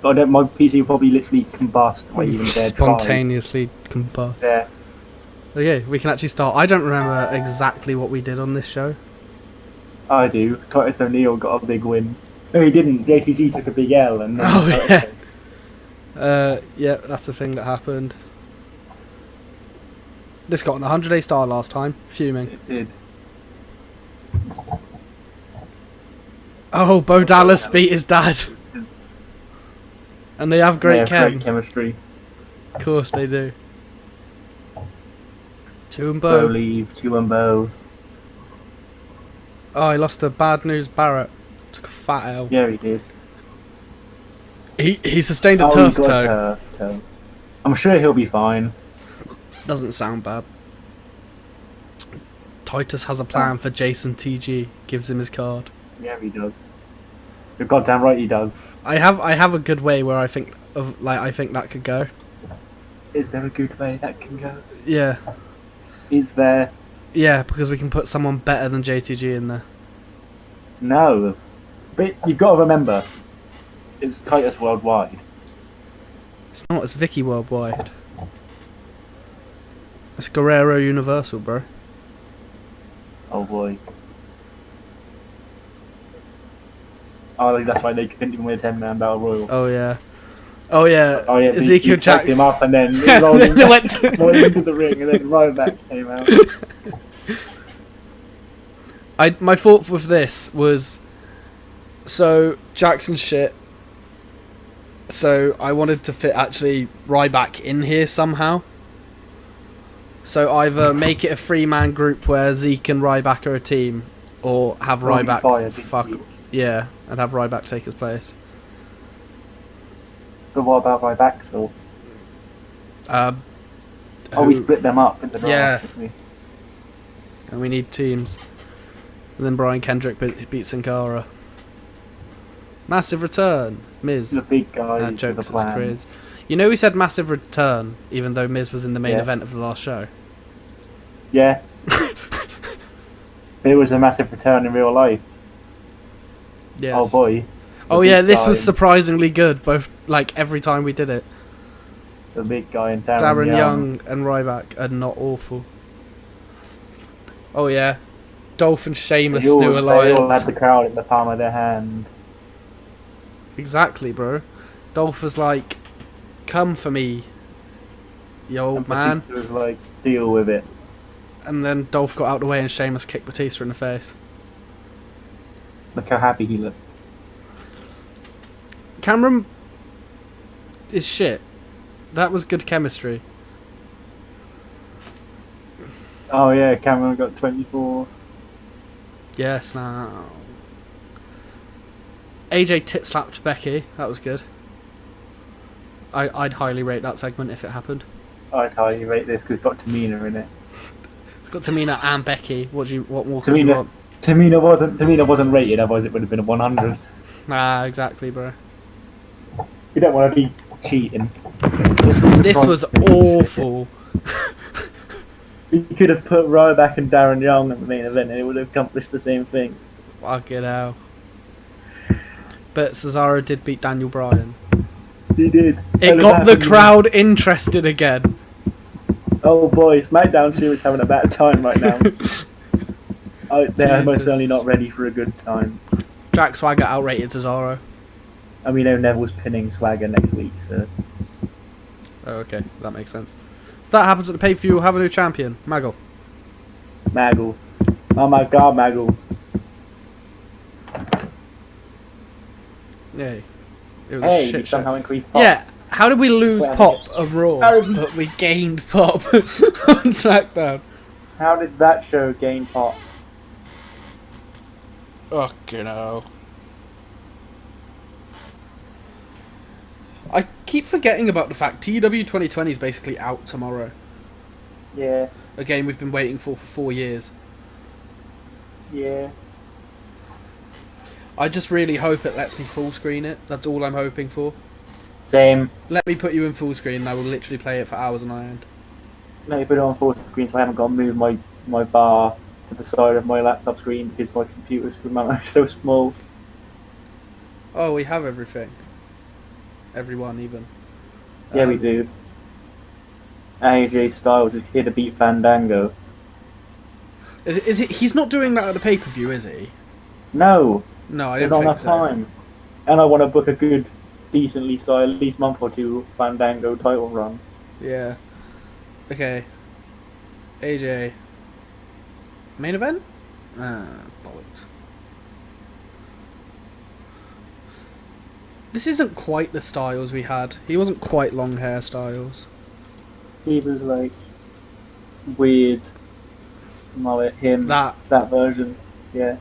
My PC will probably literally combust while even dead. Spontaneously combust. Yeah. Okay, we can actually start. I don't remember exactly what we did on this show. I do. Titus O'Neil got a big win. No, he didn't. JTG took a big L and then yeah, that's the thing that happened. This got an 100 A-star last time. Fuming. It did. Oh, Bo Dallas beat his dad. And they have great chemistry. Of course they do. Two and Bo Bo. leave, two and Bo. Oh, he lost to Bad News Barrett. Took a fat L. Yeah, he did. He sustained a turf toe. I'm sure he'll be fine. Doesn't sound bad. Titus has a plan for Jason TG. Gives him his card. Yeah, he does. You're goddamn right, he does. I have a good way where I think that could go. Is there a good way that can go? Yeah. Is there? Yeah, because we can put someone better than JTG in there. No, but you've got to remember, it's Titus Worldwide. It's not. It's Vicky Worldwide. It's Guerrero Universal, bro. Oh boy. Oh, that's right. They couldn't even win a 10-man battle royal. Oh yeah. Oh yeah. Oh yeah. Ezekiel Jackson him up and then he rolled him into the ring, and then Ryback came out. My thought with this was, so Jackson shit. So I wanted to fit actually Ryback in here somehow. So either make it a 3-man group where Zeke and Ryback are a team, or have Ryback yeah, and have Ryback take his place. But what about Ryback? So we split them up in the draft. Yeah. And we need teams. And then Brian Kendrick beats Sin Cara. Massive return, Miz. The big guy. Jokes his careers. You know, we said massive return, even though Miz was in the main event of the last show. Yeah. It was a massive return in real life. Yes. Oh boy. Oh yeah, this was surprisingly good. Both, like, every time we did it. The big guy and Darren Young and Ryback are not awful. Oh yeah, Dolph and Sheamus new alliance. They all had the crowd in the palm of their hand. Exactly, bro. Dolph was like, "Come for me, you old man." Batista was like, "Deal with it." And then Dolph got out of the way and Sheamus kicked Batista in the face. Look how happy he looked. Cameron is shit. That was good chemistry. Oh yeah, Cameron got 24. Yes, now. AJ tit slapped Becky. That was good. I'd highly rate that segment if it happened. I'd highly rate this because it's got Tamina in it. It's got Tamina and Becky. What more could you want? Tamina wasn't rated, otherwise it would have been a 100. Ah, exactly, bro. You don't want to be cheating. This was awful. You could have put Ryback and Darren Young in the main event and it would have accomplished the same thing. Fucking hell. But Cesaro did beat Daniel Bryan. He did. It got the crowd interested again. Oh boy, SmackDown Sheamus having a bad time right now. They're most certainly not ready for a good time. Jack Swagger outrated Cesaro. I mean, Neville's pinning Swagger next week, so... Oh, okay. That makes sense. If that happens at the pay-per-view, we'll have a new champion. Maggle. Maggle. Oh my god, Maggle. Yay. It was a shit somehow show. Increased pop. Yeah, how did we lose pop of Raw, but we gained pop on SmackDown? How did that show gain pop? Fucking hell. I keep forgetting about the fact TEW2020 is basically out tomorrow. Yeah. A game we've been waiting for 4 years. Yeah. I just really hope it lets me full screen it. That's all I'm hoping for. Same. Let me put you in full screen and I will literally play it for hours on my end. Let me put it on full screen so I haven't got to move my bar to the side of my laptop screen because my computer's so small. Oh, we have everything. everyone even. Yeah, we do. AJ Styles is here to beat Fandango. Is it? He's not doing that at the pay-per-view, is he? No, No, I there's don't not think enough so. time. And I want to book a good, decently sized, at least month or two Fandango title run. Yeah. Okay. AJ. Main event? Bollocks. This isn't quite the Styles we had. He wasn't quite long hair Styles. He was like weird. Mullet, him, that version. Yeah.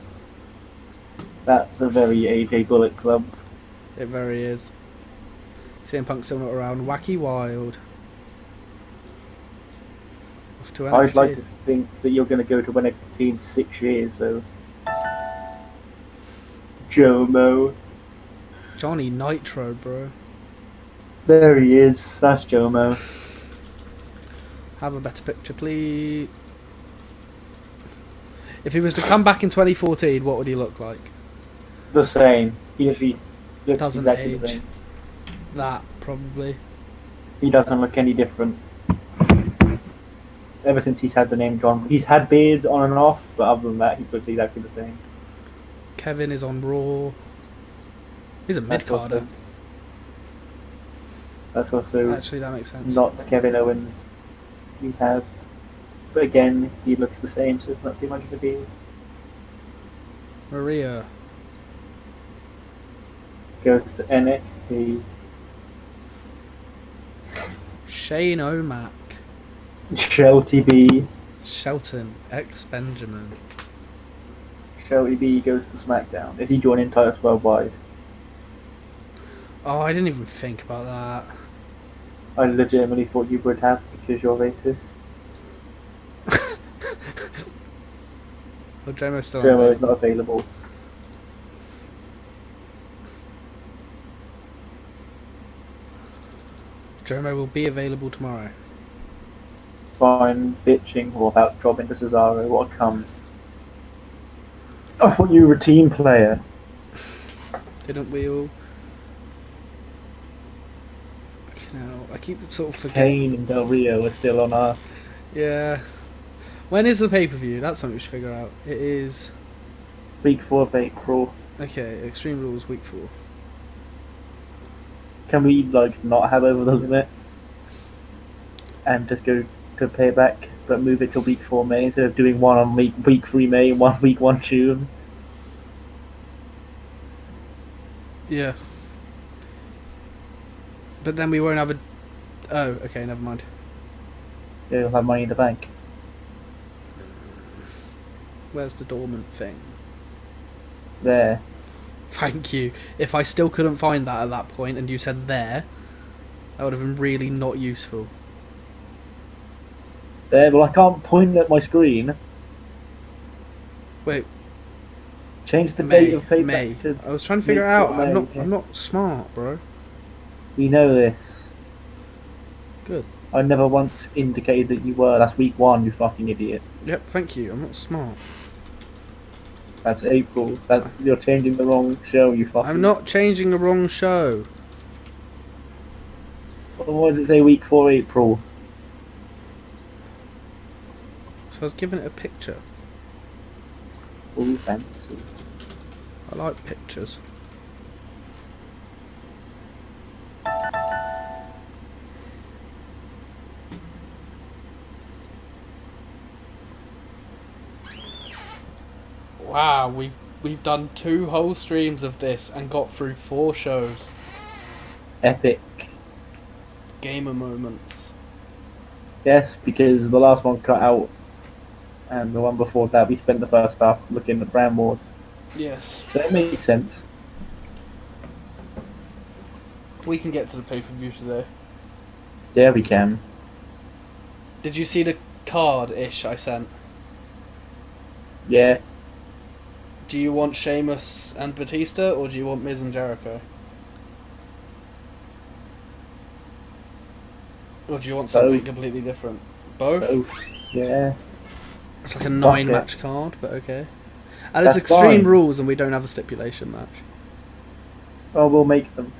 That's a very AJ Bullet Club. It very is. CM Punk's still not around. Wacky Wild. Off to NXT. I'd like to think that you're going to go to NXT in 6 years, so. Jomo. Johnny Nitro, bro. There he is. That's Jomo. Have a better picture, please. If he was to come back in 2014, what would he look like? The same. He actually looks Doesn't exactly the age. same. That, probably. He doesn't look any different. Ever since he's had the name John. He's had beards on and off, but other than that, he's looked exactly the same. Kevin is on Raw. He's a mid-carder. That's also actually, that makes sense. Not the Kevin Owens we have. But again, he looks the same, so it's not too much of a deal. Maria. Goes to NXT. Shane O'Mac. Shelty B. Shelton X Benjamin. Shelty B goes to SmackDown. Is he joining Titus Worldwide? Oh, I didn't even think about that. I legitimately thought you would have because you're racist. Well, Jomo's still Jomo is not available. Jomo will be available tomorrow. Fine, bitching or about dropping to Cesaro. What a cunt. I thought you were a team player. Didn't we all? No, I keep sort of forgetting. Kane and Del Rio are still on our... Yeah. When is the pay-per-view? That's something we should figure out. It is... Week 4 of April. Okay, Extreme Rules, week 4. Can we, like, not have Over the Limit? And just go to Payback, but move it to week 4 May instead of doing one on week 3 May and week 1 June? Yeah. But then we won't have a... Oh, okay, never mind. Yeah, you'll have Money in the Bank. Where's the dormant thing? There. Thank you. If I still couldn't find that at that point and you said there, that would have been really not useful. There, well I can't point at my screen. Wait. Change the date of Payback May. to... I was trying to figure it out. May, I'm not smart, bro. We know this. Good. I never once indicated that you were. That's week 1, you fucking idiot. Yep, thank you. I'm not smart. That's April. You're changing the wrong show, you fucking... I'm not changing the wrong show. Well, why does it say week 4 April? So I was giving it a picture. All fancy. I like pictures. Wow, we've done 2 whole streams of this and got through 4 shows. Epic. Gamer moments. Yes, because the last one cut out, and the one before that we spent the first half looking at brand wars. Yes. So it makes sense. We can get to the pay-per-view today. Yeah, we can. Did you see the card-ish I sent? Yeah. Do you want Sheamus and Batista, or do you want Miz and Jericho? Or do you want something completely different? Both? Both. Yeah. It's like a 9-match card, but okay. And it's Extreme Rules and we don't have a stipulation match. Oh, we'll make them.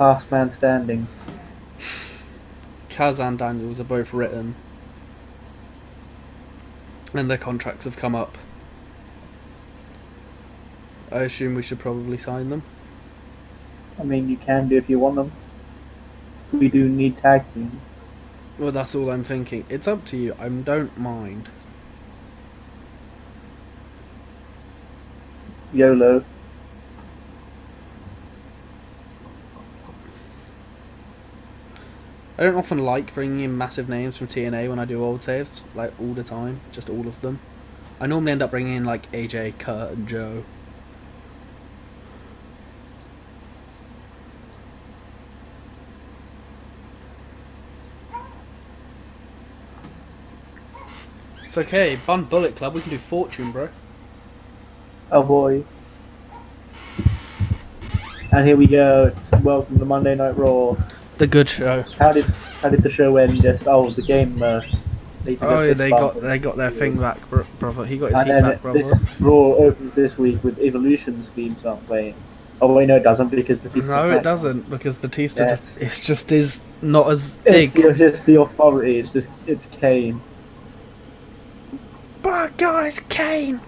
Last man standing. Kaz and Daniels are both written. And their contracts have come up. I assume we should probably sign them. I mean, you can do if you want them. We do need tag teams. Well, that's all I'm thinking. It's up to you. I don't mind. YOLO. I don't often like bringing in massive names from TNA when I do old saves, like all the time, just all of them. I normally end up bringing in like AJ, Kurt, and Joe. It's okay, Bun Bullet Club, we can do Fortune, bro. Oh boy. And here we go. Welcome to Monday Night Raw. The good show. How did the show end? Just the game. They got their thing back, brother. He got his heat back, brother. This Raw opens this week with Evolution's theme song playing. Oh wait, no, it doesn't because Batista. No, it doesn't because Batista is not as big. It's just the authority. It's Kane. But God, it's Kane.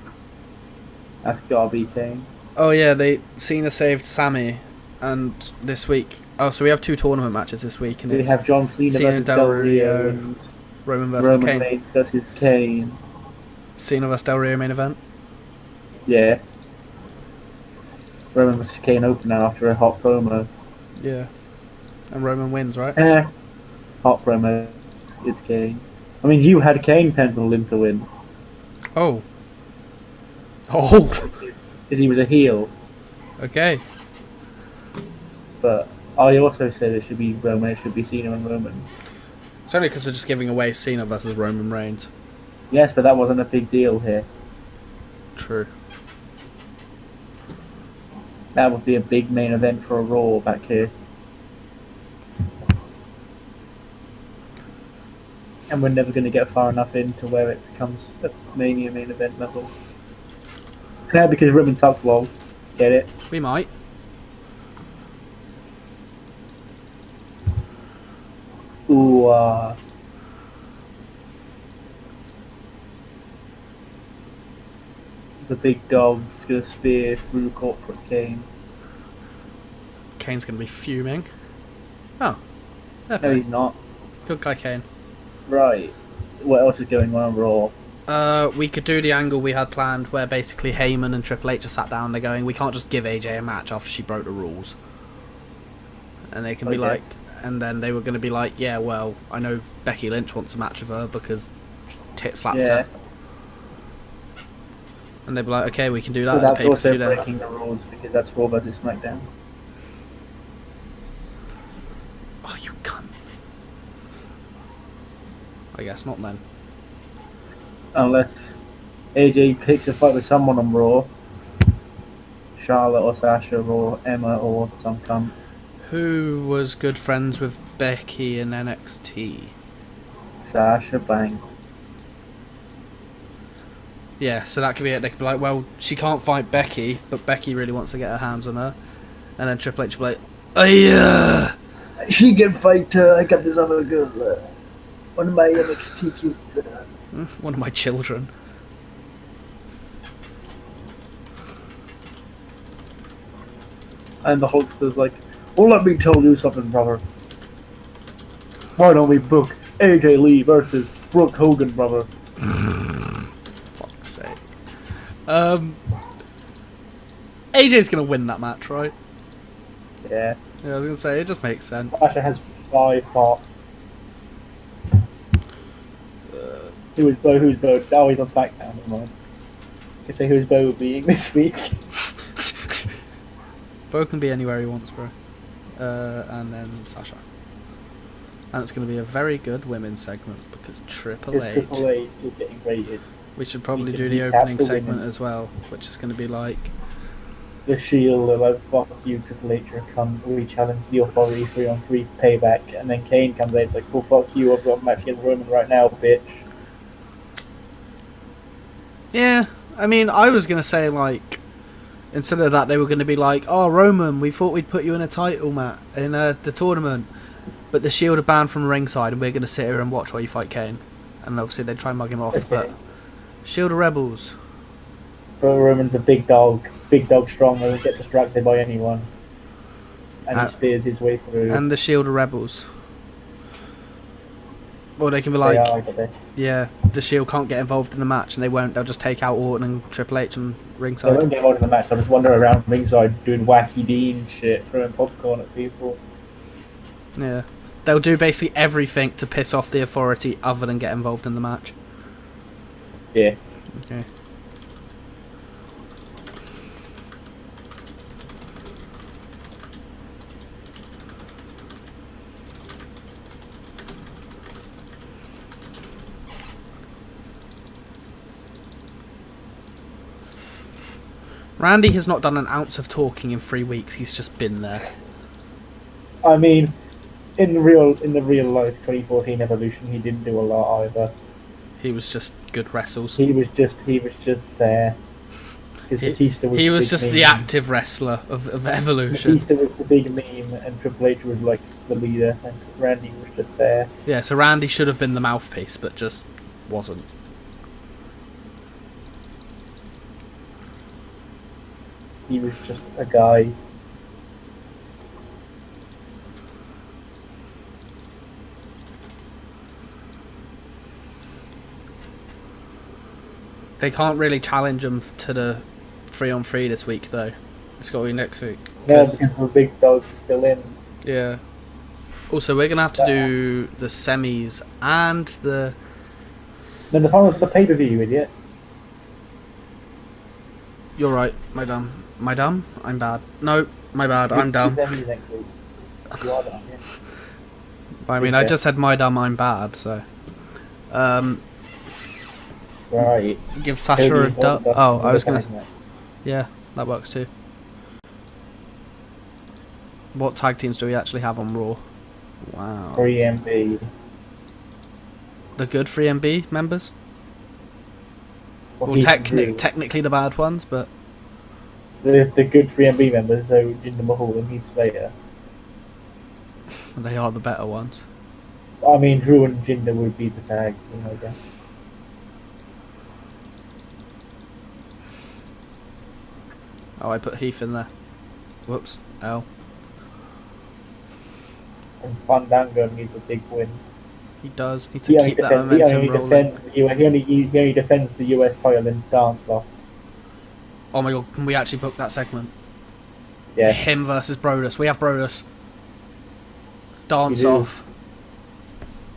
That's gotta be Kane. Oh yeah, Cena saved Sammy, and this week. Oh, so we have 2 tournament matches this week, and we have John Cena versus Del Rio, and Roman versus Kane. Reigns versus Kane. Cena versus Del Rio main event. Yeah. Roman versus Kane opener after a hot promo. Yeah. And Roman wins, right? Hot promo. It's Kane. I mean, you had Kane penciled in to win. Oh. Oh. Because he was a heel. Okay. But I also said it should be Roman. It should be Cena and Roman. It's only because we're just giving away Cena versus Roman Reigns. Yes, but that wasn't a big deal here. True. That would be a big main event for a Raw back here. And we're never going to get far enough into where it becomes a Mania main event level. Yeah, because Roman sucks, lol. Get it? We might. Ooh, the big dog's gonna spear through corporate Kane. Kane's gonna be fuming. Oh. Okay. No, he's not. Good guy, Kane. Right. What else is going on Raw? We could do the angle we had planned where basically Heyman and Triple H are sat down, they're going, we can't just give AJ a match after she broke the rules. And they can be like, and then they were going to be like, yeah, well, I know Becky Lynch wants a match with her because tit slapped her. And they'd be like, okay, we can do that. But that's also breaking the rules because that's Raw versus SmackDown. Oh, you cunt. I guess not then. Unless AJ picks a fight with someone on Raw. Charlotte or Sasha or Emma or some cunt. Who was good friends with Becky in NXT? Sasha Banks. Yeah, so that could be it. They could be like, well, she can't fight Becky, but Becky really wants to get her hands on her. And then Triple H will be like, oh yeah! She can fight her. I got this other girl. One of my NXT kids. One of my children. And the Hulkster's like, well, let me tell you something, brother. Why don't we book AJ Lee versus Brooke Hogan, brother? Fuck's sake. AJ's gonna win that match, right? Yeah. Yeah, I was gonna say, it just makes sense. Asha has 5 parts. Who's Bo? Oh, he's on SmackDown, never mind. I say who's Bo being this week. Bo can be anywhere he wants, bro. And then Sasha. And it's going to be a very good women's segment because Triple H is getting rated. We should probably do the opening segment as well, which is going to be like... The Shield are like, fuck you, Triple H, and come, we challenge the authority 3-on-3 payback. And then Kane comes in, it's like, well, fuck you, I've got a match against Roman right now, bitch. Yeah, I mean, I was going to say, like, Instead of that, they were going to be like, "Oh, Roman, we thought we'd put you in a title match in the tournament, but the Shield are banned from ringside, and we're going to sit here and watch while you fight Kane." And obviously, they try and mug him off, but Shield are rebels. But Roman's a big dog strong, doesn't get distracted by anyone, and he spears his way through. And the Shield are rebels. Or they can be like, yeah, the Shield can't get involved in the match, and they won't. They'll just take out Orton and Triple H and ringside. They won't get involved in the match. They'll just wander around ringside doing wacky Dean shit, throwing popcorn at people. Yeah, they'll do basically everything to piss off the authority, other than get involved in the match. Yeah. Okay. Randy has not done an ounce of talking in 3 weeks. He's just been there. I mean, in the real life 2014 Evolution, he didn't do a lot either. He was just good wrestles. He was just there. Batista was he was just the active wrestler of Evolution. Batista was the big meme, and Triple H was like the leader, and Randy was just there. Yeah, so Randy should have been the mouthpiece, but just wasn't. He was just a guy. They can't really challenge him to the 3-on-3 this week, though. It's got to be next week. Yeah, because the big dog's still in. Yeah. Also, we're going to have to do the semis and the... No, the finals of the pay-per-view, you idiot. You're right, my dumb. My dumb? I'm bad. No, my bad, I'm dumb. You are dumb, yeah. I mean, I just said my dumb, I'm bad, so... Right. Give Sasha a dub. Oh, I was going to... Yeah, that works too. What tag teams do we actually have on Raw? Wow. 3MB. The good 3MB members? Well, technically the bad ones, but... The good 3MB members, so Jinder Mahal and Heath Slater. They are the better ones. I mean, Drew and Jinder would be the tag team, I guess. Oh, I put Heath in there. Whoops. L. And Fandango needs a big win. He does. He needs to keep that momentum rolling. He only defends the US title in dance-off. Oh my god, can we actually book that segment? Yeah. Him versus Brodus. We have Brodus. Dance off.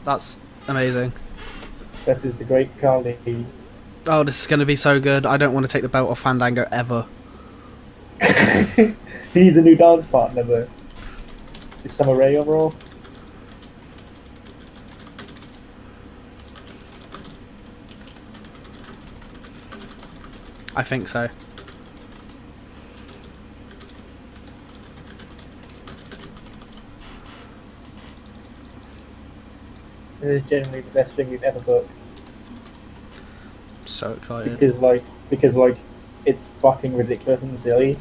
That's amazing. This is the great Carly. Oh, this is going to be so good. I don't want to take the belt off Fandango ever. He's a new dance partner, though. Is Summer Rae overall? I think so. This is generally the best thing we've ever booked. So excited. Because it's fucking ridiculous and silly,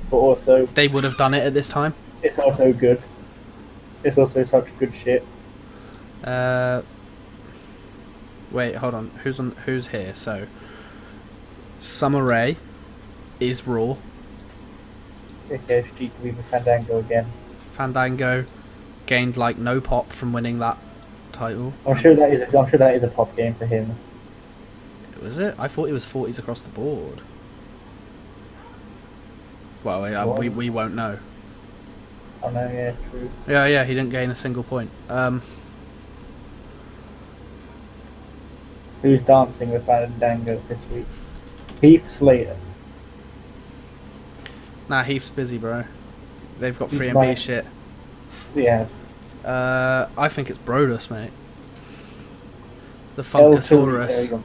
but also they would have done it at this time. It's also good. It's also such good shit. Wait, hold on. Who's here? So, Summer Rae is Raw. Okay, she can be the Fandango again. Fandango gained like no pop from winning that title. I'm sure that is a pop game for him. Was it? I thought it was 40s across the board. Well, we won't know. Oh no, yeah, true. Yeah, he didn't gain a single point. Who's dancing with Fandango this week? Heath Slater. Nah, Heath's busy, bro. They've got 3MB shit. Yeah. I think it's Brodus, mate. The Funkasaurus.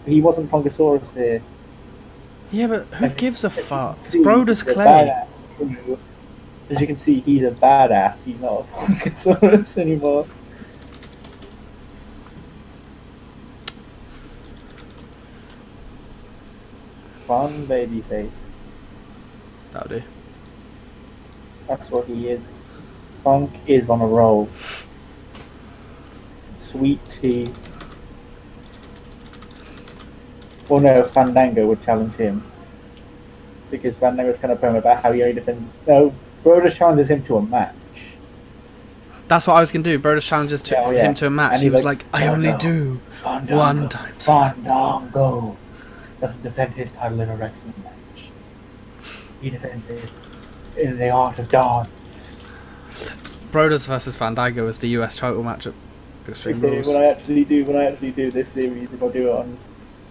He wasn't Funkasaurus here. Yeah, but who gives a fuck? It's Brodus Clay. As you can see, he's a badass. He's not a Funkasaurus anymore. Fun babyface. That'll do. That's what he is. Funk is on a roll. Sweet tea. Well, no, Fandango would challenge him. Because Fandango's kind of promo about how he only defends. No, Brodus challenges him to a match. That's what I was going to do. Brodus challenges him to a match. And he was like, I only do Fandango. one time. Fandango doesn't defend his title in a wrestling match. He defends it in the art of dance. Brodus versus Fandango is the US title match at Extreme Rules. When I actually do this series, if I do it on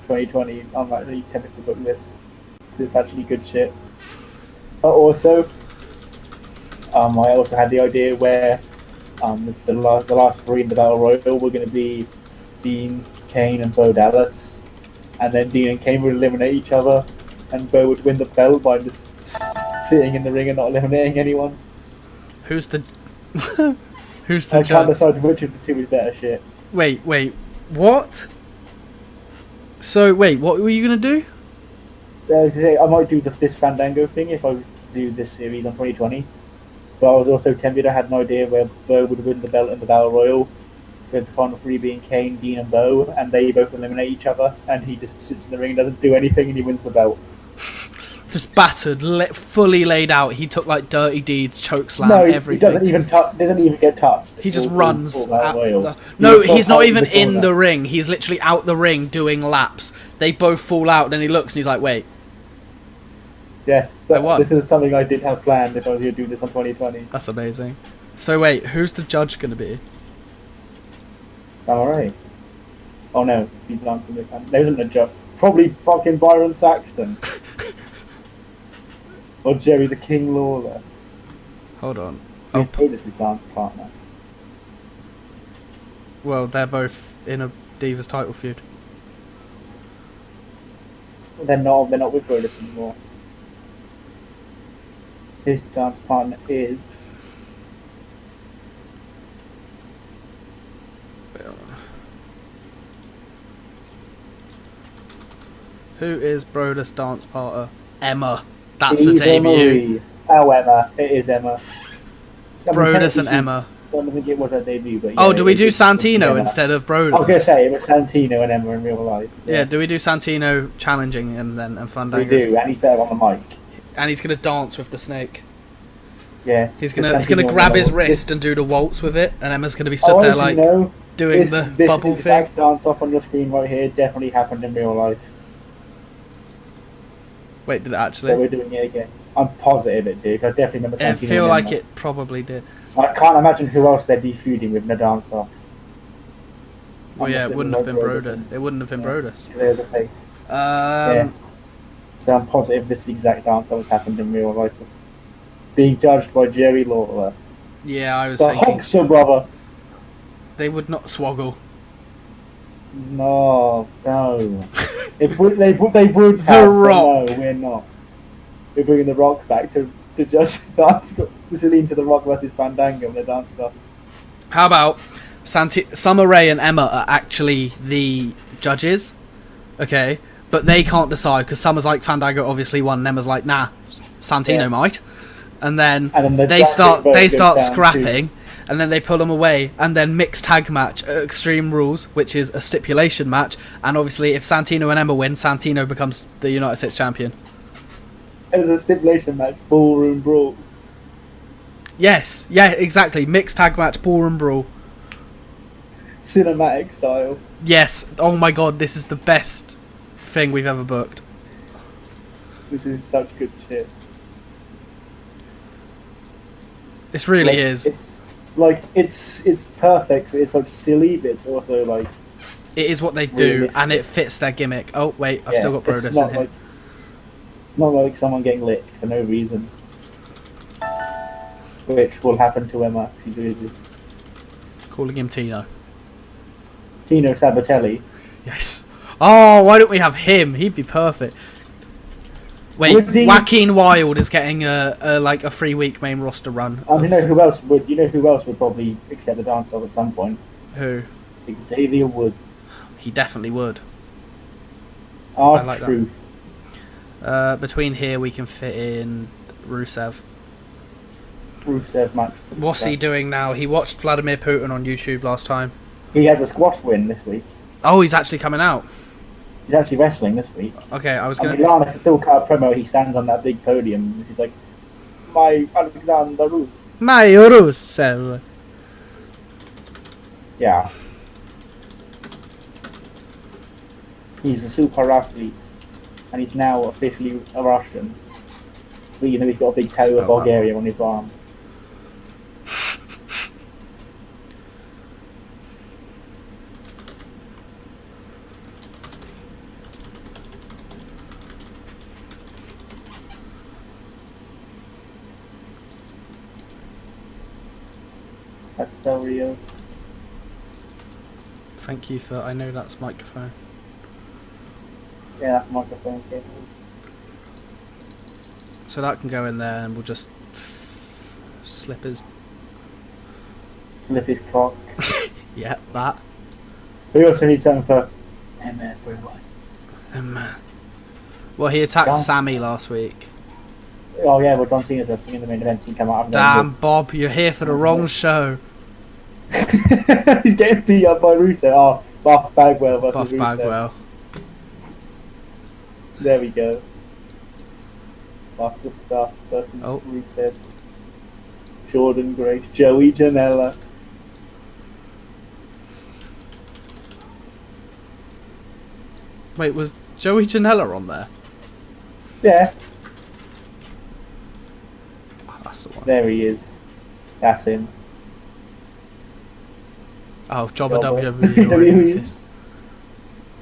2020, I'm actually tempted to book this. It's actually good shit. But also, I also had the idea where the last three in the Battle Royal were going to be Dean, Kane, and Bo Dallas, and then Dean and Kane would eliminate each other, and Bo would win the belt by just sitting in the ring and not eliminating anyone. Who's the I can't decide which of the two is better shit. Wait, what? So wait, what were you gonna do? I might do this Fandango thing if I do this series on 2020. But I was also tempted. I had an idea where Bo would win the belt in the Battle Royal, with the final three being Kane, Dean, and Bo, and they both eliminate each other, and he just sits in the ring, doesn't do anything, and he wins the belt. Just battered, fully laid out. He took like dirty deeds, chokeslam, everything. He doesn't even doesn't even get touched. He just runs. No, he's not even in the ring. He's literally out the ring doing laps. They both fall out. Then he looks and he's like, "Wait." Yes, this is something I did have planned if I was going to do this on 2020. That's amazing. So wait, who's the judge going to be? Alright. Oh no, he's dancing with him. There isn't a judge. Probably fucking Byron Saxton. Or Jerry the King Lawler. Hold on. Oh, this is his dance partner. Well, they're both in a Divas title feud. They're not with Brodus anymore. His dance partner is... Who is Brodus' dance partner? Emma. That's a debut. Marie. However, it is Emma. Brodus and Emma. I don't think it was her debut, but yeah, do we do Santino instead of Brodus? I was going to say, it was Santino and Emma in real life. Yeah, do we do Santino challenging and Fandango? We do, and he's better on the mic. And he's going to dance with the snake. Yeah. He's gonna grab his wrist and do the waltz with it, and Emma's going to be stood there like doing the bubble thing. This dance off on your screen right here definitely happened in real life. Wait, did it actually? So we're doing it again. I'm positive it did. I definitely remember Santino. I feel like it probably did. I can't imagine who else they'd be feuding with in a dance off. Well, yeah, it wouldn't have been Brodus. It wouldn't have been Brodus. There's a face. Yeah. So I'm positive this exact dance off has happened in real life. Being judged by Jerry Lawler. Yeah, I was the thinking. Hulkster brother. They would not swoggle. No. They would have. The Rock. No, we're not. We're bringing The Rock back to judge the dance. This is leading to The Rock versus Fandango in the dance stuff. How about Summer Rae and Emma are actually the judges, okay? But they can't decide because Summer's like Fandango obviously won, and Emma's like nah, Santino might, and then they start scrapping. And then they pull them away, and then mixed tag match at Extreme Rules, which is a stipulation match. And obviously, if Santino and Emma win, Santino becomes the United States champion. It's a stipulation match, ballroom brawl. Yes, yeah, exactly. Mixed tag match, ballroom brawl. Cinematic style. Yes. Oh my god, this is the best thing we've ever booked. This is such good shit. This really is. It's perfect. It's like silly, but it's also like it is what they do, and it fits their gimmick. Oh wait, I've still got Brodus in here. Not like someone getting licked for no reason, which will happen to Emma if she loses. Calling him Tino. Tino Sabatelli. Yes. Oh, why don't we have him? He'd be perfect. Wait, Joaquin Wilde is getting a 3-week main roster run. You know who else would probably accept the dance off at some point? Who? Xavier Wood. He definitely would. R-Truth. Between here we can fit in Rusev. Rusev match. What's he doing now? He watched Vladimir Putin on YouTube last time. He has a squash win this week. Oh, he's actually coming out. He's actually wrestling this week. Okay, I was gonna. I mean, Lana can still cut a promo. He stands on that big podium. He's like, "My Alexander Rusev." My Rusev. Yeah. He's a super athlete, and he's now officially a Russian. But you know he's got a big tattoo of Bulgaria on his arm. That's stereo. Thank you for. I know that's microphone. Yeah, that's microphone cable. So that can go in there, and we'll just slip his cock. Yeah, that. We also need something for Bray Wyatt. Well, he attacked Sammy last week. Oh yeah, well John Cena's wrestling in the main event. So he can come out. Damn, Bob, you're here for the wrong show. He's getting beat up by Rusev. Oh, Buff Bagwell versus Buff Rusev. Bagwell. There we go. Buff the Stuff versus Rusev. Jordan Grace, Joey Janela. Wait, was Joey Janela on there? Yeah. Oh, that's the one. There he is. That's him. Oh, Jobber WWE.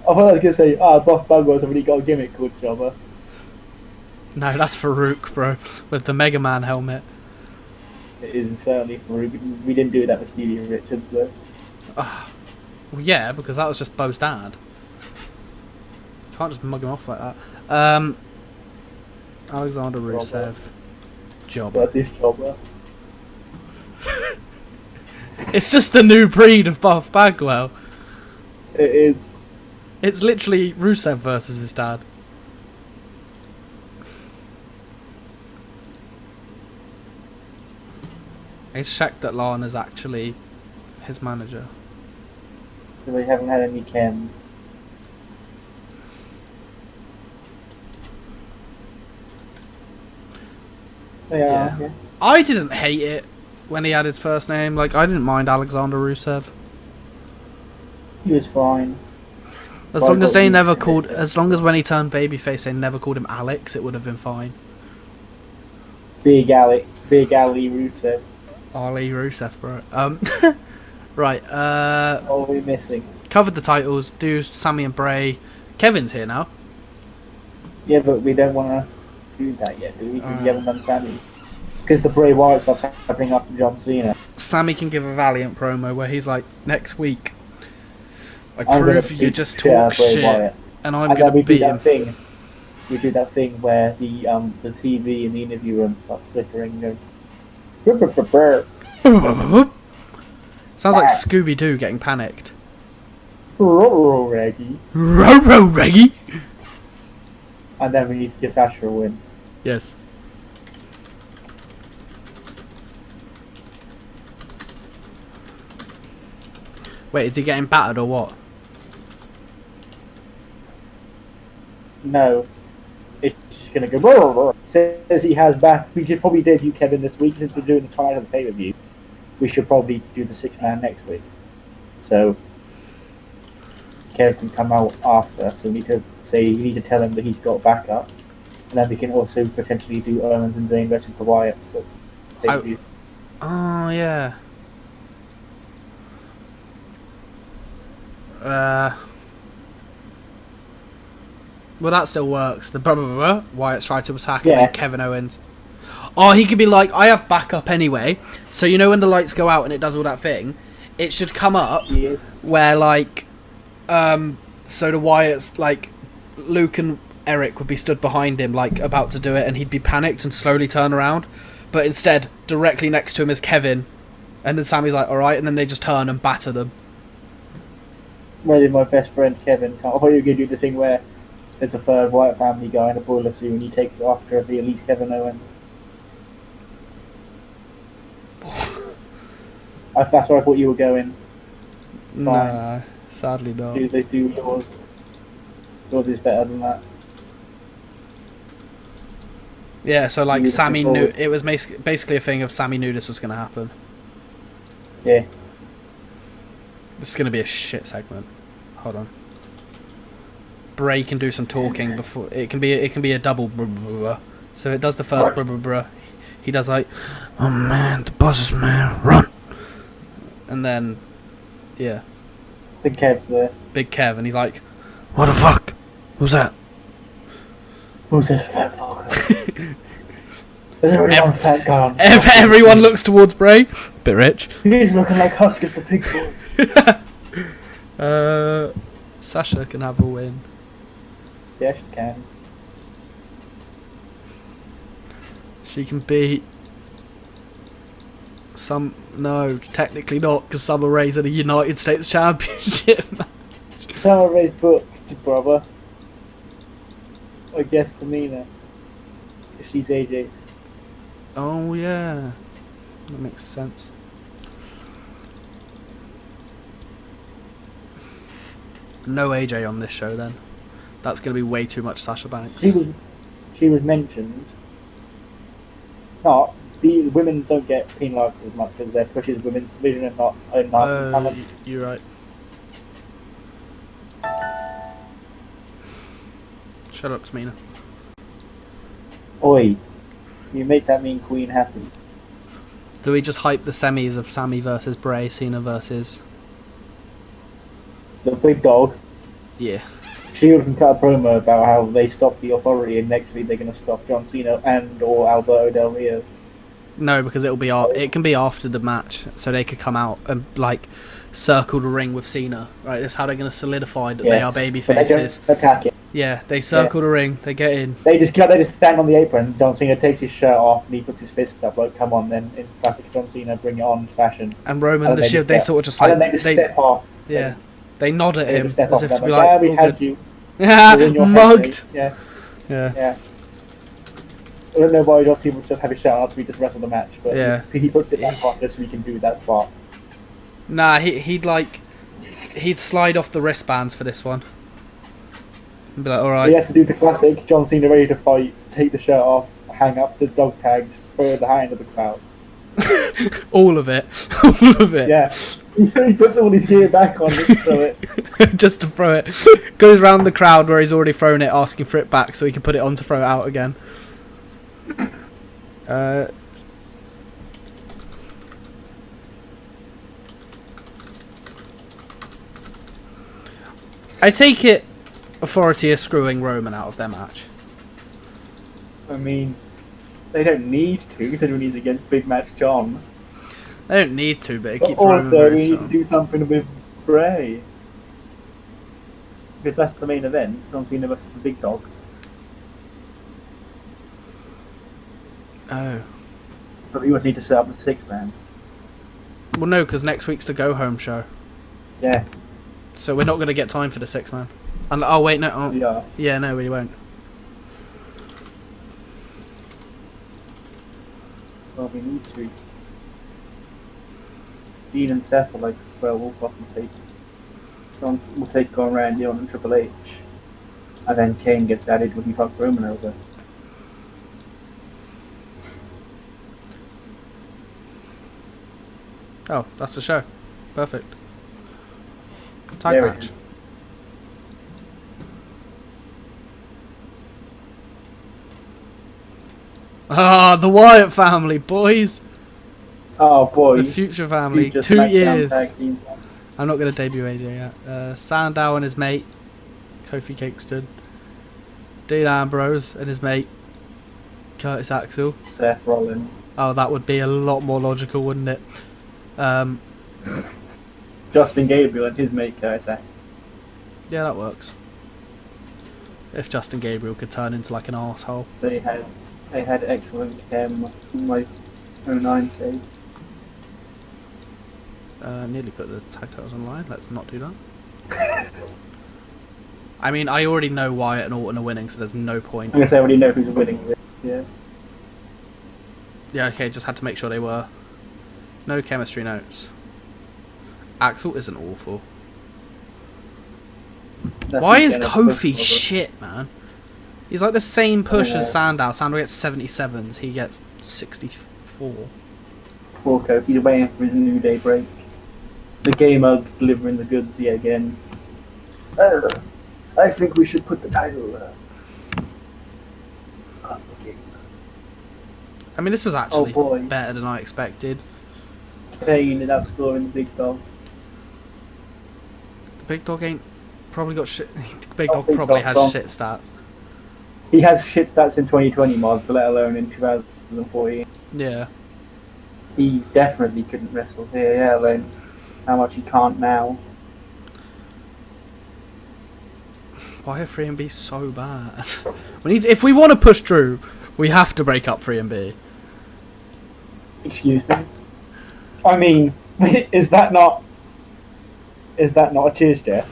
I thought I was going to say, Buff Bagwell's already got a gimmick called Jobber. No, that's Farouk, bro, with the Mega Man helmet. It is certainly Farouk. We didn't do that with Stevie Richards, though. Well, yeah, because that was just Bo's dad. Can't just mug him off like that. Alexander Rusev. Jobber. That's his Jobber. It's just the new breed of Buff Bagwell. It is. It's literally Rusev versus his dad. It's checked that Lana's actually his manager. So they haven't had any Ken. Yeah. I didn't hate it when he had his first name. Like, I didn't mind Alexander Rusev. He was fine. As long as they never called, as long as when he turned babyface, they never called him Alex, it would have been fine. Big Ali Rusev. Ali Rusev, bro. Right. What are we missing? Covered the titles. Do Sammy and Bray. Kevin's here now. Yeah, but we don't want to do that yet, do we? Because we haven't done Sammy. Because the Bray Wyatt stuff's happening after John Cena. Sammy can give a Valiant promo where he's like, next week, I prove you just talk shit, Wyatt. and I'm going to beat him. We do that thing where the TV in the interview room starts flickering. You know, sounds like Scooby-Doo getting panicked. Reggie. Reggie. And then we need to give Asha a win. Yes. Wait, is he getting battered or what? No. It's just going to go... Says he has back... We should probably debut Kevin this week since we're doing the title of the pay-per-view. We should probably do the 6-man next week. So... Kevin can come out after, so we need to say... You need to tell him that he's got backup. And then we can also potentially do Owens and Zayn versus the Wyatts. So oh, yeah. Well, that still works. The Wyatt's tried to attack him and Kevin Owens. Oh, he could be like, I have backup anyway. So you know when the lights go out and it does all that thing, it should come up where like, so the Wyatts, like, Luke and Eric would be stood behind him, like about to do it, and he'd be panicked and slowly turn around. But instead, directly next to him is Kevin, and then Sammy's like, all right, and then they just turn and batter them. Where did my best friend Kevin come? I thought you were going to do the thing where there's a third Wyatt family guy in a boiler suit and he takes it after at least Kevin Owens. That's where I thought you were going. Nah, sadly not. Do yours? Yours is better than that. Yeah, so like it was basically a thing of Sammy knew this was going to happen. Yeah. This is going to be a shit segment. Hold on. Bray can do some talking before it can be a double. So it does the first. He does like, oh man, the boss is man, run. And then, yeah. Big Kev's there. Big Kev, and he's like, what the fuck? Who's that? Who's this fat fucker? There's already one fat guy on. Everyone looks towards Bray. Bit rich. He's looking like Huskers the pig boy. Sasha can have a win. Yeah, she can. She can beat some. No, technically not, because Summer Rae's in a United States Championship match. Summer Rae's booked, brother. I guess Tamina. She's AJ's. Oh yeah, that makes sense. No AJ on this show then. That's going to be way too much Sasha Banks. She was mentioned. Not the women don't get penalised as much because they're pushes women's division and not talent. You're right. Shut up, Tamina. Oi, you make that mean Queen happy. Do we just hype the semis of Sammy versus Bray, Cena versus the big dog? Yeah. Shield can cut a promo about how they stopped the Authority and next week they're going to stop John Cena and or Alberto Del Rio. No, because it can be after the match, so they could come out and like circle the ring with Cena. Right, that's how they're going to solidify that they are baby faces. They don't attack it. Yeah, they circle the ring, they get in. They just stand on the apron. John Cena takes his shirt off and he puts his fists up like, "Come on, then!" In classic John Cena, bring it on fashion. And Roman and the Shield, they sort of just like and then they step off. Yeah, they nod at him as if to be like, like, "We had you." Mugged. Yeah. Yeah. I don't know why John Cena would just have his shirt on after we just wrestled the match, but yeah, he puts it back on just so we can do that spot. Nah, he'd slide off the wristbands for this one. And be like, alright. He has to do the classic John Cena ready to fight, take the shirt off, hang up the dog tags, throw the hand of the crowd. All of it. All of it. Yeah. He puts all his gear back on just to throw it. Just to throw it. Goes round the crowd where he's already thrown it, asking for it back so he can put it on to throw it out again. I take it Authority are screwing Roman out of their match. I mean, they don't need to, considering he's against Big Match John. They don't need to, but it keeps Roman very we need to do something with Bray. Because that's the main event, John Cena versus the Big Dog. Oh. But we always need to set up the 6-man. Well, no, because next week's the go-home show. Yeah. So we're not going to get time for the 6-man. Oh, wait, no. Oh. Yeah. Yeah, no, we won't. Well, we need to. Dean and Seth are like, well, we'll fucking take... We'll take on Randy on Triple H. And then Kane gets added when he fucks Roman over. Oh, that's the show. Perfect. Tag match. Ah, the Wyatt family, boys. Oh boy. The future family. 2 years. I'm not going to debut AJ yet. Sandow and his mate, Kofi Kingston. Dean Ambrose and his mate, Curtis Axel. Seth Rollins. Oh, that would be a lot more logical, wouldn't it? Justin Gabriel and his mate Curtis Axel. Yeah, that works. If Justin Gabriel could turn into like an arsehole. They had excellent chem, like 09 save. Nearly put the tag titles online. Let's not do that. I mean, I already know Wyatt and Orton are winning, so there's no point. I guess I already know who's winning this. Yeah. Yeah, okay, just had to make sure they were. No chemistry notes. Axel isn't awful. Why is Kofi shit, man? He's like the same push as Sandow. Sandow gets 77s, he gets 64. Poor Kofi, he's waiting for his New Day break. The gamer delivering the goods yet again. I think we should put the title on the game. I mean, this was actually better than I expected. Kane is outscoring the big dog. The big dog ain't probably got shit. The big dog probably has shit stats. He has shit stats in 2020 mods, let alone in 2014. Yeah. He definitely couldn't wrestle here, yeah, then how much he can't now. Why are 3MB so bad? If we want to push Drew, we have to break up 3MB. Excuse me? I mean, is that not a cheers, Jeff?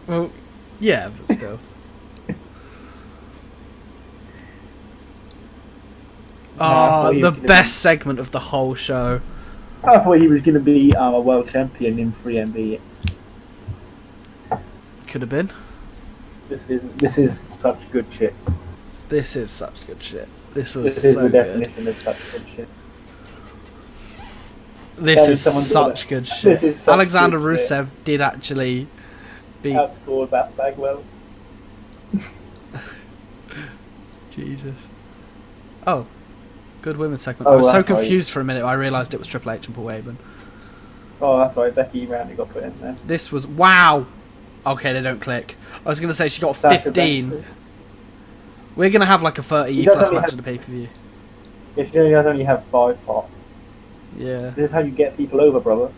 Well, yeah, but still. The best segment of the whole show. I thought he was going to be a world champion in 3MB. Could have been. This is such good shit. This is such good shit. This is the definition of such good shit. This is such good shit. Alexander Rusev did actually beat... outscored that Bagwell. Jesus. Oh. Good women's segment. I was so confused for a minute. I realised it was Triple H and Paul Heyman. Oh, that's right. Becky Randy got put in there. This was... Wow! Okay, they don't click. I was going to say she got 15. We're going to have like a 30 plus match in the pay-per-view. If you guys only have 5 pop. Yeah. This is how you get people over, brother.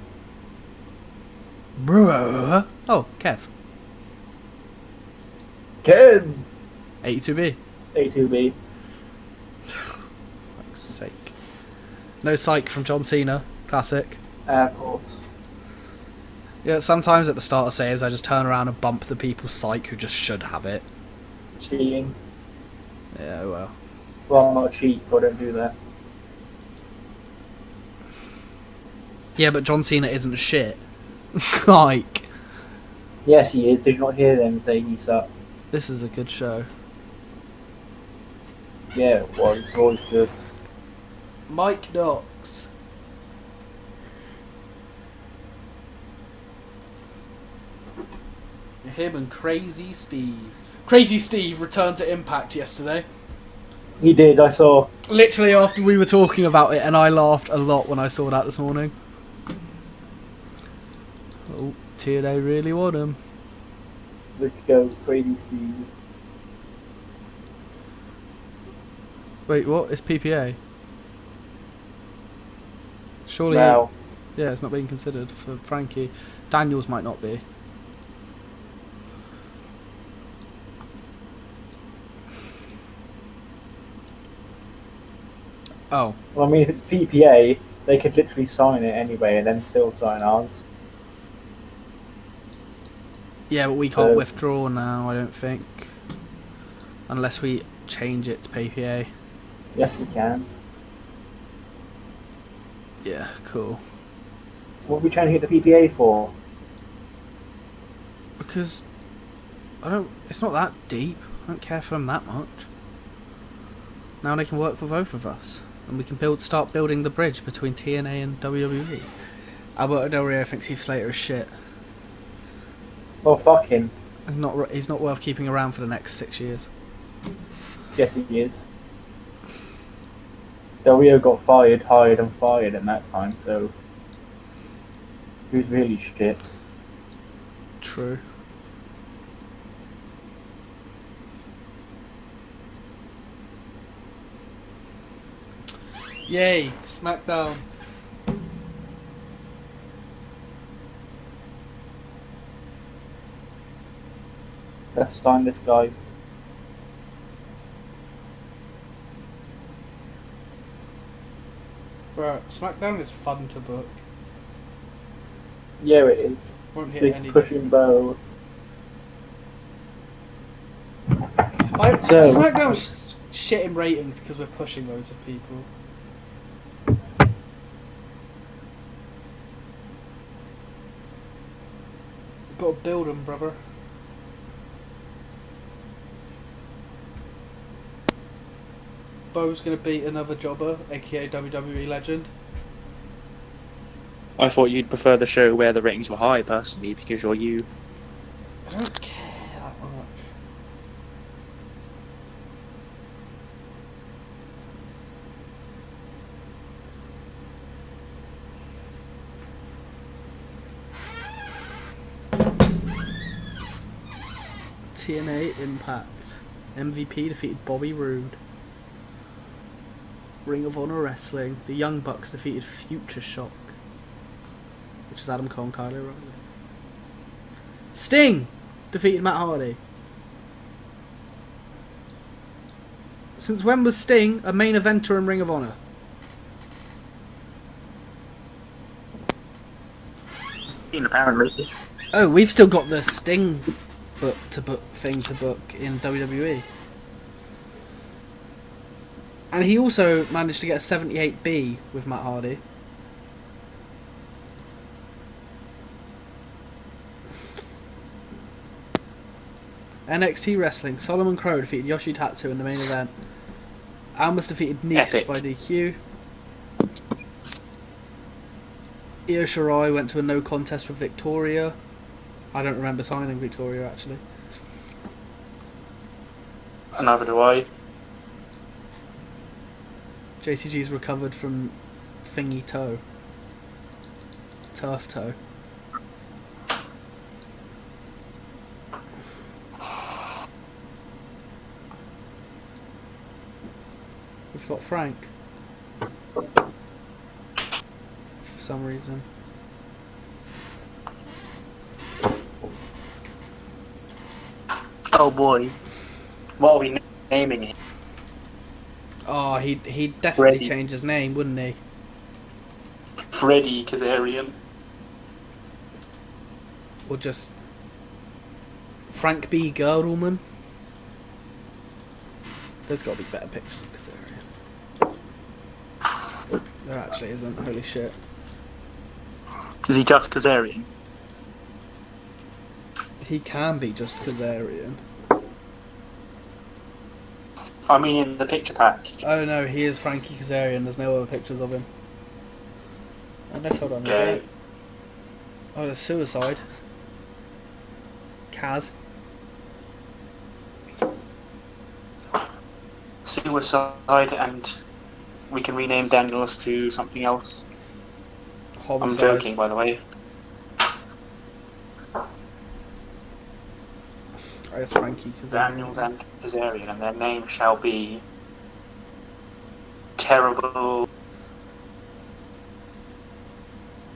Bro. Oh, Kev. Kev! 82B. 82B. Fuck's sake. No psych from John Cena. Classic. Of course. Yeah, sometimes at the start of saves I just turn around and bump the people's psych who just should have it. Cheating. Yeah, well. Well, I'm not a cheat, so I don't do that. Yeah, but John Cena isn't shit. Like. Yes, he is. Did you not hear them say he sucked? This is a good show. Yeah, it was. It was good. Mike Knox. Him and Crazy Steve. Crazy Steve returned to Impact yesterday. He did, I saw. Literally after we were talking about it, and I laughed a lot when I saw that this morning. Oh, TNA really want him. Let's go, Crazy Steve. Wait, what? It's PPA? Surely. Wow. Yeah, it's not being considered for Frankie. Daniels might not be. Oh. Well, I mean, if it's PPA, they could literally sign it anyway and then still sign ours. Yeah, but we can't withdraw now, I don't think. Unless we change it to PPA. Yes, we can. Yeah, cool. What are we trying to get the PPA for? Because it's not that deep. I don't care for them that much. Now they can work for both of us. And we can start building the bridge between TNA and WWE. Alberto Del Rio thinks Heath Slater is shit. Well, fuck him. He's not worth keeping around for the next 6 years. Yes, he is. Del Rio got fired, hired and fired in that time, so... who's really shit? True. Yay, SmackDown. Let's sign this guy. Bro, SmackDown is fun to book. Yeah, it is. Won't hit Big any pushing bow. SmackDown's shit in ratings because we're pushing loads of people. Got to build them, brother. Bo's going to beat another jobber, aka WWE legend. I thought you'd prefer the show where the ratings were high, personally, because you're you. I don't care that much. TNA Impact. MVP defeated Bobby Roode. Ring of Honor Wrestling. The Young Bucks defeated Future Shock, which is Adam Cole and Kyle O'Reilly. Sting defeated Matt Hardy. Since when was Sting a main eventer in Ring of Honor? Apparently. Oh, we've still got the Sting thing to book in WWE. And he also managed to get a 78B with Matt Hardy. NXT Wrestling. Solomon Crow defeated Yoshitatsu in the main event. Almas defeated Nice Epic. by DQ. Io Shirai went to a no contest with Victoria. I don't remember signing Victoria, actually. Neither do I. JCG's recovered from thingy toe. Turf toe. We've got Frank. For some reason. Oh boy. What are we naming it? Oh, he'd definitely Freddy. change his name, wouldn't he? Freddy Kazarian. Or just Frank B. Girdleman. There's got to be better pictures of Kazarian. There actually isn't. Holy shit. Is he just Kazarian? He can be just Kazarian. I mean, in the picture pack. Oh no, he is Frankie Kazarian. There's no other pictures of him. Unless, hold on, is Okay. it? Oh, there's Suicide. Kaz. Suicide, and we can rename Daniels to something else. Homicide. I'm joking, by the way. I guess Frankie Kazarian. Daniels and Kazarian, and their name shall be Terrible.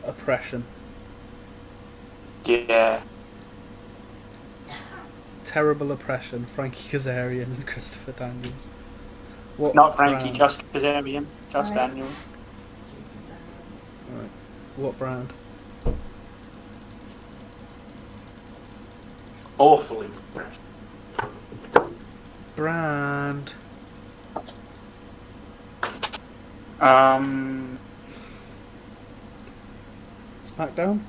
Oppression. Yeah. Terrible Oppression. Frankie Kazarian and Christopher Daniels. What Not Frankie, brand? just Kazarian. Just Nice. Daniels. Right. What brand? Awfully. Brand. SmackDown?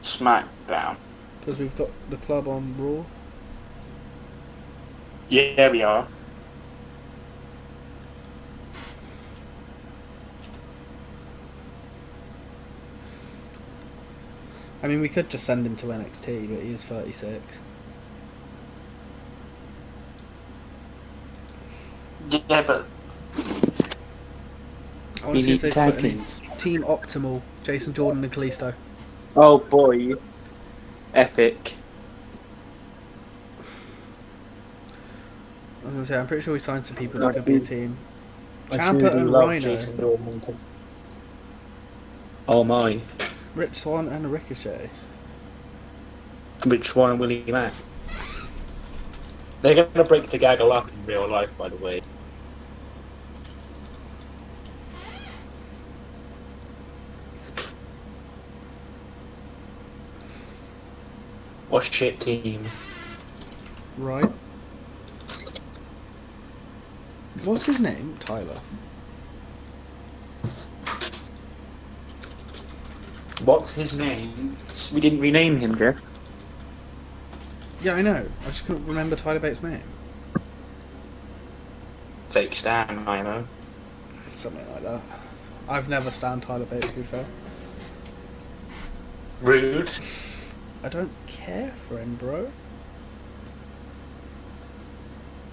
SmackDown. Because we've got the club on Raw. Yeah, we are. I mean, we could just send him to NXT, but he is 36. Yeah, but I want to we see if need they tag put any teams. Team Optimal, Jason Jordan and Kalisto. Oh boy. Epic. I was going to say, I'm pretty sure we signed some people that could be a team. I Ciampa truly and love Rhino. Jason Jordan. Oh my. Rich Swann and Ricochet. Rich Swann and Willie Mack. They're going to break the gaggle up in real life, by the way. What shit team? Right. What's his name? Tyler. What's his name? We didn't rename him, Jeff. Yeah, I know. I just couldn't remember Tyler Bates' name. Fake Stan, I know. Something like that. I've never stand Tyler Bates, to be fair. Rude. I don't care for him, bro.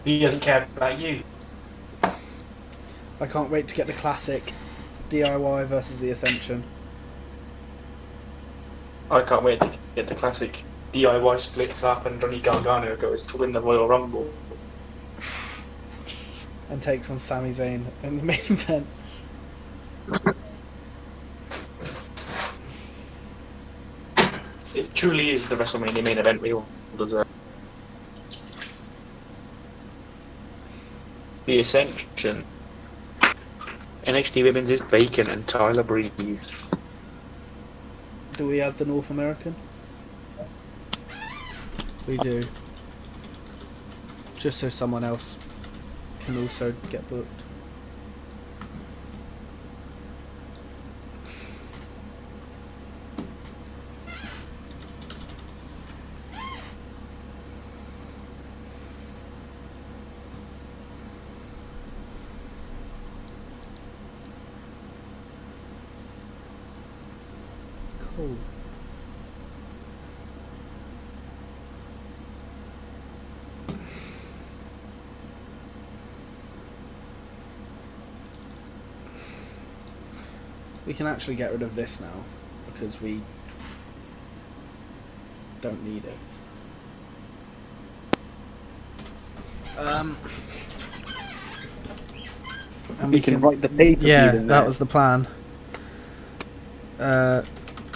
He doesn't care about you. I can't wait to get the classic DIY versus the Ascension. I can't wait to get the classic DIY splits up and Johnny Gargano goes to win the Royal Rumble. And takes on Sami Zayn in the main event. It truly is the WrestleMania main event we all deserve. The Ascension. NXT Women's is Bacon and Tyler Breeze. Do we have the North American? We do. Just so someone else can also get booked. Cool. We can actually get rid of this now because we don't need it. And we can write the pay-per-view. Yeah, in that there. was the plan.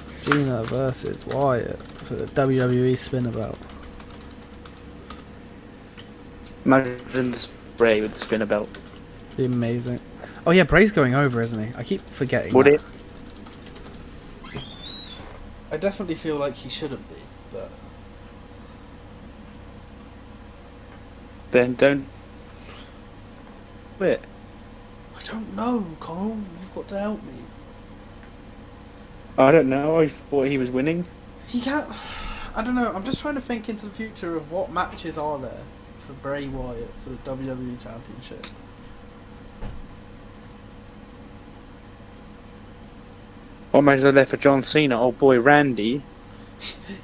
Cena versus Wyatt for the WWE spinner belt. Imagine this Bray with the spinner belt. Be amazing. Oh yeah, Bray's going over, isn't he? I keep forgetting. Would that. it? I definitely feel like he shouldn't be, but Then don't quit. I don't know, Connell. You've got to help me. I don't know. I thought he was winning. He can't. I don't know. I'm just trying to think into the future of what matches are there for Bray Wyatt for the WWE Championship. What matches are there for John Cena? Old boy Randy.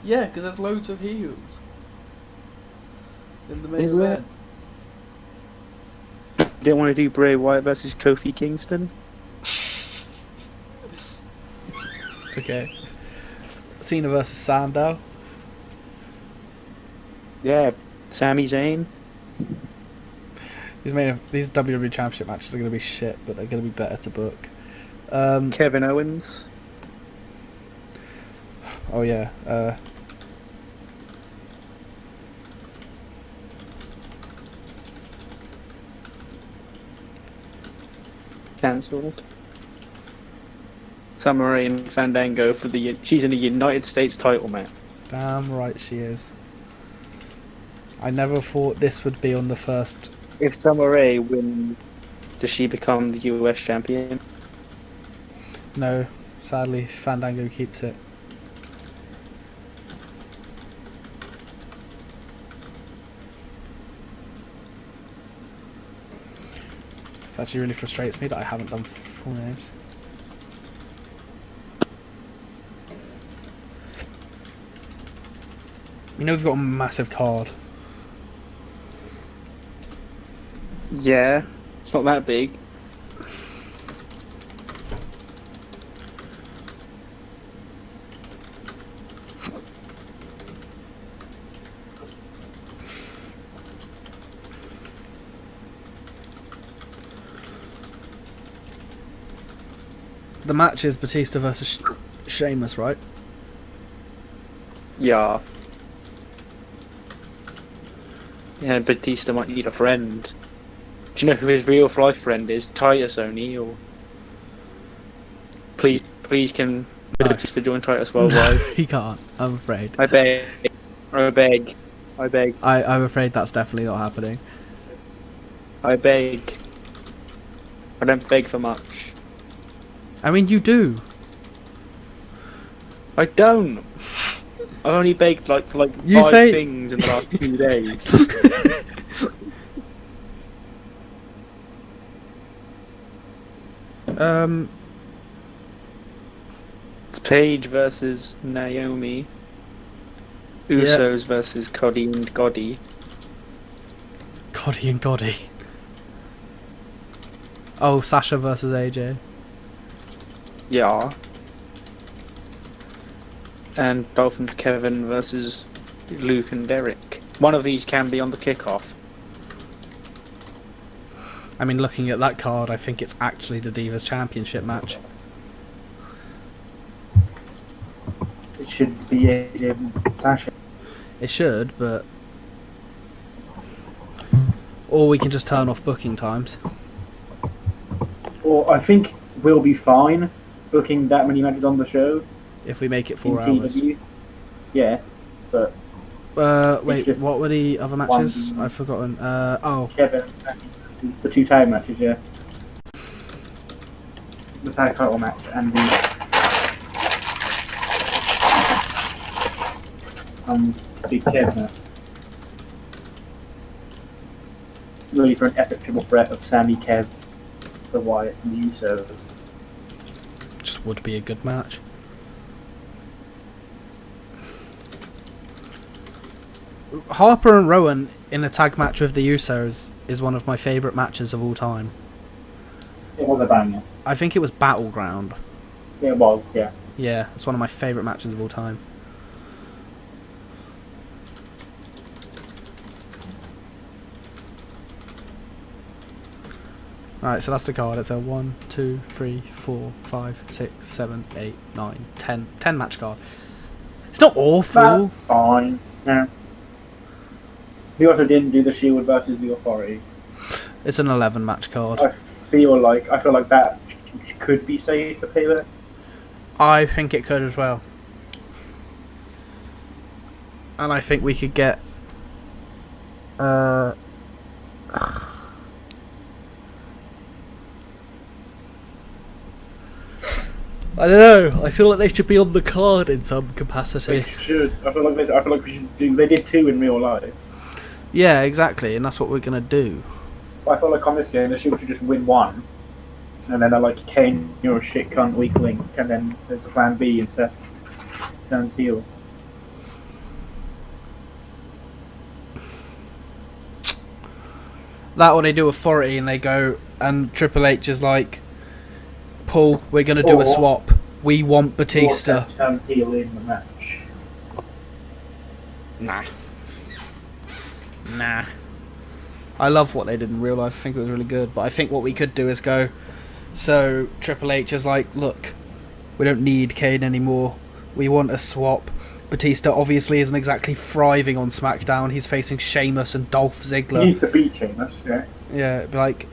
Yeah, because there's loads of heels in the main Is there? event. Didn't want to do Bray Wyatt versus Kofi Kingston. Okay. Cena versus Sandow. Yeah, Sami Zayn. These WWE Championship matches are going to be shit, but they're going to be better to book. Kevin Owens. Oh yeah. Cancelled. Summer Rae and Fandango for she's in the United States title match. Damn right she is. I never thought this would be on the first. If Summer Rae wins, does she become the US champion? No, sadly, Fandango keeps it. It actually really frustrates me that I haven't done full names. You know we've got a massive card. Yeah, it's not that big. The match is Batista versus Sheamus, right? Yeah. Yeah, Batista might need a friend. Do you know who his real life friend is? Titus O'Neil. Please can Batista join Titus Worldwide? He can't, I'm afraid. I beg. I beg. I beg. I'm afraid that's definitely not happening. I beg. I don't beg for much. I mean, you do. I don't. I've only baked for You 5 say- things in the last 2 days. It's Paige versus Naomi. Usos versus Cody and Goddy. Cody and Goddy. Oh, Sasha versus AJ. Yeah. And Dolph and Kevin versus Luke and Derek. One of these can be on the kickoff. I mean, looking at that card, I think it's actually the Divas Championship match. It should be AJ and Sasha. It should, but... Or we can just turn off booking times. Or I think we'll be fine booking that many matches on the show. If we make it In 4 hours. TEW. Yeah, but Wait, just what were the other matches? I've forgotten. Oh, Kevin, the 2 tag matches, yeah. The tag title match and the Kev match. Really for an epic triple threat of Sammy, Kev, the Wyatts and the Usos. just would be a good match. Harper and Rowan in a tag match with the Usos is one of my favourite matches of all time. It was a banger. I think it was Battleground. Yeah, it was, yeah. Yeah, it's one of my favourite matches of all time. Alright, so that's the card. It's a 1, 2, 3, 4, 5, 6, 7, 8, 9, 10. 10 match card. It's not awful. That's fine. Yeah. We also didn't do the Shield versus the Authority. It's an 11 match card. I feel like that could be saved for payback. I think it could as well. And I think we could get... I don't know. I feel like they should be on the card in some capacity. They should. I feel like we should do. They did 2 in real life. Yeah, exactly, and that's what we're gonna do. But I feel like on this game, the Shield should just win 1, and then they're like, Kane, you're a shit cunt, weak link, and then there's a plan B and Seth turns heel. That or they do Authority and they go, and Triple H is like, Paul, we're gonna do a swap. We want Batista. Or Seth turns heel in the match. Nah. I love what they did in real life. I think it was really good. But I think what we could do is go... So, Triple H is like, look, we don't need Kane anymore. We want a swap. Batista obviously isn't exactly thriving on SmackDown. He's facing Sheamus and Dolph Ziggler. He needs to beat Sheamus, yeah. Yeah, it'd be like,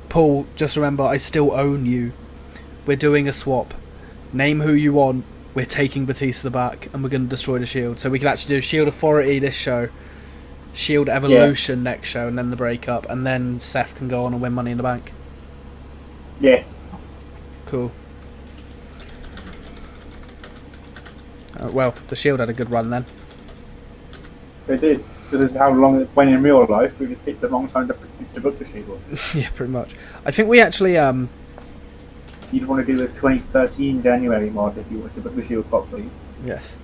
Paul, just remember, I still own you. We're doing a swap. Name who you want. We're taking Batista back, and we're going to destroy the Shield. So we can actually do Shield Authority this show, Shield Evolution next show, and then the breakup, and then Seth can go on and win Money in the Bank. Yeah. Cool. Well, the Shield had a good run then. They did. So this is how long it went in real life. We just picked the wrong time to book the Shield. Yeah, pretty much. I think we actually You'd want to do the 2013 January mod if you want to book the Shield properly. Yes.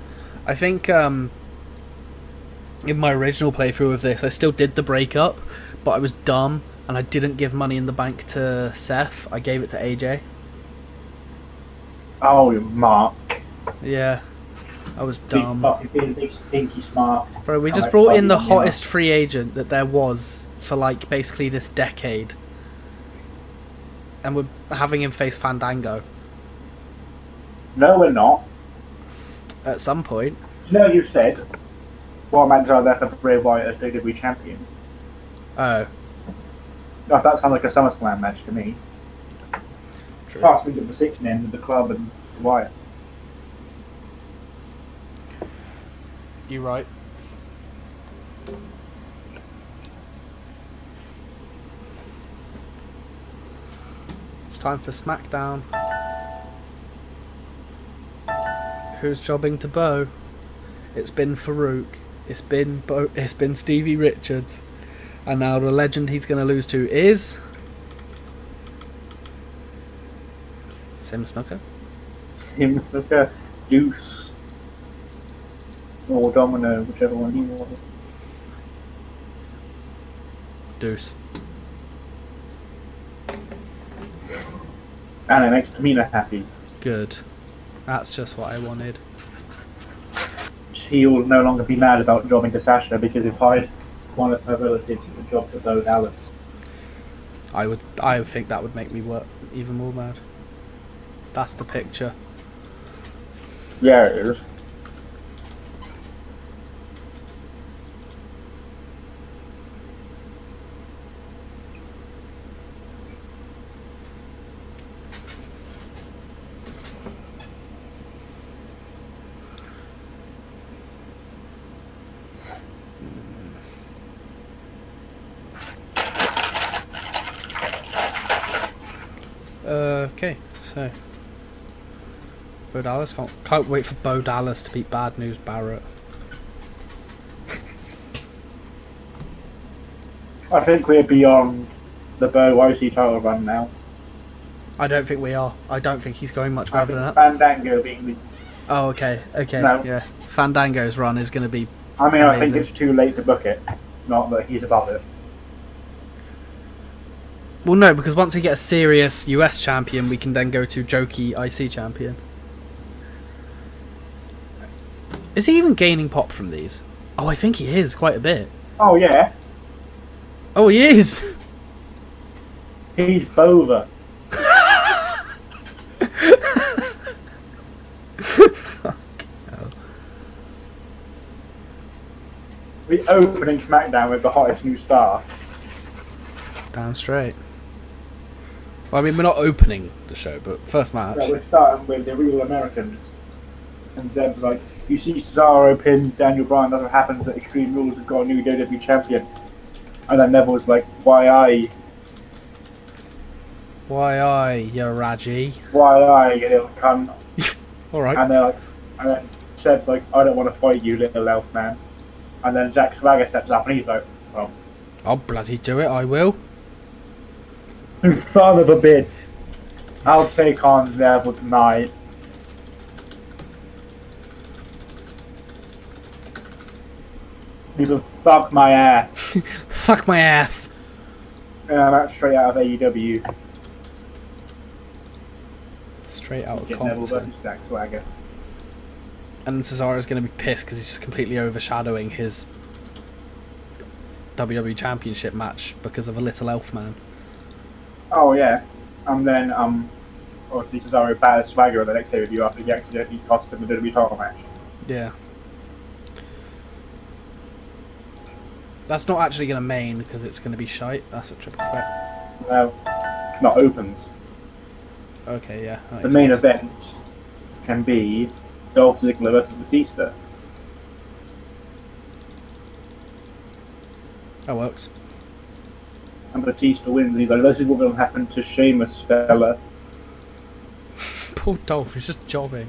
I think in my original playthrough of this, I still did the breakup, but I was dumb and I didn't give Money in the Bank to Seth. I gave it to AJ. Oh, Mark. Yeah. I was dumb. Big stinky smarts. Bro, we just brought in the hottest free agent that there was for like basically this decade. And we're having him face Fandango. No, we're not. At some point. No, you said. What matches are there for Bray Wyatt as WWE champion? Oh. That sounds like a SummerSlam match to me. True. Last week of the 6 men with the club and Wyatt. You're right. It's time for SmackDown. Who's jobbing to Bo? It's been Farouk. It's been Stevie Richards. And now the legend he's going to lose to is... Sim Snooker? Sim Snooker, Deuce, or Domino, whichever one you want. Deuce. And it makes Tamina happy. Good. That's just what I wanted. She will no longer be mad about jobbing to Sasha because if I'd one of her relatives to job to Bo Dallas. I would think that would make me work even more mad. That's the picture. Yeah, it is. Okay, so Bo Dallas can't wait for Bo Dallas to beat Bad News Barrett. I think we're beyond the Bo IC title run now. I don't think we are. I don't think he's going much I further think than that. Fandango being the... Oh, okay, No. yeah. Fandango's run is going to be I mean, amazing. I think it's too late to book it. Not that he's above it. Well, no, because once we get a serious US champion, we can then go to jokey IC champion. Is he even gaining pop from these? Oh, I think he is quite a bit. Oh, yeah. Oh, he is! He's Bova. Fuck hell. The opening SmackDown with the hottest new star. Damn straight. Well, I mean, we're not opening the show, but first match. Yeah, we're starting with the Real Americans. And Zeb's like, you see Cesaro pin Daniel Bryan, that's what happens at Extreme Rules, we've got a new WWE champion. And then Neville's like, why I, you Raji? Why I, you little cunt. Alright. And they're like, and then Seb's like, I don't want to fight you, little elf man. And then Jack Swagger steps up and he's like, oh. I'll bloody do it, I will. You son of a bitch. I'll take on Neville tonight. You can fuck my ass. Fuck my ass. Yeah, that's straight out of AEW. Straight out of Get Neville Compton. versus Jack Swagger. And Cesaro's going to be pissed because he's just completely overshadowing his WWE Championship match because of a little elf man. Oh yeah. And then obviously Cesaro batters Swagger on the next pay-per-view after he accidentally cost him the WWE title match. Yeah. That's not actually going to main because it's going to be shite. That's a triple threat. Well, not opens. Okay, yeah. The main event can be Dolph Ziggler versus Batista. That works. And Batista wins. He's like, this is what will happen to Sheamus, fella. Poor Dolph, he's just jobbing.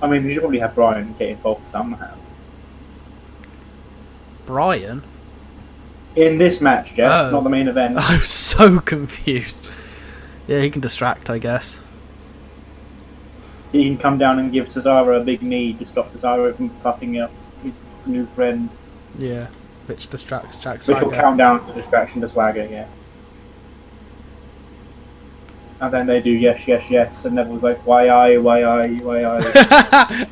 I mean, you should probably have Bryan get involved somehow. Bryan? In this match, Jeff, Oh. not the main event. I'm so confused. Yeah, he can distract, I guess. He can come down and give Cesaro a big knee to stop Cesaro from fucking up his new friend. Yeah, which distracts Jack Which will Swagger. count down to distraction to Swagger, yeah. And then they do yes, yes, yes, and Neville's like, why I?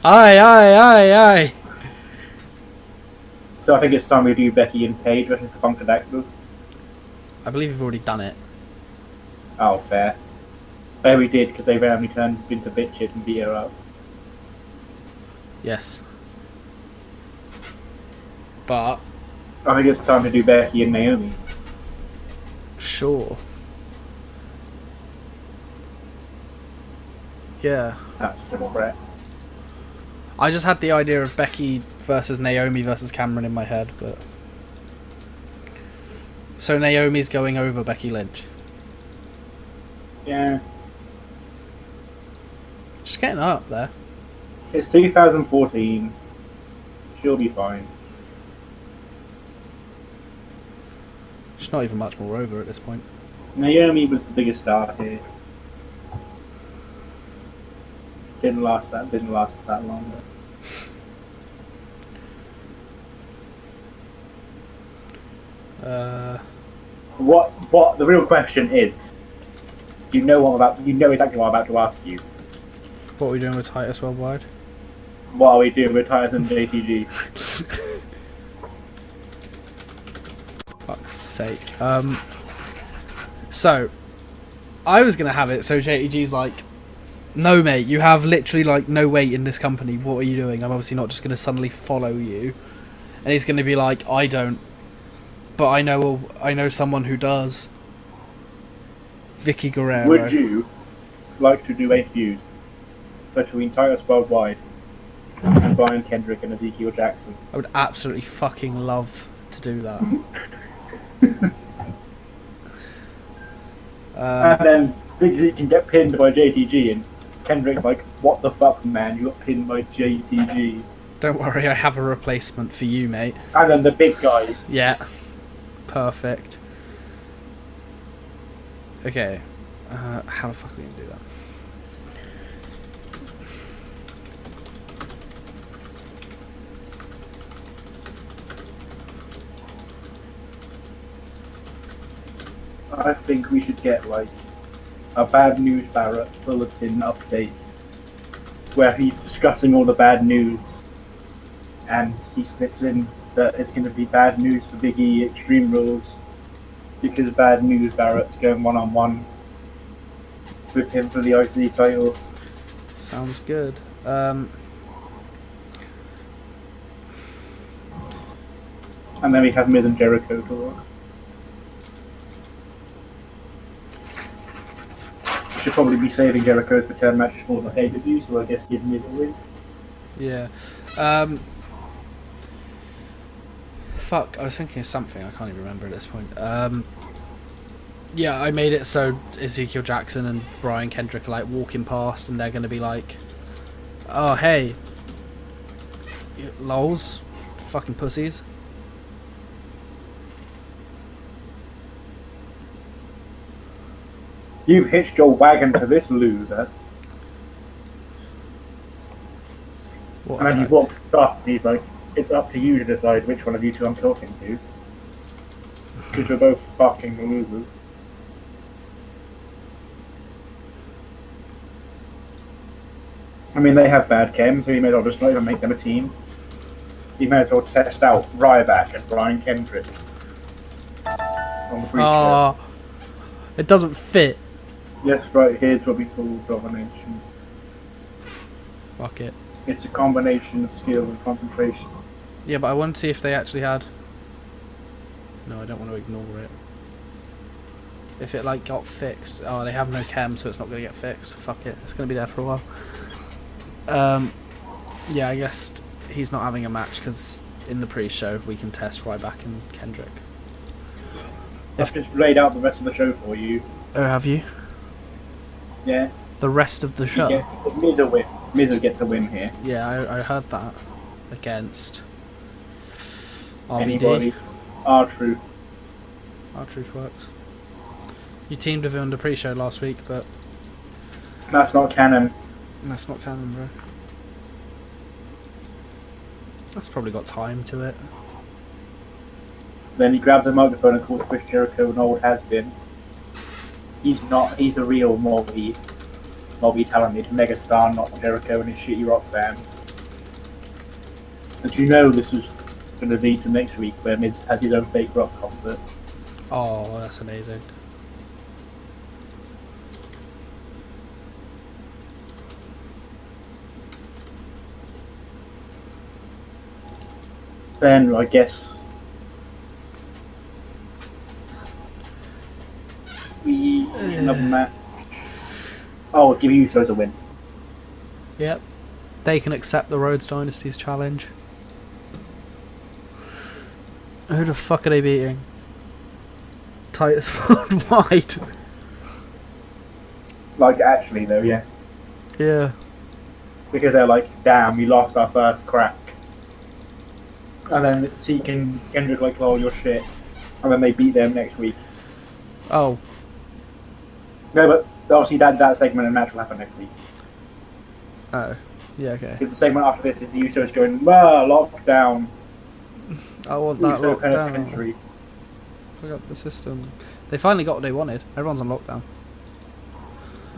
Aye. So I think it's time we do Becky and Paige versus the Funkadactyls. I believe you've already done it. Oh, fair. There we did, because they randomly turned into bitches and beat her up. Yes. But, I think it's time to do Becky and Naomi. sure. Yeah. That's triple threat. I just had the idea of Becky versus Naomi versus Cameron in my head, but... So Naomi's going over Becky Lynch. Yeah. She's getting up there. It's 2014. She'll be fine. She's not even much more over at this point. Naomi was the biggest star here. Didn't last that long. What the real question is, you know exactly what I'm about to ask you. What are we doing with Titus Worldwide? What are we doing with Titus and JTG? Fuck's sake. So I was gonna have it so JTG's like, no mate, you have literally like no weight in this company, what are you doing? I'm obviously not just gonna suddenly follow you. And he's gonna be like, I don't, but I know someone who does. Vicky Guerrero. Would you like to do a feud between Titus Worldwide and Brian Kendrick and Ezekiel Jackson? I would absolutely fucking love to do that. And then Big Z can get pinned by JTG, and Kendrick's like, what the fuck, man, you got pinned by JTG. Don't worry, I have a replacement for you, mate. And then the big guy. Yeah. Perfect. Okay. How the fuck are we gonna do that? I think we should get like a bad news bulletin update where he's discussing all the bad news, and he slips in that it's going to be bad news for Big E Extreme Rules because bad news Barrett's going one-on-one with him for the IC title. Sounds good. And then we have Miz and Jericho talk. Should probably be saving Jericho's return match for the pay-per-view, so I guess give Miz a win. Yeah. Fuck, I was thinking of something, I can't even remember at this point. Yeah, I made it so Ezekiel Jackson and Brian Kendrick are like walking past and they're going to be like, oh hey, lols, fucking pussies. You've hitched your wagon to this loser. What And then he walks off and he's like, it's up to you to decide which one of you two I'm talking to. Because we're both fucking losers. I mean, they have bad chem, so you may as well just not even make them a team. You may as well test out Ryback and Brian Kendrick on the pre-show. It doesn't fit. Yes, right, here's what we call domination. Fuck it. It's a combination of skill and concentration. Yeah, but I want to see if they actually had... No, I don't want to ignore it. If it like got fixed... Oh, they have no chem, so it's not going to get fixed. Fuck it, it's going to be there for a while. Yeah, I guess he's not having a match because in the pre-show we can test Ryback and Kendrick. I've just laid out the rest of the show for you. Oh, have you? Yeah. The rest of the show? Miz will win. Miz will get to win here. Yeah, I heard that. Against... RVD. Anybody. R-Truth. R-Truth works. You teamed with him on the pre-show last week, but... That's not canon. That's not canon, bro. That's probably got time to it. Then he grabs a microphone and calls Chris Jericho an old has-been. He's not. He's a real multi-talented megastar, not Jericho and his shitty rock band. And you know this is going to lead to next week where Miz has his own fake rock concert. Oh, that's amazing. Then I guess we need another match. Oh, I'll give you Usos a win. Yep. They can accept the Rhodes Dynasty's challenge. Who the fuck are they beating? Titus Worldwide. Like actually though, yeah. Yeah. because they're like, damn, we lost our first crack. And then Zeke and Kendrick like, oh, you're shit. And then they beat them next week. Oh. No, but obviously that segment and match will happen next week. Oh. Yeah, okay. Because the segment after this is the Usos going, lockdown. I want that Uso lockdown. penitentiary. Forgot the system. They finally got what they wanted. Everyone's on lockdown.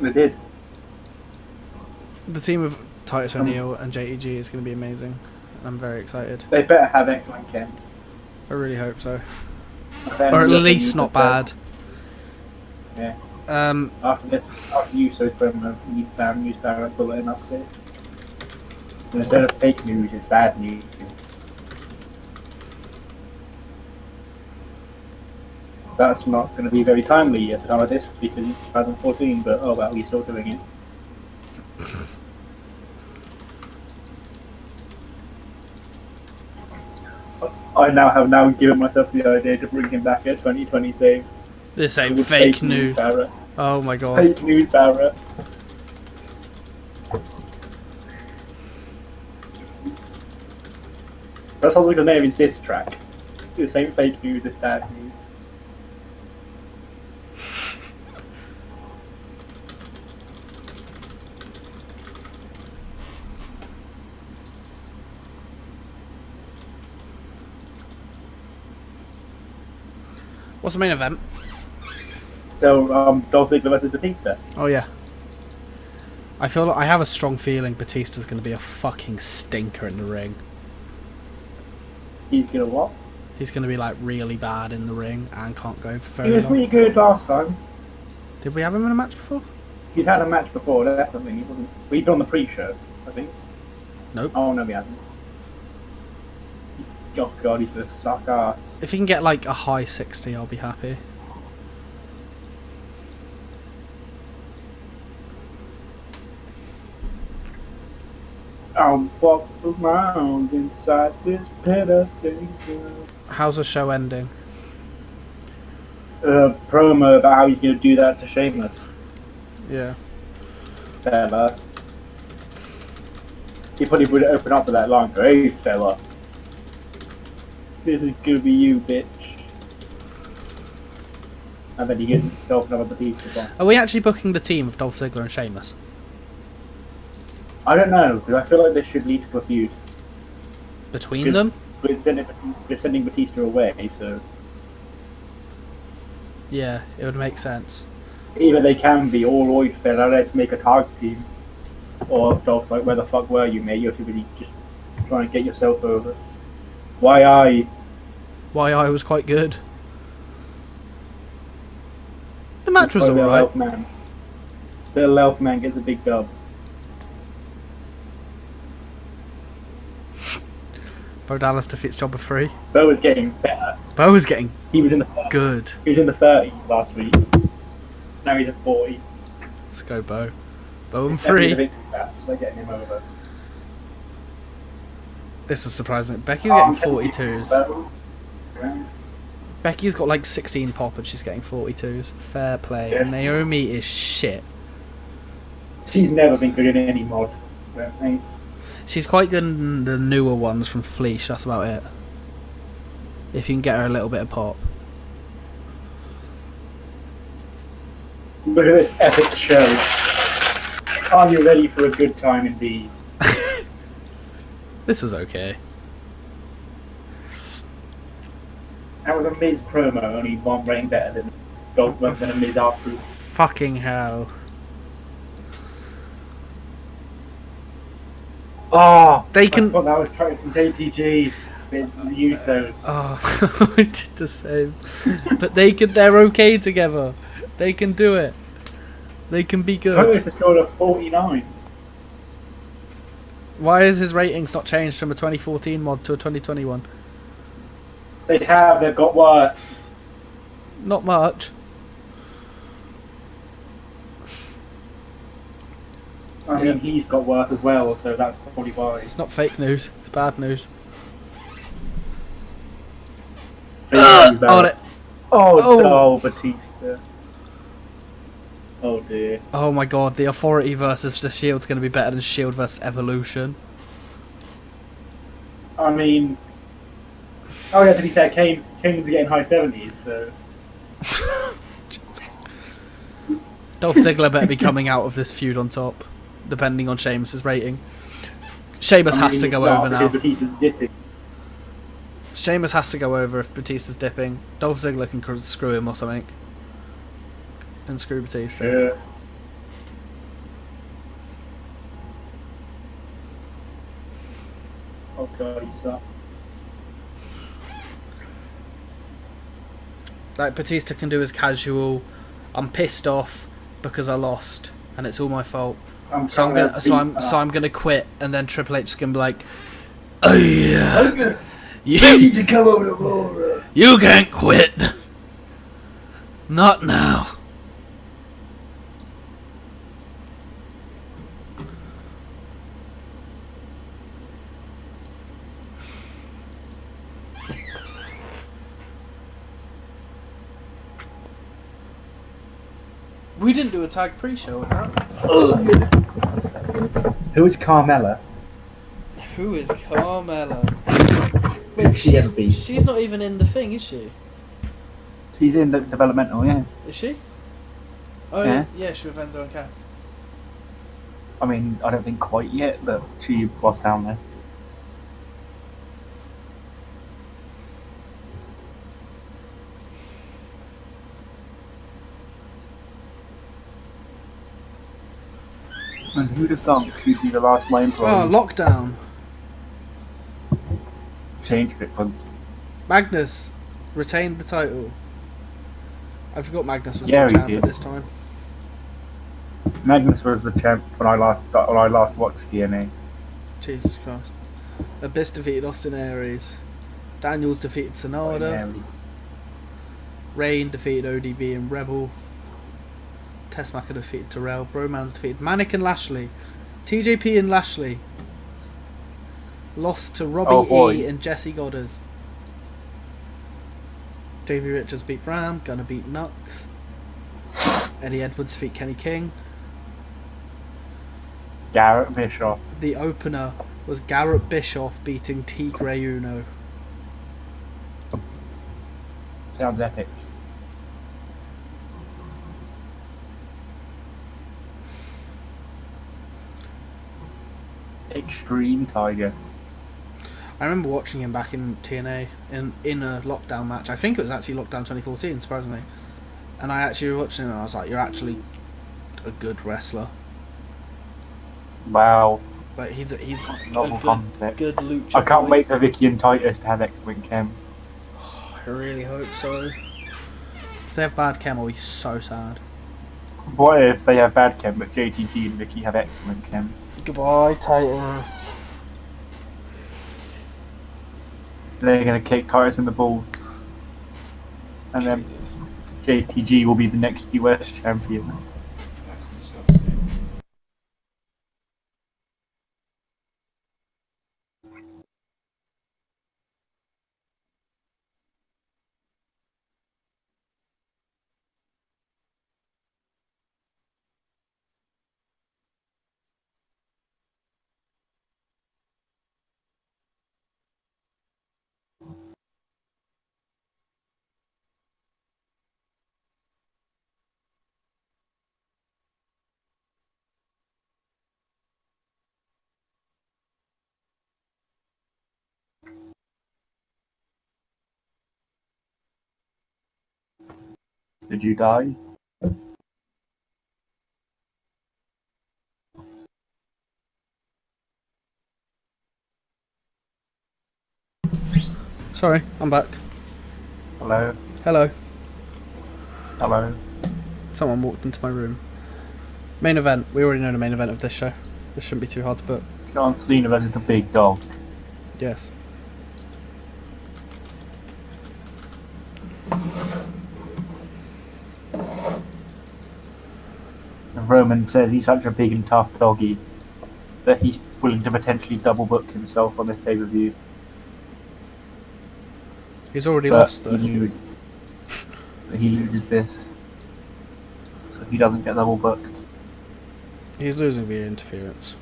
They did. The team of Titus O'Neil and JTG is going to be amazing. I'm very excited. They better have excellent Ken. I really hope so. Or at least not bad. Yeah. After Usos put them news power bulletin update. And instead of fake news, it's bad news. That's not going to be very timely at the time of this because it's 2014, but oh well, we're still doing it. I have now given myself the idea to bring him back at 2020 save. This ain't fake news. Barrett. Oh my god. Fake news, Barrett. That sounds like the name of his diss track. This ain't fake news, it's bad news. What's the main event? So, Dolph Ziggler versus Batista. Oh yeah. I have a strong feeling Batista's going to be a fucking stinker in the ring. He's gonna what? He's going to be like really bad in the ring and can't go for He very was long. pretty good last time. Did we have him in a match before? He'd had a match before, definitely. He wasn't. We'd done the pre-show, I think. Nope. Oh no, we hadn't. Oh god, he's gonna suck ass. If he can get like a high 60, I'll be happy. I'll walk around inside this pit of danger. How's the show ending? Promo about how he's gonna do that to Sheamus. Yeah. Fella. He probably would open up with that line, go, hey fella. This is gonna be you, bitch. And then he gets himself another Batista on. Are we actually booking the team of Dolph Ziggler and Sheamus? I don't know, because I feel like this should lead to a feud. Between them? We're sending Batista away, so Yeah, it would make sense. either they can be all right, fella, let's make a tag team. Or Dolph's like, where the fuck were you, mate? You're too busy just trying to get yourself over. Why I was quite good. The match was alright. Little elf man gets a big dub. Bo Dallas defeats Jobber 3. Bo was getting better. Bo was getting He was in the good. He was in the 30s last week. Now he's at 40. Let's go, Bo. Bo and It's definitely 3. the victory lap, so they're getting him over. This is surprising. Becky's getting 42s. Bo. Yeah. Becky's got like 16 pop and she's getting 42s. Fair play. Yeah. Naomi is shit. She's never been good in any mod. I don't think. She's quite good in the newer ones from Fleesh, that's about it. If you can get her a little bit of pop. Look at this epic show. Are you ready for a good time indeed? This was okay. That was a Miz promo, only one rating better than a Miz after. Fucking hell. Oh, They can- I thought that was Titus and JTG. It's the Usos. Oh, I did the same. But they're okay together. They can do it. They can be good. Titus has scored a 49. Why is his ratings not changed from a 2014 mod to a 2021? They've got worse. Not much. I mean, he's got worse as well, so that's probably why. It's not fake news. It's bad news. Oh, Oh, no, Batista. Oh dear. Oh my god, the Authority versus the Shield's going to be better than Shield versus Evolution. I mean, oh yeah, to be fair, Kane's getting high 70s, so... Dolph Ziggler better be coming out of this feud on top, depending on Sheamus' rating. Sheamus has to go over now. Batista's dipping. Sheamus has to go over if Batista's dipping. Dolph Ziggler can screw him or something. And screw Batista. Yeah. Oh god, he sucks. Like, Batista can do his casual, I'm pissed off because I lost and it's all my fault. So I'm gonna quit, and then Triple H is gonna be like, oh yeah, you need to come over to Raw. You can't quit. Not now. We didn't do a tag pre-show with that. Who is Carmella? Who is Carmella? Wait, she's not even in the thing, is she? She's in the developmental, yeah. Is she? Oh yeah, she was Enzo and Cass. I mean, I don't think quite yet, but she was down there. And who'd have thought she'd be the last main player? Oh, Lockdown. Changed it, but Magnus retained the title. I forgot Magnus was the he champ did. at this time. Magnus was the champ when I last watched DNA. Jesus Christ. Abyss defeated Austin Aries. Daniels defeated Sandow. Rain defeated ODB and Rebel. Tessmacher defeated Terrell. Bromans defeated Manic and Lashley. TJP and Lashley lost to Robbie E and Jesse Goddard. Davey Richards beat Ram. Gunner beat Nux. Eddie Edwards defeat Kenny King. Garrett Bischoff. The opener was Garrett Bischoff beating Tigre Uno. Sounds epic. Extreme Tiger. I remember watching him back in TNA in a lockdown match. I think it was actually lockdown 2014, surprisingly. And I actually watched him and I was like, you're actually a good wrestler. Wow. Like he's a concept. good lucha. I can't boy. wait for Vicky and Titus to have excellent chem. I really hope so. If they have bad chem, I'll be so sad. What if they have bad chem, but JTT and Vicky have excellent chem? Goodbye, Titus. They're gonna kick Titus in the balls, and then JTG will be the next US champion. That's disgusting. Did you die? Sorry, I'm back. Hello? Hello. Hello? Someone walked into my room. Main event. We already know the main event of this show. This shouldn't be too hard to book. John Cena versus the big dog. Yes. And Roman says he's such a big and tough doggy that he's willing to potentially double book himself on this pay-per-view. He's already lost though. He loses this. So if he doesn't get double booked. He's losing via interference.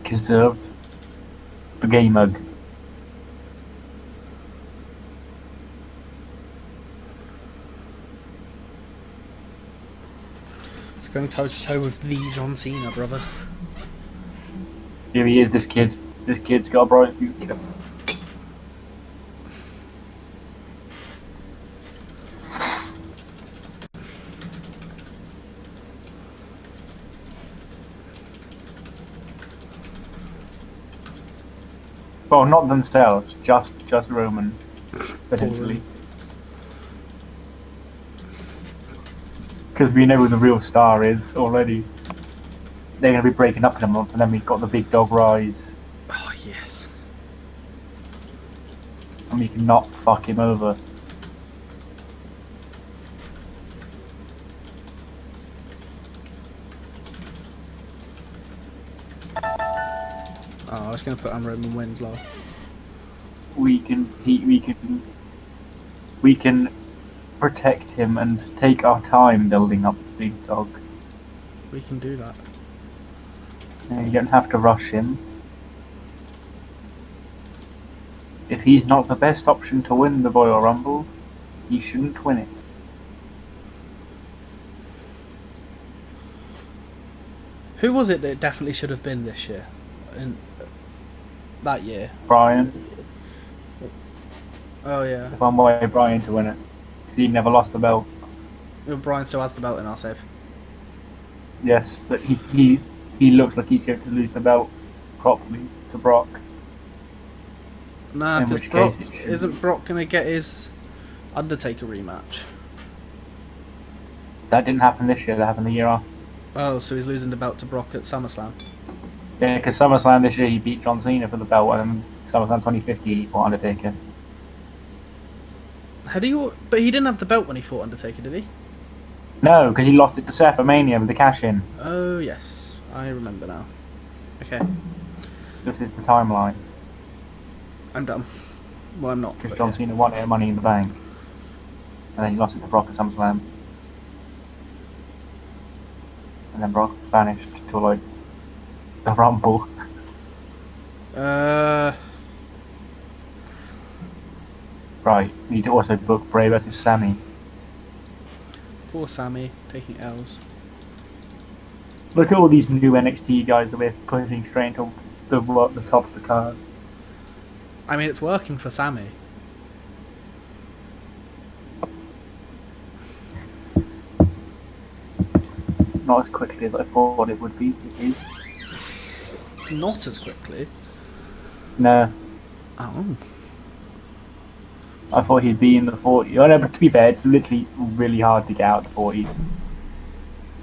Because of the game mug. It's going toe to toe with the John Cena, brother. Here he is, this kid. This kid's got a bright future. Well, not themselves, just Roman, potentially. Because we know who the real star is already. They're going to be breaking up in a month, and then we've got the big dog Rise. Oh, yes. And we cannot fuck him over. Oh, I was going to put Roman Winslow. We can protect him and take our time building up the big dog. We can do that. You don't have to rush him. If he's not the best option to win the Royal Rumble, he shouldn't win it. Who was it that definitely should have been this year? That year? Brian. Oh, yeah. If I'm way Brian to win it. He never lost the belt. Brian still has the belt in our save. Yes, but he looks like he's going to lose the belt properly to Brock. Nah, In because which Brock case it should isn't be. Brock gonna get his Undertaker rematch? That didn't happen this year, that happened the year after. Oh, so he's losing the belt to Brock at SummerSlam. Yeah, because SummerSlam this year he beat John Cena for the belt, and then SummerSlam 2015 he fought Undertaker. But he didn't have the belt when he fought Undertaker, did he? No, because he lost it to Seth at Mania with the cash-in. Oh, yes. I remember now. Okay. This is the timeline. I'm done. Well, I'm not. Because but John yeah. Cena won it at Money in the Bank. And then he lost it to Brock at SummerSlam. And then Brock vanished to, like, the Rumble. Right, we need to also book Bray versus Sammy. Poor Sammy, taking L's. Look at all these new NXT guys that we're pushing straight into the top of the card. I mean, it's working for Sammy. Not as quickly as I thought it would be. Not as quickly. No, Oh. I thought he'd be in the 40s. Oh, no, but to be fair, it's literally really hard to get out to 40s.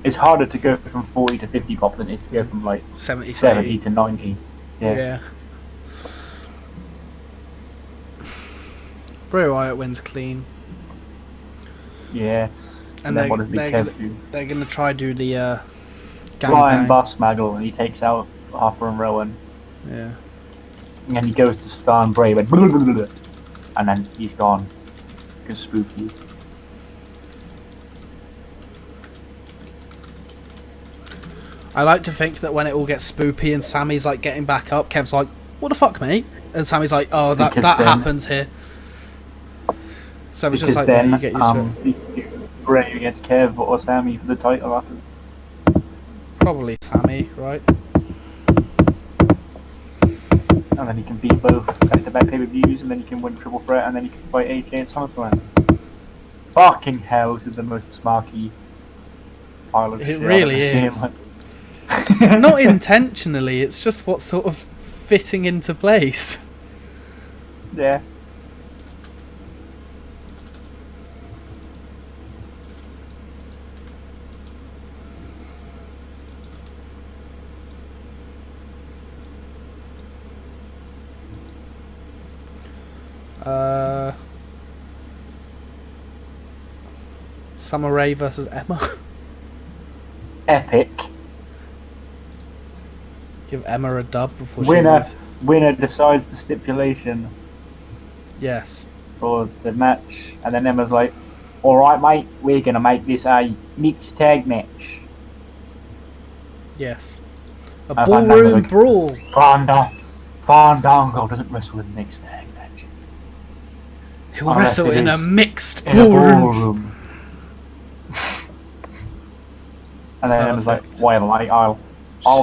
It's harder to go from 40 to 50 pop than it is to go from like 70 to 90. Yeah. Bray Wyatt wins clean. Yes. And then what does Big Kev do? they're going to try do the Brian gangbang. busts Maggle and he takes out Harper and Rowan. Yeah. And then he goes to stun Bray, but and then he's gone. Because spooky. I like to think that when it all gets spoopy and Sammy's like getting back up, Kev's like, "What the fuck, mate?" And Sammy's like, "Oh, that Because then- happens here." So it's just Because like, then yeah, you get used to it. Bray against Kev or Sammy for the title after. Probably Sammy, right? And then he can beat both back-to-back pay-per-views, and then he can win triple threat, and then he can fight AJ at SummerSlam. Fucking hell, this is the most smarky pile of It shit really I've ever is. seen. Not intentionally, it's just what's sort of fitting into place. Yeah. Summer Rae versus Emma. Epic. Give Emma a dub before she Winner, leaves. winner decides the stipulation Yes. for the match, and then Emma's like, Alright, mate, we're gonna make this a mixed tag match. Yes. A ballroom brawl. Fandango doesn't wrestle in mixed tag matches. He'll wrestle in a mixed ballroom. And then it was like, whatever, mate, I'll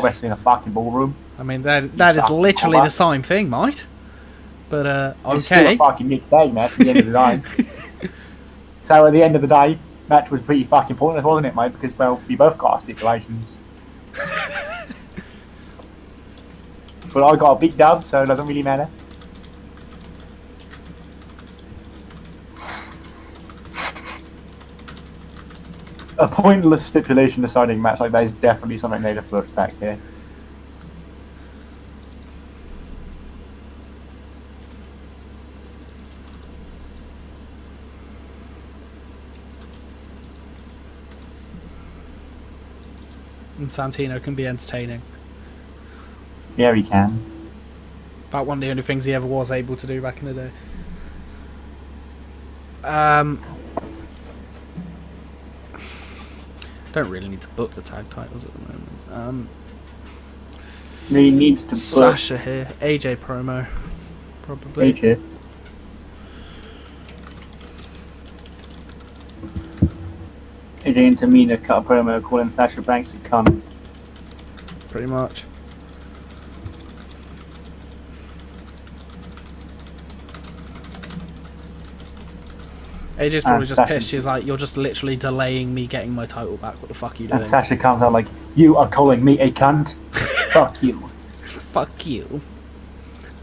wrestle in a fucking ballroom. I mean, that is literally the same thing, mate. But, okay. It's still a fucking mixed tag match at the end of the day. So at the end of the day, match was pretty fucking pointless, wasn't it, mate? Because, well, we both got our stipulations. But I got a big dub, so it doesn't really matter. A pointless stipulation deciding match like that is definitely something they'd have put back here. And Santino can be entertaining. Yeah, he can. About one of the only things he ever was able to do back in the day. Don't really need to book the tag titles at the moment. He needs to book Sasha here. AJ promo. Probably. AJ. AJ and Tamina cut a promo calling Sasha Banks a cunt. Pretty much. AJ's probably just pissed. She's like, you're just literally delaying me getting my title back. What the fuck are you doing? And Sasha comes out like, you are calling me a cunt? Fuck you. Fuck you.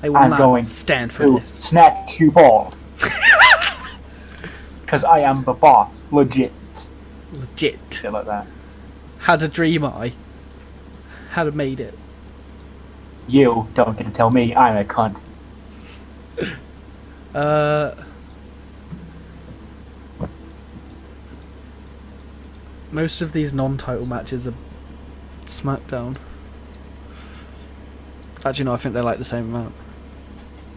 I will not stand for this. Snatch you ball. Because I am the boss. Legit. Legit. Shit like that. Had a dream I. Had have made it. You don't get to tell me I'm a cunt. Most of these non-title matches are SmackDown. Actually, no, I think they're like the same amount.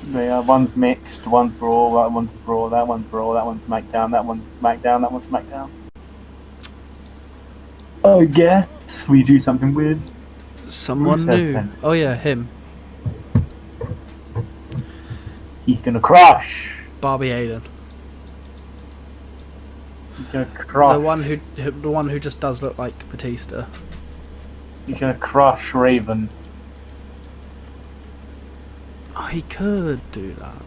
They are. One's mixed, one's Raw, that one's Raw, that one's Raw, that one's SmackDown, that one's SmackDown, that one's SmackDown. I guess we do something weird. Someone new. Then. Oh yeah, him. He's gonna crush Barbie Aiden. He's gonna crush the one who just does look like Batista. He's gonna crush Raven. Oh, he could do that.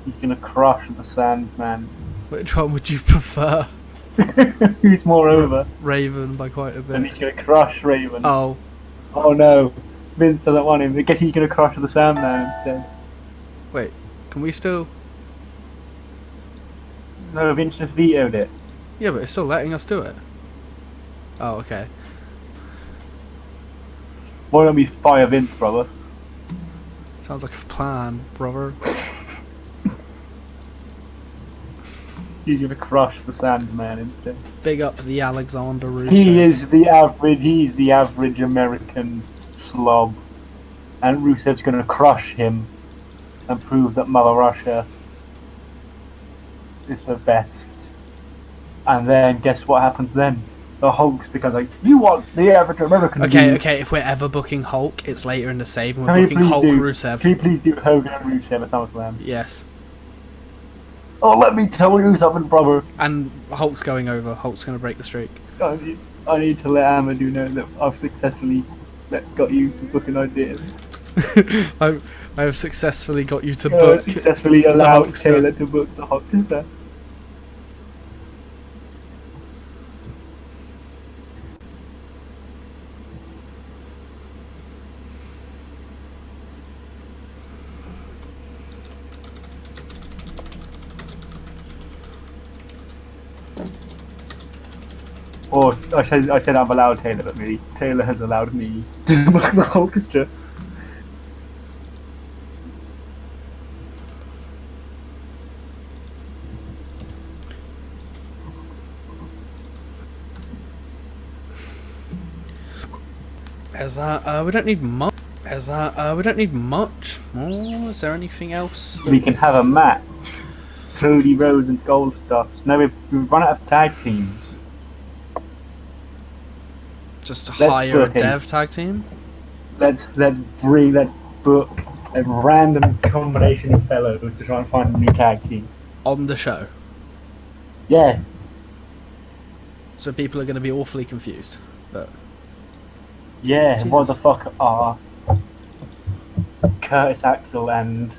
He's gonna crush the Sandman. Which one would you prefer? Who's more over? Raven by quite a bit. And he's gonna crush Raven. Oh. Oh no. Vince doesn't want him. I guess he's gonna crush the Sandman instead. Wait, can we still... No, Vince just vetoed it. Yeah, but it's still letting us do it. Oh, okay. Why don't we fire Vince, brother? Sounds like a plan, brother. He's gonna crush the Sandman instead. Big up the Alexander Rusev. He's the average American slob. And Rusev's gonna crush him and prove that Mother Russia is the best. And then guess what happens then? The Hulk's because like, you want the average American. Okay, if we're ever booking Hulk, it's later in the save and we're booking Hulk Rusev. Can you please do Hogan and Rusev at SummerSlam? Yes. Oh, let me tell you something, brother. And Hulk's going over. Hulk's going to break the streak. I need to let Amadou know that I've successfully got you to book an ideas. I have successfully got you to book. I've successfully allowed Taylor to book the Hulkster. Or I said I've allowed Taylor, but maybe Taylor has allowed me to book the Hulkster. As that, we don't need much. As that, we don't need much more. Is there anything else? We can have a match Cody Rhodes and Goldust. No, we've run out of tag teams. Just hire a dev tag team? Let's book a random combination of fellows to try and find a new tag team. On the show? Yeah. So people are going to be awfully confused. But yeah, Jesus. What the fuck are Curtis Axel and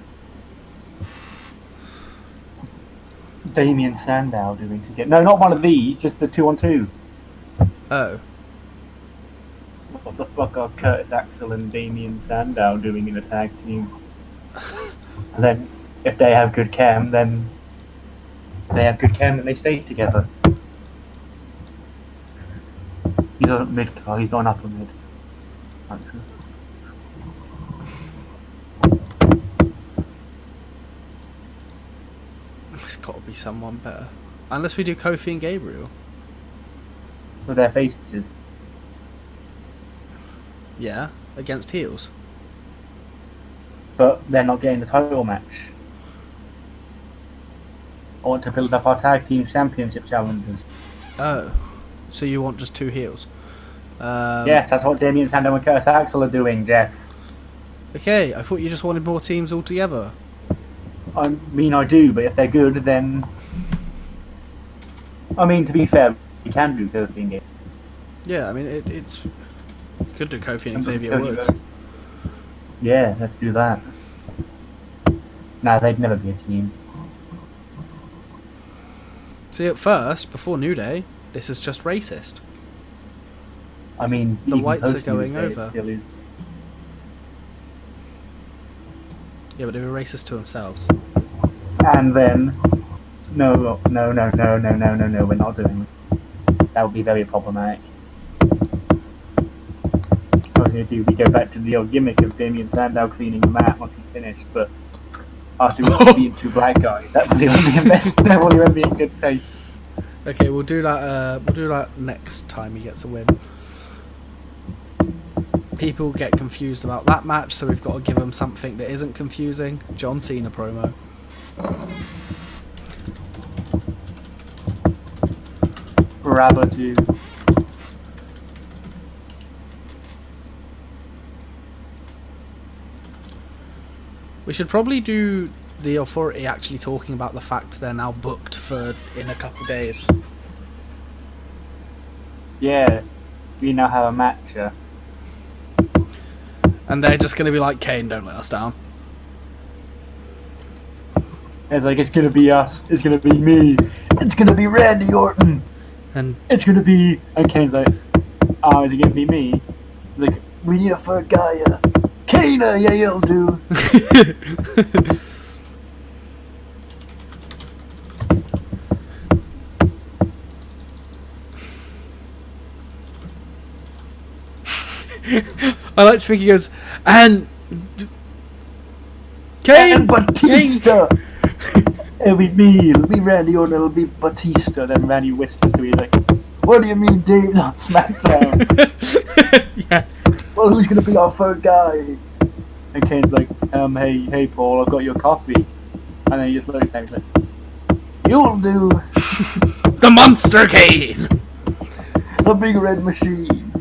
Damien Sandow doing together? No, not one of these, just the 2-on-2. Oh. What the fuck are Curtis Axel and Damien Sandow doing in a tag team? And then, if they have good chem, then they stay together. He's on mid car, he's not an upper mid. Axel. There's got to be someone better. Unless we do Kofi and Gabriel. With their faces. Yeah, against heels. But they're not getting the title match. I want to build up our tag team championship challenges. Oh, so you want just 2 heels? Yes, that's what Damien Sandow and Curtis Axel are doing, Jeff. Okay, I thought you just wanted more teams altogether. I mean, I do, but if they're good, then... I mean, to be fair, we can do Kofi and Gabriel. Yeah, I mean, it's... Could do Kofi and Xavier Woods. Yeah, let's do that. Nah, they'd never be a team. See, at first, before New Day, this is just racist. I mean, the whites are going over. Yeah, but they were racist to themselves. And then, no, we're not doing it. That would be very problematic. What we're going to do, we go back to the old gimmick of Damien Sandow cleaning the mat once he's finished, but after we've beaten 2 black guys, that really won't be in good taste. Okay, we'll do that. We'll do that next time he gets a win. People get confused about that match, so we've got to give them something that isn't confusing. John Cena promo. Rabadoo. We should probably do the Authority actually talking about the fact they're now booked for in a couple of days. Yeah, we now have a match. And they're just going to be like, Kane, don't let us down. It's like, it's going to be us, it's going to be me, it's going to be Randy Orton, and it's going to be... And Kane's like, oh, is it going to be me? He's like, we need a third guy, Cena, yeah, you'll do. I like to think he goes, and Kane and Batista. It'll be me, it'll be Randy Orton, it'll be Batista. Then Randy whispers to me like, what do you mean Dave's on SmackDown? Yes. Well, who's gonna be our third guy? And Kane's like, hey Paul, I've got your coffee. And then he just looks at me like, you'll do. The Monster Kane. The big red machine.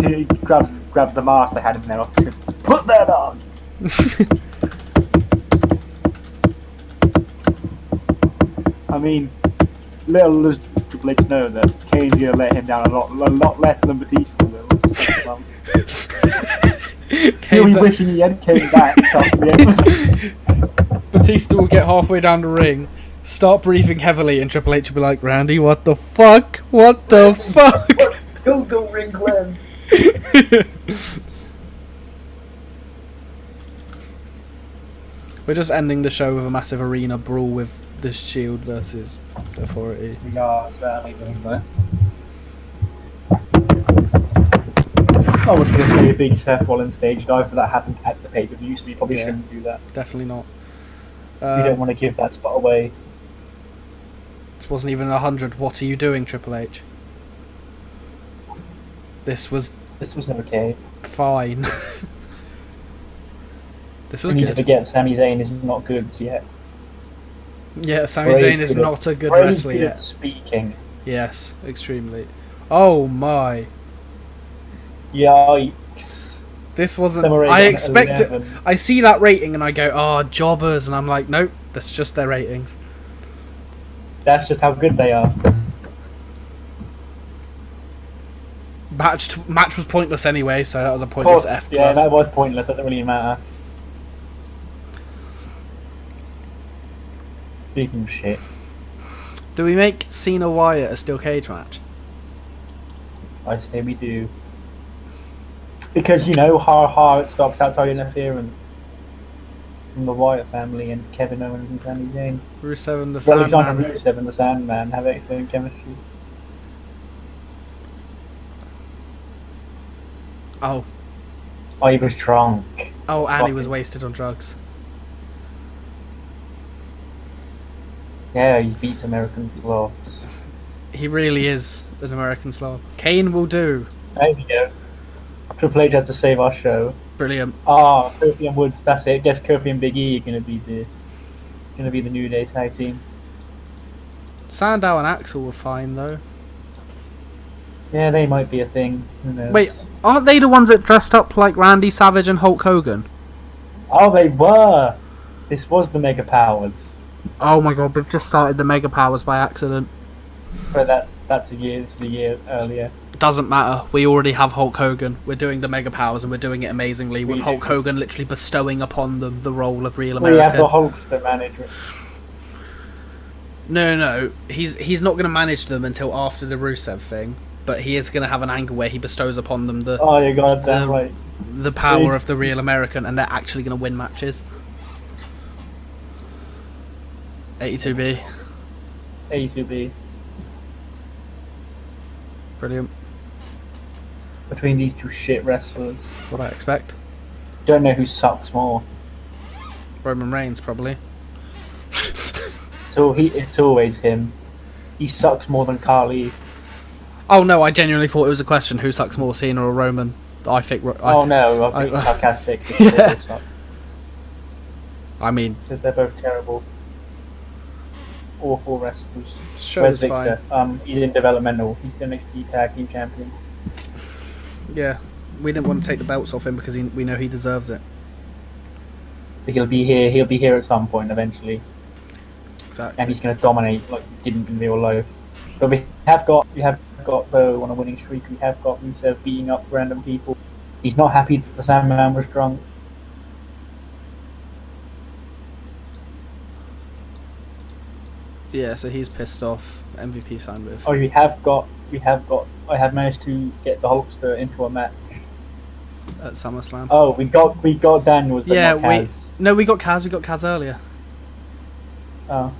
He grabs the mask they had in their office. Put that on. I mean, little does Triple H know that Kane's gonna let him down a lot less than Batista will. He'll be wishing he had Kane back. Batista will get halfway down the ring, start breathing heavily, and Triple H will be like, Randy, what the fuck? What the fuck? Go ring Glenn. We're just ending the show with a massive arena brawl with the Shield versus the Authority. We are certainly doing that. I was going to see a big Seth Rollins stage dive, but that happened at the pay-per-view, so we probably shouldn't do that. Definitely not. We don't want to give that spot away. This wasn't even 100. What are you doing, Triple H? This was okay. Fine. This was we need good. to forget Sami Zayn is not good yet. Yeah, Sami Zayn is not a good wrestler good yet. at speaking. Yes, extremely. Oh my. Yikes. This wasn't... Samurai I got expect it... 11. I see that rating and I go, oh, jobbers. And I'm like, nope, that's just their ratings. That's just how good they are. Match was pointless anyway, so that was a pointless F+. Yeah, that was pointless. That doesn't really matter. Speaking of shit. Do we make Cena Wyatt a steel cage match? I say we do. Because, you know, it stops outside interference from the Wyatt family and Kevin Owens and Sami Zayn. Rusev and the Alexander Sandman. Rusev and the Sandman have excellent chemistry. Oh. Oh, he was drunk. Oh, and he was wasted on drugs. Yeah, he beats American Slavs. He really is an American Slav. Kane will do. There we go. Triple H has to save our show. Brilliant. Ah, Kofi and Woods. That's it. I guess Kofi and Big E are gonna be the New Day tag team. Sandow and Axel were fine though. Yeah, they might be a thing. Who knows? Wait, aren't they the ones that dressed up like Randy Savage and Hulk Hogan? Oh, they were. This was the Mega Powers. Oh my god, we've just started the Mega Powers by accident. But that's a year. This is a year earlier. Doesn't matter. We already have Hulk Hogan. We're doing the Mega Powers and we're doing it amazingly with Hulk Hogan literally bestowing upon them the role of real America. We have the Hulkster management. No. He's not going to manage them until after the Rusev thing, but he is going to have an angle where he bestows upon them the Oh, you got that right. The power of the real American, and they're actually going to win matches. 82B. 82B. Brilliant. Between these two shit wrestlers. What I expect. Don't know who sucks more. Roman Reigns, probably. So it's always him. He sucks more than Carly. Oh no, I genuinely thought it was a question: who sucks more, Cena or Roman? I think. No, I'm being sarcastic. Yeah. I mean, because they're both terrible, awful wrestlers. Show's Where's fine. Victor? He's in developmental. He's the NXT Tag Team Champion. Yeah, we didn't want to take the belts off him because we know he deserves it. But he'll be here. He'll be here at some point eventually, Exactly. and he's going to dominate like he didn't in real life. But we have got though on a winning streak. We have got Rusev beating up random people. He's not happy that the Sandman was drunk. Yeah, so he's pissed off. MVP signed with. Oh, I have managed to get the Hulkster into a match At SummerSlam. Oh, we got Daniels. But Yeah, not Kaz. we got Kaz. We got Kaz earlier. Oh.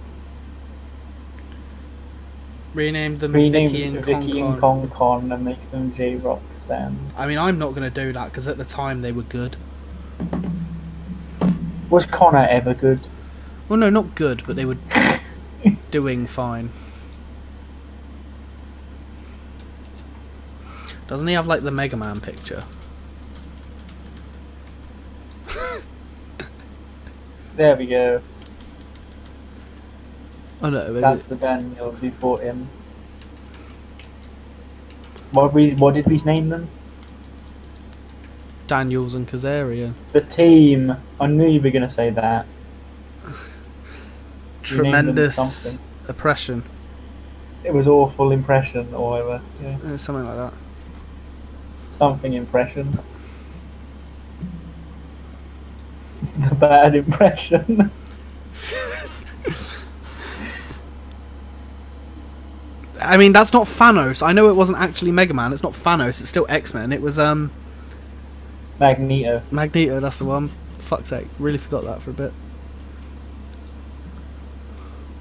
Renamed them Rename Vicky and Vicky and Con. Con and make them J-Rock stand. I mean, I'm not going to do that because at the time they were good. Was Connor ever good? Well, no, not good, but they were doing fine. Doesn't he have like the Mega Man picture? There we go. Oh no, maybe. That's the Daniels we bought him. What did we name them? Daniels and Kazarian. The team. I knew you were gonna say that. We named them Tremendous something. oppression. It was awful impression or whatever. Yeah. Something like that. Something impression. The bad impression. I mean, that's not Thanos. I know it wasn't actually Mega Man. It's not Thanos. It's still X-Men. It was Magneto. Magneto. That's the one. Fuck's sake, really forgot that for a bit.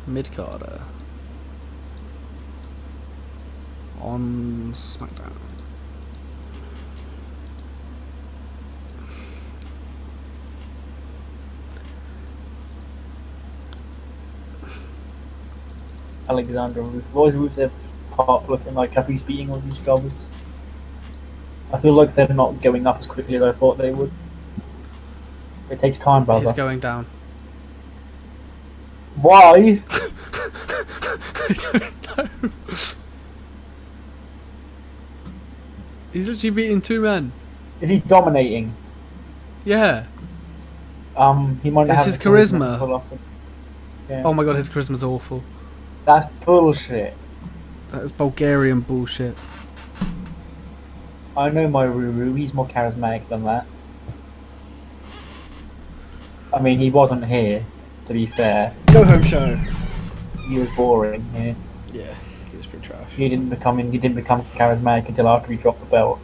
Mid-Carter on SmackDown. Alexander Rusev. What is Rusev part looking like after he's beating all these jobbers? I feel like they're not going up as quickly as I thought they would. It takes time, brother. He's going down. Why? I don't know. He's actually beating 2 men. Is he dominating? Yeah. He might It's have his the charisma to charisma. pull off it. Yeah. Oh my god, his charisma's awful. That's bullshit. That is Bulgarian bullshit. I know my Ruru, he's more charismatic than that. I mean, he wasn't here, to be fair. Go home show. He was boring here. Yeah, he was pretty trash. He didn't become charismatic until after he dropped the belt.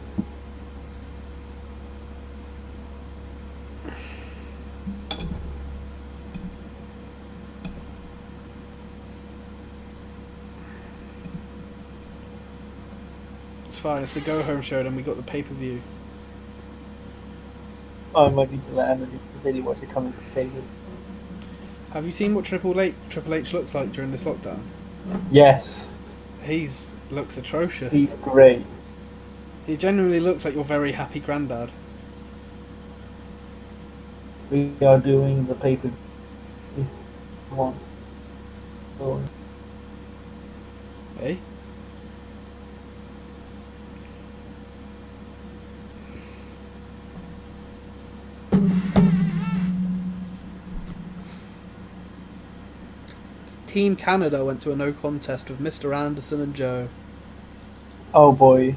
It's fine, it's the go home show, then we got the pay-per-view. I might need to let Emily really watch it coming to David. Have you seen what Triple H looks like during this lockdown? Yes. Looks atrocious. He's great. He genuinely looks like your very happy granddad. We are doing the paper. One. Oh. Eh? Team Canada went to a no contest with Mr. Anderson and Joe. Oh boy.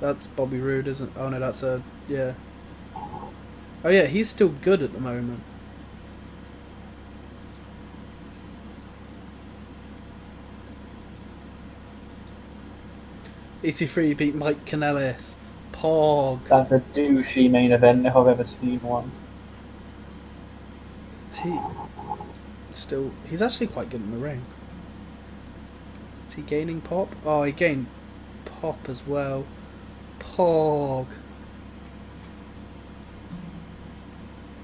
That's Bobby Roode, isn't? Oh no, that's yeah. Oh yeah, he's still good at the moment. EC3 beat Mike Kanellis. Pog. That's a douchey main event if I've ever seen one. He's actually quite good in the ring. Is he gaining pop? Oh, he gained pop as well. Pog.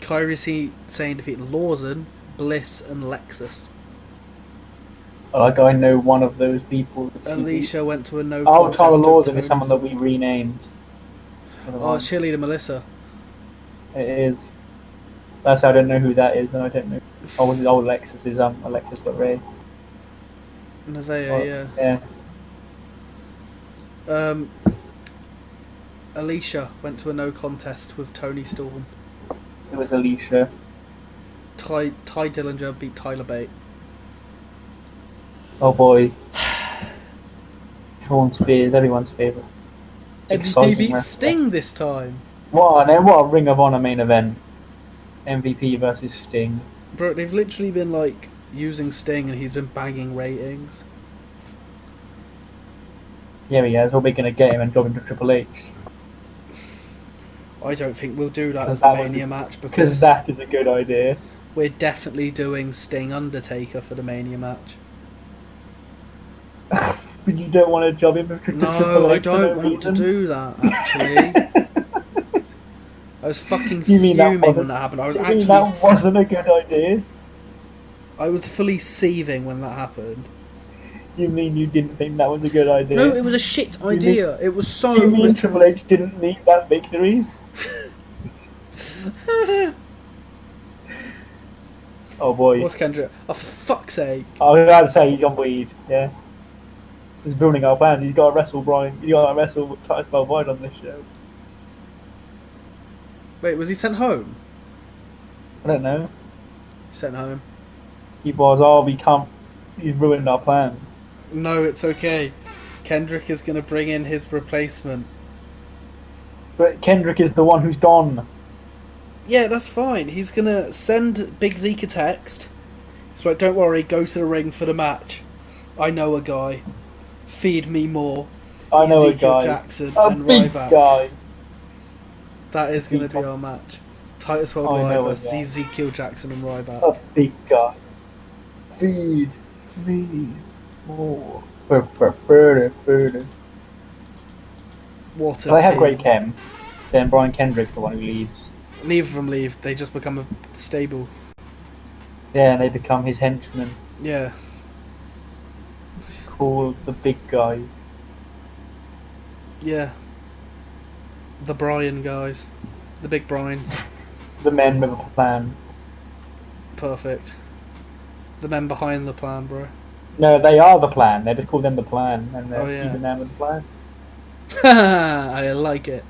Kairi Sane defeated Lawson, Bliss, and Lexus. Like I know one of those people. Alicia went to a no Oh, contest. Tara Lawson with is someone that we renamed. Oh, Cheerleader Melissa. It is. That's how I don't know who that is, and I don't know. Oh, Alexis is Alexis Ray. Nevaeh, yeah. Yeah. Alicia went to a no contest with Tony Storm. It was Alicia. Ty Dillinger beat Tyler Bate. Oh boy. Sean Spears, everyone's favourite. MVP beat Sting this time. What a Ring of Honor main event. MVP versus Sting. Bro, they've literally been like using Sting and he's been banging ratings. Yeah, he has. What are we going to get him and drop him to Triple H? I don't think we'll do that as the Mania match because that is a good idea. We're definitely doing Sting Undertaker for the Mania match. But you don't want to job him to Triple H? No, I don't want to do that, actually. I was fucking fuming when that happened. That wasn't a good idea? I was fully seething when that happened. You mean you didn't think that was a good idea? No, it was a shit idea. It was so... You mean Triple H didn't need that victory? Oh boy. What's Kendrick? Oh, for fuck's sake. I was about to say he's on weed, yeah. He's ruining our band. He's got to wrestle Brian. He's got to wrestle Titus Worldwide on this show. Wait, was he sent home? I don't know. Sent home. He was. He's ruined our plans. No, it's okay. Kendrick is going to bring in his replacement. But Kendrick is the one who's gone. Yeah, that's fine. He's going to send Big Zeke a text. It's like, don't worry, go to the ring for the match. I know a guy. Feed me more. I know Ezekiel a guy. Jackson a and big Ryback. guy. That is going to be our match. Titus Worldwide versus Ezekiel Jackson and Ryback. A big guy. Feed me more. What a If they have team. great chem, then Brian Kendrick's the one who leaves. Neither of them leave. They just become a stable. Yeah, and they become his henchmen. Yeah. Called the big guys. Yeah. The Brian guys. The big Brians. The men with a plan. Perfect. The men behind the plan, bro. No, they are the plan. They just call them the plan, and they're Oh, yeah. keeping them with the plan. I like it.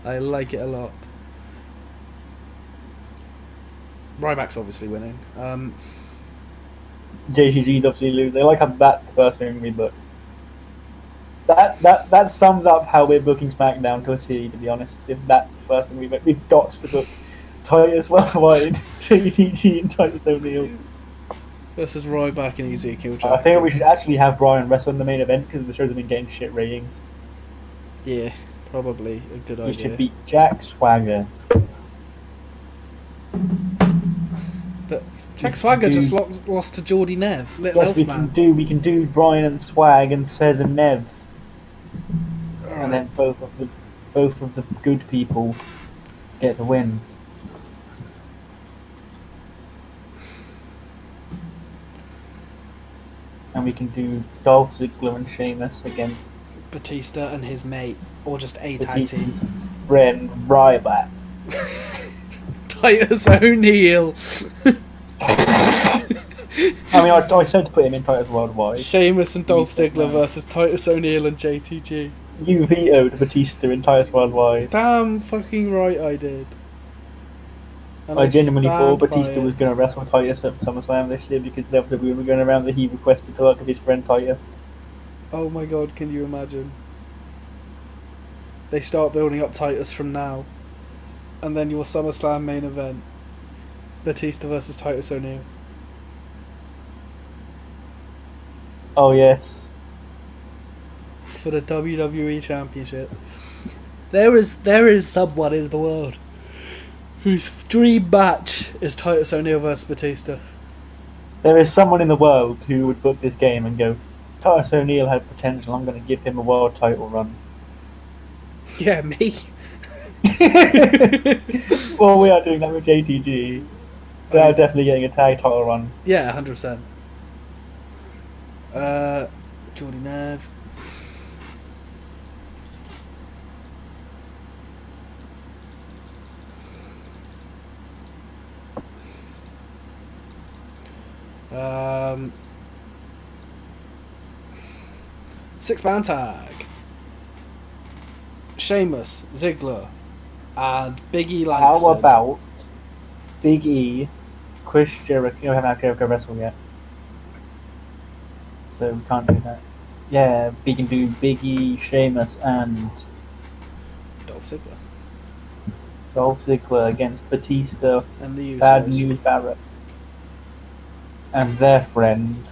I like it a lot. Ryback's obviously winning. JTG's obviously lose. They like how that's the first thing we book. That sums up how we're booking SmackDown to a T, to be honest. If that's the first thing we book, we've got to book Titus Worldwide, JTG, and Titus O'Neil. Versus Ryback and Ezekiel Jackson. I think we should actually have Brian wrestle in the main event because the shows have been getting shit ratings. Yeah, probably a good idea. He should beat Jack Swagger. But Jack Swagger just lost to Geordie Nev. Little Yes, elf man. we can do Brian and Swag and Cez and Nev. Right. And then both of the good people get the win. And we can do Dolph Ziggler and Sheamus against Batista and his mate, or just a tag team. Friend Ryback. Titus O'Neil. I mean, I said to put him in Titus Worldwide. Sheamus and Dolph Ziggler versus Titus O'Neil and JTG. You vetoed Batista in Titus Worldwide. Damn fucking right I did. And I genuinely thought stand by Batista it. was going to wrestle Titus at SummerSlam this year because WWE were going around that he requested to work with his friend Titus. Oh my god, can you imagine? They start building up Titus from now. And then your SummerSlam main event. Batista versus Titus O'Neil. Oh yes. For the WWE Championship. There is someone in the world whose dream match is Titus O'Neil versus Batista. There is someone in the world who would book this game and go, Titus O'Neil had potential, I'm going to give him a world title run. Yeah, me. Well, we are doing that with JTG. They are definitely getting a tag title run. Yeah, 100%. Geordie Nev. Six-man tag. Sheamus, Ziggler, and Big E Langston. How about Big E, Chris Jericho? You haven't had Jericho wrestle yet, so we can't do that. Yeah, we can do Big E, Sheamus, and Dolph Ziggler. Dolph Ziggler against Batista, And the Usos. Bad News Barrett, and their friend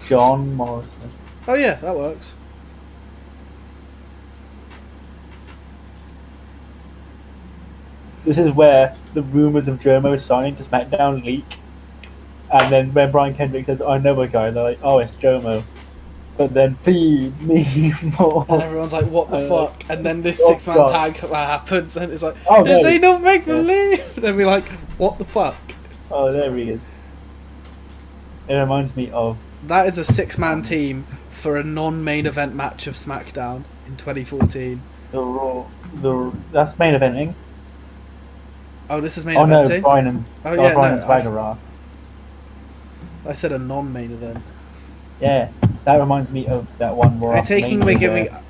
John Morrison. Oh yeah, that works. This is where the rumours of Jomo signing to SmackDown leak. And then when Brian Kendrick says, I know a guy, they're like, oh, it's Jomo. But then, feed me more. And everyone's like, what the fuck? And then this oh, six-man God. tag happens, and it's like, Oh, is no. he not make-believe? Then we're like, what the fuck? Oh, there he is. It reminds me of... That is a six-man team for a non-main event match of SmackDown in 2014. the Raw... That's main eventing. Oh, this is main Oh, no, eventing? Brian and, Oh, yeah, Brian no, and Swagger are. I said a non-main event. Yeah, that reminds me of that one Raw. I'm taking we're giving... where-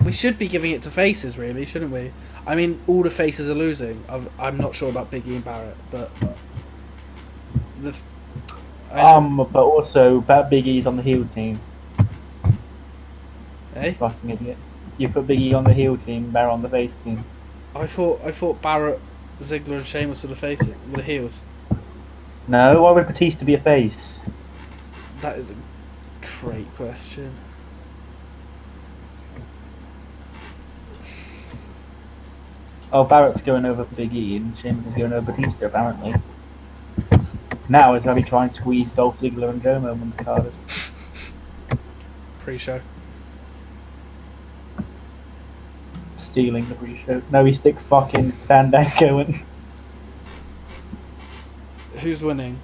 We should be giving it to faces, really, shouldn't we? I mean, all the faces are losing. I'm not sure about Big E and Barrett, but... but also, Big E's on the heel team. Eh? Fucking idiot. You put Big E on the heel team, Barrett on the face team. I thought Barrett, Ziggler, and Sheamus were the faces, were the heels. No, why would Batista be a face? That is a great question. Oh, Barrett's going over Big E and Sheamus is going over Batista, apparently. Now it's going to be trying to squeeze Dolph Ziggler and Jomo on the card. Pre-show. Stealing the pre-show. No, we stick fucking Fandango and... Who's winning?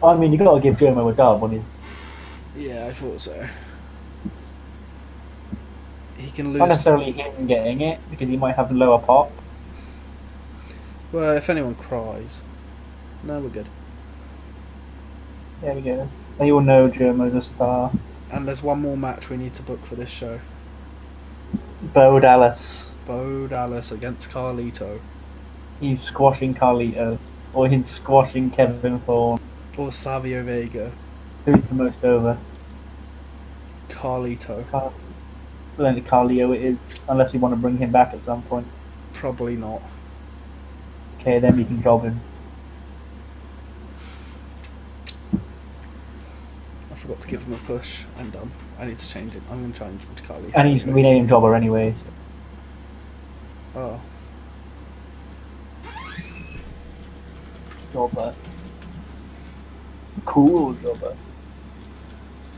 I mean, you got to give Jomo a dub on his... Yeah, I thought so. He can lose. Not necessarily him getting it, because he might have lower pop. Well, if anyone cries. No, we're good. There we go. They all know Jomo's a star. And there's one more match we need to book for this show. Bo Dallas. Bo Dallas against Carlito. He's squashing Carlito. Or he's squashing Kevin Thorne. Or Savio Vega. Who's the most over? Carlito. Well, then Carlito it is. Unless you want to bring him back at some point. Probably not. Okay, then we can job him. I forgot to give him a push. I'm dumb. I need to change it. I'm going to change him to Carlito. And he's renaming Jobber anyway. So. Oh. Jobber. Cool Jobber.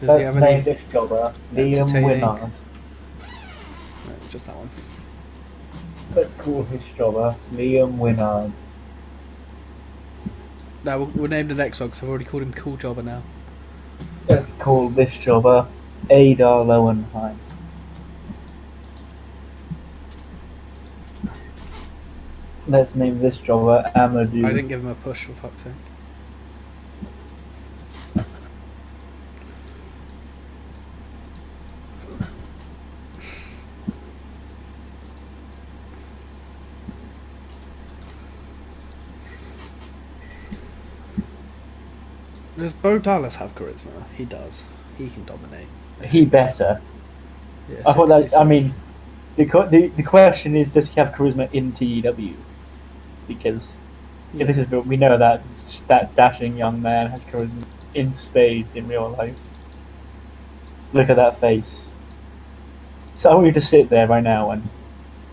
Does he have any? This Jobber. Liam entertaining? Winnard. No, just that one. Let's call his Jobber Liam Winnard. No, we'll name the next one because I've already called him Cool Jobber now. Let's call this Jobber Adar Lowenheim. Let's name this Jobber Amadou. I didn't give him a push, for fuck's sake. Does Bo Dallas have charisma? He does. He can dominate. He better. Yeah, I thought that. 60. I mean, the question is, does he have charisma in TEW? Because Yeah. if this is, we know that dashing young man has charisma in spades in real life. Look at that face. So I want you to sit there right now and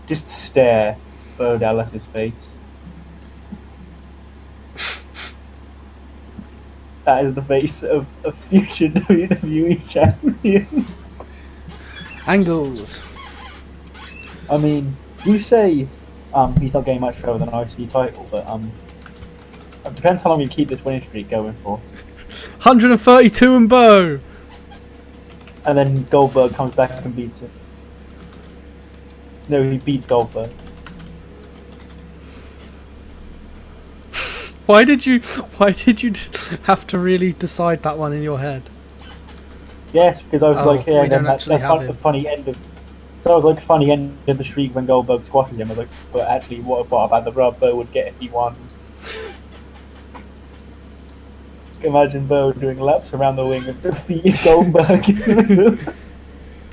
just stare Bo Dallas's face. That is the face of a future WWE champion. Angles. I mean, you say he's not getting much further than an IC title, but it depends how long you keep this winning streak going for. 132 and Bo. And then Goldberg comes back and beats him. No, he beats Goldberg. Why did you have to really decide that one in your head? Yes, because I was Oh, like, yeah, we then don't actually have the him. funny end of. So I was like, funny end of the streak when Goldberg squashes him. I was like, but actually, what about the rub Bo would get if he won? Imagine Bo doing laps around the wing and defeating Goldberg.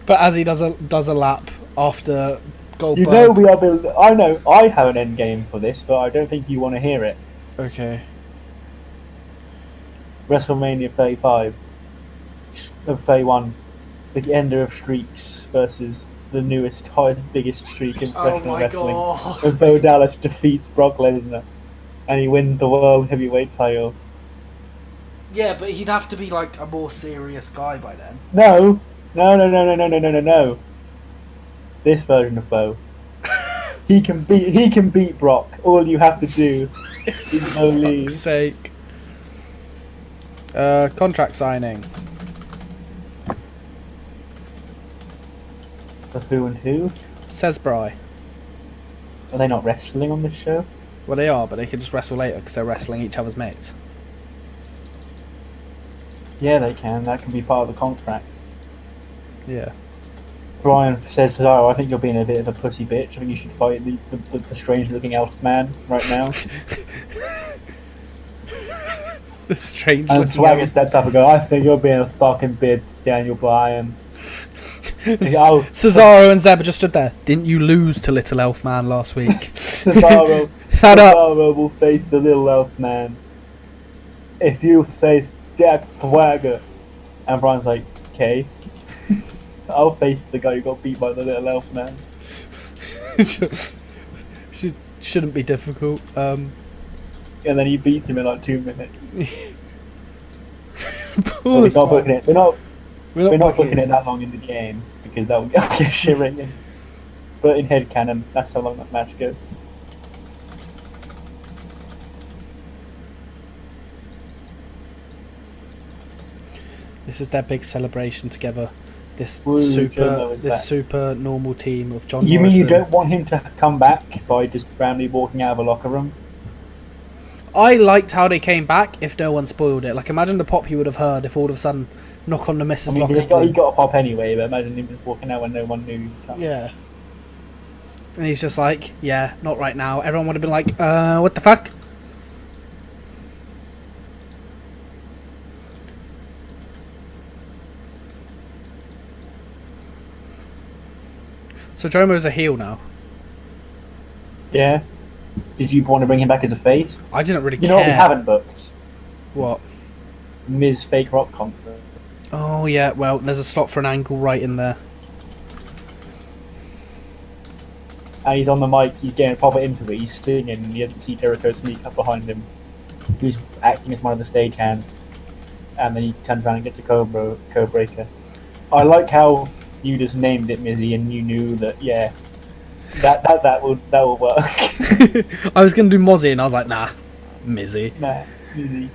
But as he does a lap after Goldberg. You know we are building. I know I have an end game for this, but I don't think you want to hear it. Okay. WrestleMania 35, 31, the ender of streaks versus the newest, biggest streak in professional wrestling. God. When Bo Dallas defeats Brock Lesnar, and he wins the World Heavyweight title. Yeah, but he'd have to be like a more serious guy by then. No. This version of Bo. He can beat Brock. All you have to do is no leave. Fuck's sake. Contract signing. For who and who? Says Bry. Are they not wrestling on this show? Well, they are, but they could just wrestle later because they're wrestling each other's mates. Yeah, they can. That can be part of the contract. Yeah. Brian says, "Oh, I think you're being a bit of a pussy bitch. I think you should fight the strange-looking elf man right now." The strange. And Swagger steps up and goes, "I think you're being a fucking bitch, Daniel Bryan." Cesaro and Zeb just stood there. Didn't you lose to Little Elf Man last week? Cesaro will face the little elf man. If you face Jack Swagger, and Brian's like, "Okay." I'll face the guy who got beat by the little elf man. Shouldn't be difficult. And then he beats him in like 2 minutes. We're not booking it. We're not booking it that long in the game because that would get shit ringing. But in headcanon, that's how long that match goes. This is their big celebration together. This Woo, super normal team of John You Morrison. mean you don't want him to come back by just randomly walking out of a locker room? I liked how they came back if no one spoiled it. Like, imagine the pop you would have heard if all of a sudden knock on the missus locker. He got a pop anyway, but imagine him just walking out when no one knew he was coming. Yeah. And he's just like, yeah, not right now. Everyone would have been like, what the fuck? So Jomo's a heel now. Yeah. Did you want to bring him back as a face? I didn't really care. You know what we haven't booked? What? Miz fake rock concert. Oh yeah, well, there's a slot for an angle right in there. And he's on the mic, he's getting proper into it, he's singing, and you see Jericho sneak up behind him. He's acting as one of the stage hands. And then he turns around and gets a co-breaker. I like how you just named it Mizzy and you knew that, yeah, that will work. I was going to do Mozzie and I was like, nah, Mizzy. Nah, Mizzy.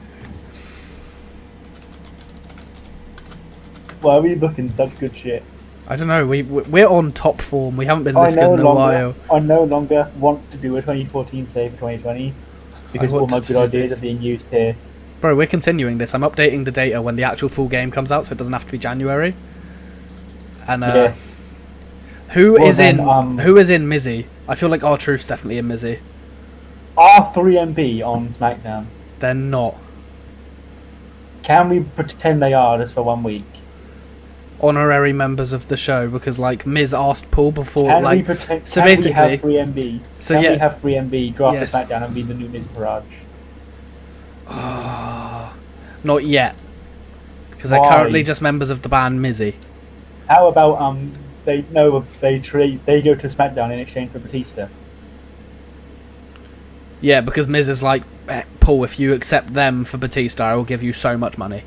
Why are we booking such good shit? I don't know, we're on top form. We haven't been this good in a while. I no longer want to do a 2014 save for 2020 because all my good ideas are being used here. Bro, we're continuing this. I'm updating the data when the actual full game comes out, so it doesn't have to be January. And yeah. who is in Mizzy? I feel like R-Truth's definitely in Mizzy. R3MB on SmackDown. They're not. Can we pretend they are just for 1 week? Honorary members of the show, because like Miz asked Paul before, can like, we pretend, so can basically, we have 3MB? So can yeah, we have 3MB draft yes. the SmackDown and be the new Miz Barrage? Not yet, because they're currently just members of the band Mizzy. How about they go to SmackDown in exchange for Batista? Yeah, because Miz is like, Paul, if you accept them for Batista, I will give you so much money.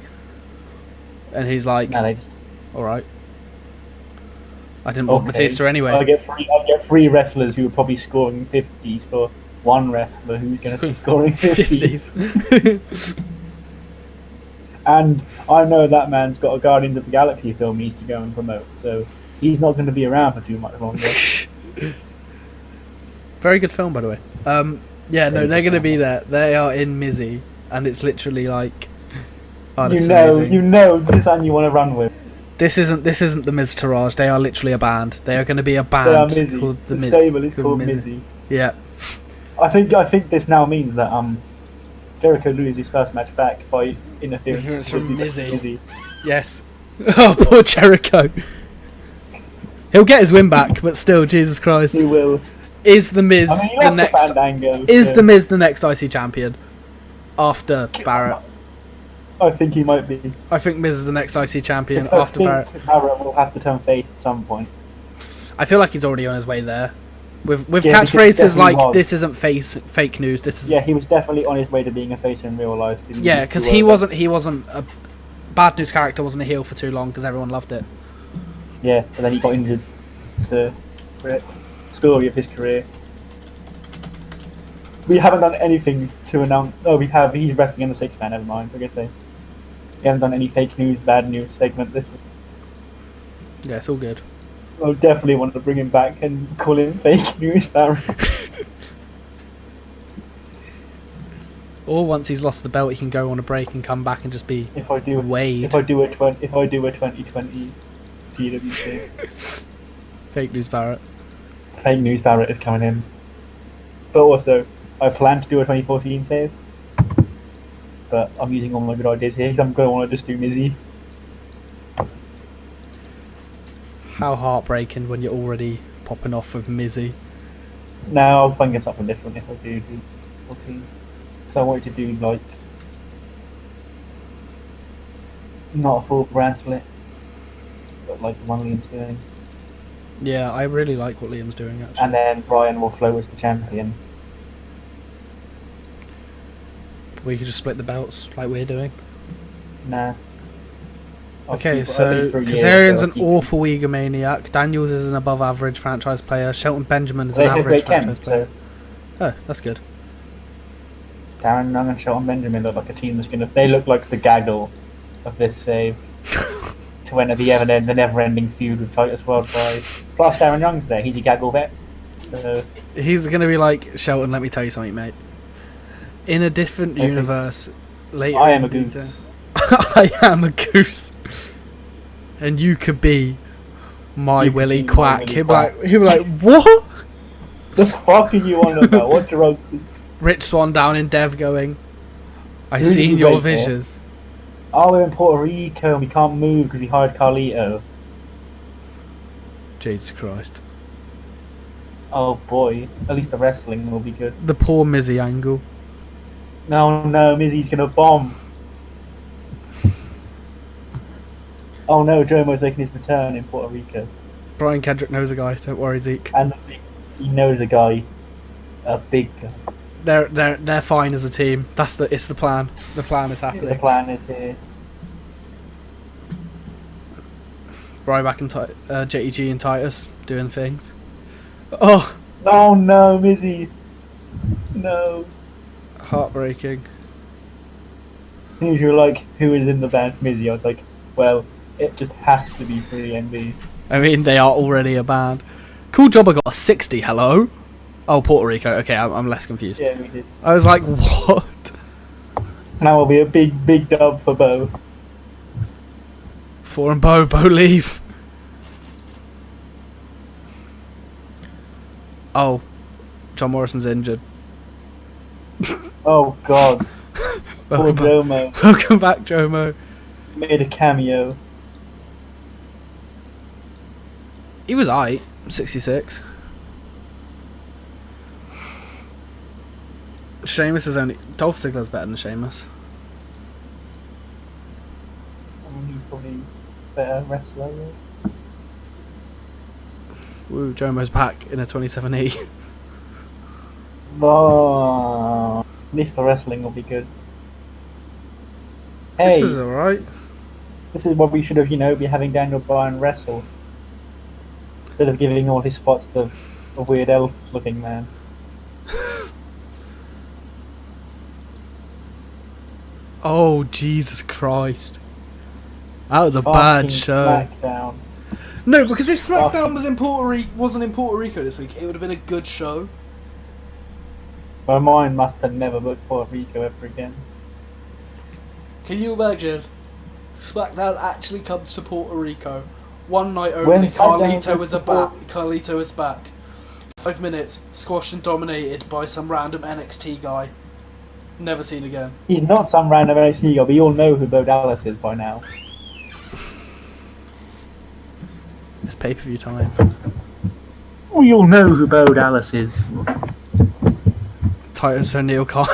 And he's like, No, all right. I didn't want Batista anyway. I'll get 3 wrestlers who are probably scoring 50s for 1 wrestler who's going to be scoring 50s. And I know that man's got a Guardians of the Galaxy film he needs to go and promote, so he's not going to be around for too much longer. Very good film, by the way. Yeah, no, they're going to be there. They are in Mizzy, and it's literally like, oh, this you know, this one you want to run with. This isn't the Miz Taraj. They are literally a band. They are going to be a band called the stable is called Mizzy. Yeah. I think this now means that Jericho loses his first match back by interference from Mizzy. Yes. Oh, poor Jericho. He'll get his win back, but still, Jesus Christ. He will. Is the Miz the next? The Miz the next IC champion after Barrett? I think he might be. I think Miz is the next IC champion after Barrett. Barrett will have to turn face at some point. I feel like he's already on his way there. With catchphrases like "This isn't fake news." This is. Yeah, he was definitely on his way to being a face in real life. Yeah, because he wasn't a bad news character. Wasn't a heel for too long because everyone loved it. Yeah, and then he got into the story of his career. We haven't done anything to announce. Oh, we have. He's wrestling in the 6-man. Never mind. I guess we haven't done any fake news, bad news segment this week. Yeah, it's all good. I definitely want to bring him back and call him fake news Barry. Or once he's lost the belt, he can go on a break and come back and just be Wade. If I do a 2020 TEW fake news Barrett. Fake news Barrett is coming in. But also, I plan to do a 2014 save. But I'm using all my good ideas here because I'm going to want to just do Mizzy. How heartbreaking when you're already popping off with Mizzy. No, I'll think of something different if I do 14. So I wanted to do like not a full brand split, but like the one Liam's doing. Yeah, I really like what Liam's doing actually. And then Brian will float as the champion. We could just split the belts like we're doing. Nah. Okay, so Kazarian's an awful egomaniac. Daniels is an above average franchise player. Shelton Benjamin is an average franchise player. Oh, that's good. Darren Young and Shelton Benjamin look like a team that's they look like the gaggle of this save. To end the never-ending feud with Titus Worldwide. Plus Darren Young's there, he's a gaggle vet. So he's gonna be like, Shelton, let me tell you something, mate. In a different Okay. universe, later I am a in goose. I am a goose. And you could be my You could Willy be my Quack. Willy He'd be Quack. like, what? The fuck are you on about? What drugs? Rich Swan down in Dev going, I Who did seen you your wait for? visions. Oh, we're in Puerto Rico and we can't move because we hired Carlito. Jesus Christ. Oh boy, at least the wrestling will be good. The poor Mizzy angle. No, Mizzy's gonna bomb. Oh no, Jomo's making his return in Puerto Rico. Brian Kendrick knows a guy, don't worry, Zeke. And he knows a guy. A big guy. They're fine as a team. It's the plan. The plan is happening. The plan is here. Ryback and JEG and Titus doing things. Oh, Oh no, Mizzy. No. heartbreaking. As soon as you were like, who is in the band Mizzy, I was like, well, it just has to be 3MB. I mean, they are already a band. Cool job I got a 60, hello? Oh, Puerto Rico. Okay, I'm less confused. Yeah, we did. I was like, what? Now will be a big dub for Bo. For and Bo leave. Oh, John Morrison's injured. Oh god. Poor Welcome back. Jomo. Welcome back, Jomo. Made a cameo. He was aight, 66. Sheamus is only... Dolph Ziggler's better than Sheamus. I mean, he's probably a better wrestler. Yeah. Woo, Jomo's back in a 27E. Oh, at least the wrestling will be good. Hey, This was alright. this is what we should have, be having Daniel Bryan wrestle. Instead of giving all his spots to a weird elf-looking man. Oh, Jesus Christ. That was a Fucking bad show. SmackDown. No, because if SmackDown wasn't in Puerto Rico this week, it would have been a good show. My mind must have never booked Puerto Rico ever again. Can you imagine? SmackDown actually comes to Puerto Rico. One night When only. SmackDown Carlito goes is to back. Carlito is back. 5 minutes, squashed and dominated by some random NXT guy. Never seen again. He's not some random NXT guy, but you all know who Bo Dallas is by now. It's pay-per-view time. We all know who Bo Dallas is. Titus O'Neil can't.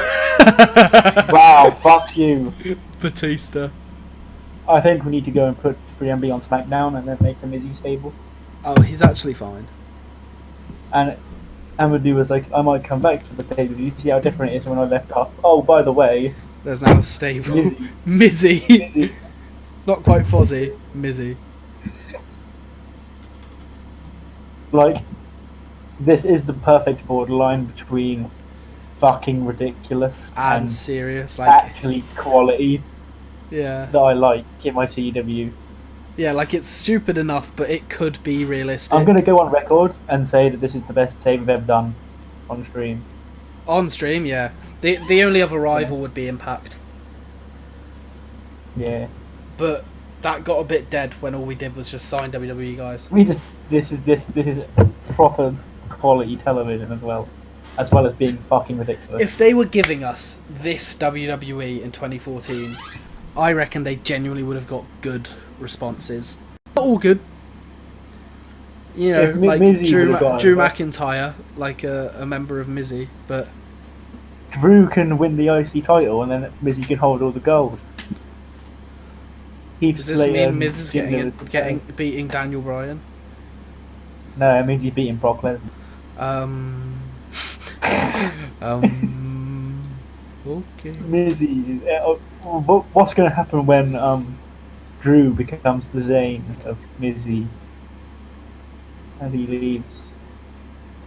Wow, fuck you. Batista. I think we need to go and put 3MB on SmackDown and then make the Mizzy stable. Oh, he's actually fine. And Amadou was like, I might come back for the pay-per-view, see how different it is when I left off. Oh, by the way, There's now a stable. Mizzy. Mizzy. Mizzy. Not quite Fozzy. Mizzy. Like, this is the perfect borderline between fucking ridiculous And serious. Like, actually quality yeah. that I like in my TEW. Yeah, like it's stupid enough, but it could be realistic. I'm going to go on record and say that this is the best save we've ever done on stream. On stream, yeah. The only other rival would be Impact. Yeah. But that got a bit dead when all we did was just sign WWE guys. This is proper quality television as well as being fucking ridiculous. If they were giving us this WWE in 2014, I reckon they genuinely would have got good responses. Not all good. You know, If like Mizzy Drew would've gone, McIntyre, like a member of Mizzy, but Drew can win the IC title and then Mizzy can hold all the gold. does this mean Miz is beating Daniel Bryan? No, it means he's beating Brock Lesnar. Okay. Mizzy, what's going to happen when Drew becomes the Zayn of Mizzy and he leaves?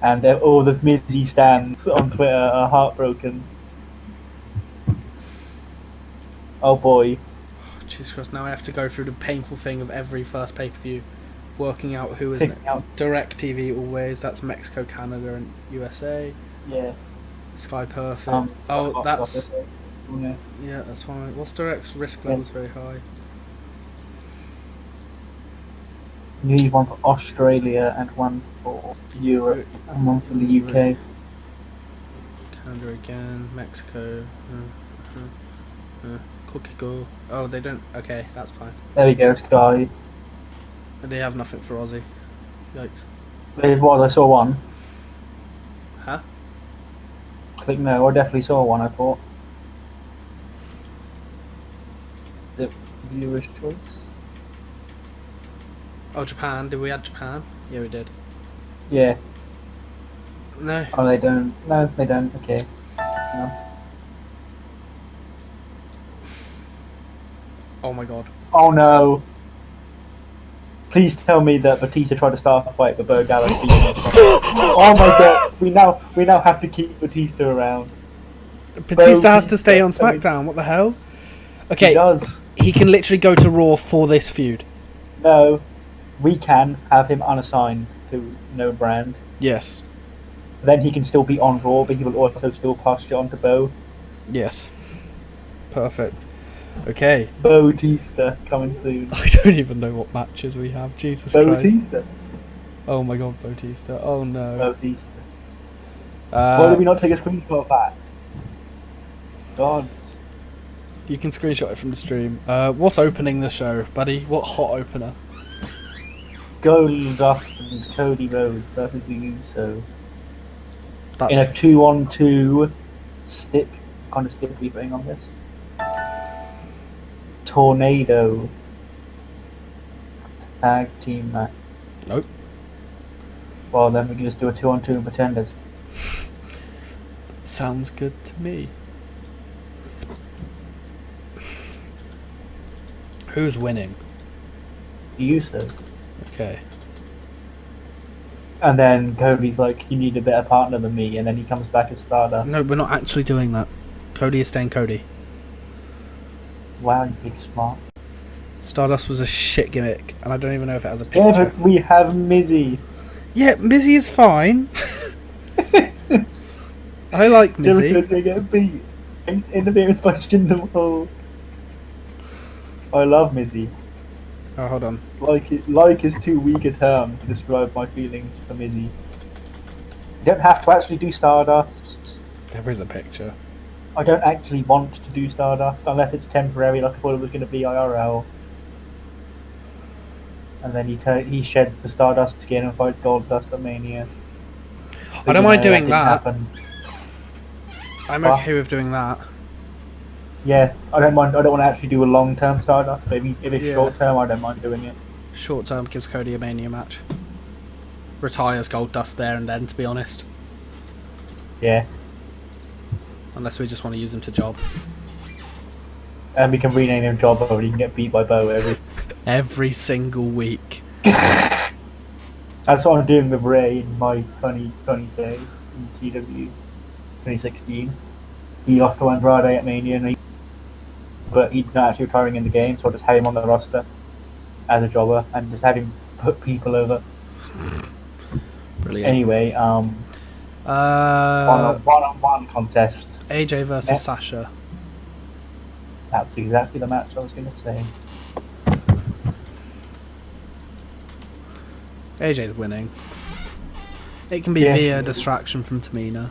And all the Mizzy stands on Twitter are heartbroken. Oh boy. Jesus Christ, now I have to go through the painful thing of every first pay-per-view, working out who is Picking out. Direct TV always, that's Mexico, Canada and USA. Yeah. Sky Perfect. Sky Oh, Box that's Office. Yeah. yeah, that's fine. What's Direct's risk level's very high? You need one for Australia and one for Europe and one for the UK. Canada again, Mexico. Cookie. Oh, they don't. Okay, that's fine. There we go, Sky. They have nothing for Aussie. Yikes. There was, I saw one. Huh? Click no, I definitely saw one, I thought. The viewer's choice. Oh, Japan. Did we add Japan? Yeah, we did. Yeah. No. Oh, they don't. No, they don't. Okay. No. Oh my god. Oh no. Please tell me that Batista tried to start a fight, but Bo Gallows beat him. Oh my god. We now have to keep Batista around. Batista has to stay on SmackDown. What the hell? Okay. He does. He can literally go to Raw for this feud. No. We can have him unassigned to no brand. Yes. Then he can still be on Raw, but he will also still pass it on to Bo. Yes. Perfect. Okay. Batista coming soon. I don't even know what matches we have. Jesus Christ. Batista. Oh my god, Batista. Oh no. Batista. Why did we not take a screenshot of that? God. You can screenshot it from the stream. What's opening the show, buddy? What hot opener? Goldust and Cody Rhodes versus the Usos. That's In a 2-on-2 stick. What kind of stick are we putting on this? Tornado. Tag team match. Nope. Well, then we can just do a 2-on-2 and pretend it's. Sounds good to me. Who's winning? The Usos. Okay. And then Cody's like, you need a better partner than me, and then he comes back as Stardust. No, we're not actually doing that. Cody is staying Cody. Wow, you big smart. Stardust was a shit gimmick, and I don't even know if it has a picture. Yeah, but we have Mizzy. Yeah, Mizzy is fine. I like Mizzy. Jericho's gonna get beat. Interference by Jinder Mahal. I love Mizzy. Oh, hold on. Like is too weak a term to describe my feelings for Mizzy. You don't have to actually do Stardust. There is a picture. I don't actually want to do Stardust unless it's temporary, like I thought it was going to be IRL. And then he sheds the Stardust skin and fights Goldust at Mania. I don't mind doing didn't that. happen. I'm What? okay with doing that. Yeah, I don't mind. I don't want to actually do a long-term Stardust. But if it's Yeah. short-term, I don't mind doing it. Short term gives Cody a Mania match. Retires Goldust there and then, to be honest. Yeah, Unless we just want to use him to job. and we can rename him Jobber, and he can get beat by Bo Every single week. That's what I'm doing with Ray in my 2020 save in TEW 2016. He lost to Andrade at Mania, but he's not actually retiring in the game, so I'll just have him on the roster as a jobber and just have him put people over. Brilliant. Anyway, one-on-one contest. AJ versus Sasha. That's exactly the match I was going to say. AJ's winning. It can be Yeah. via distraction from Tamina.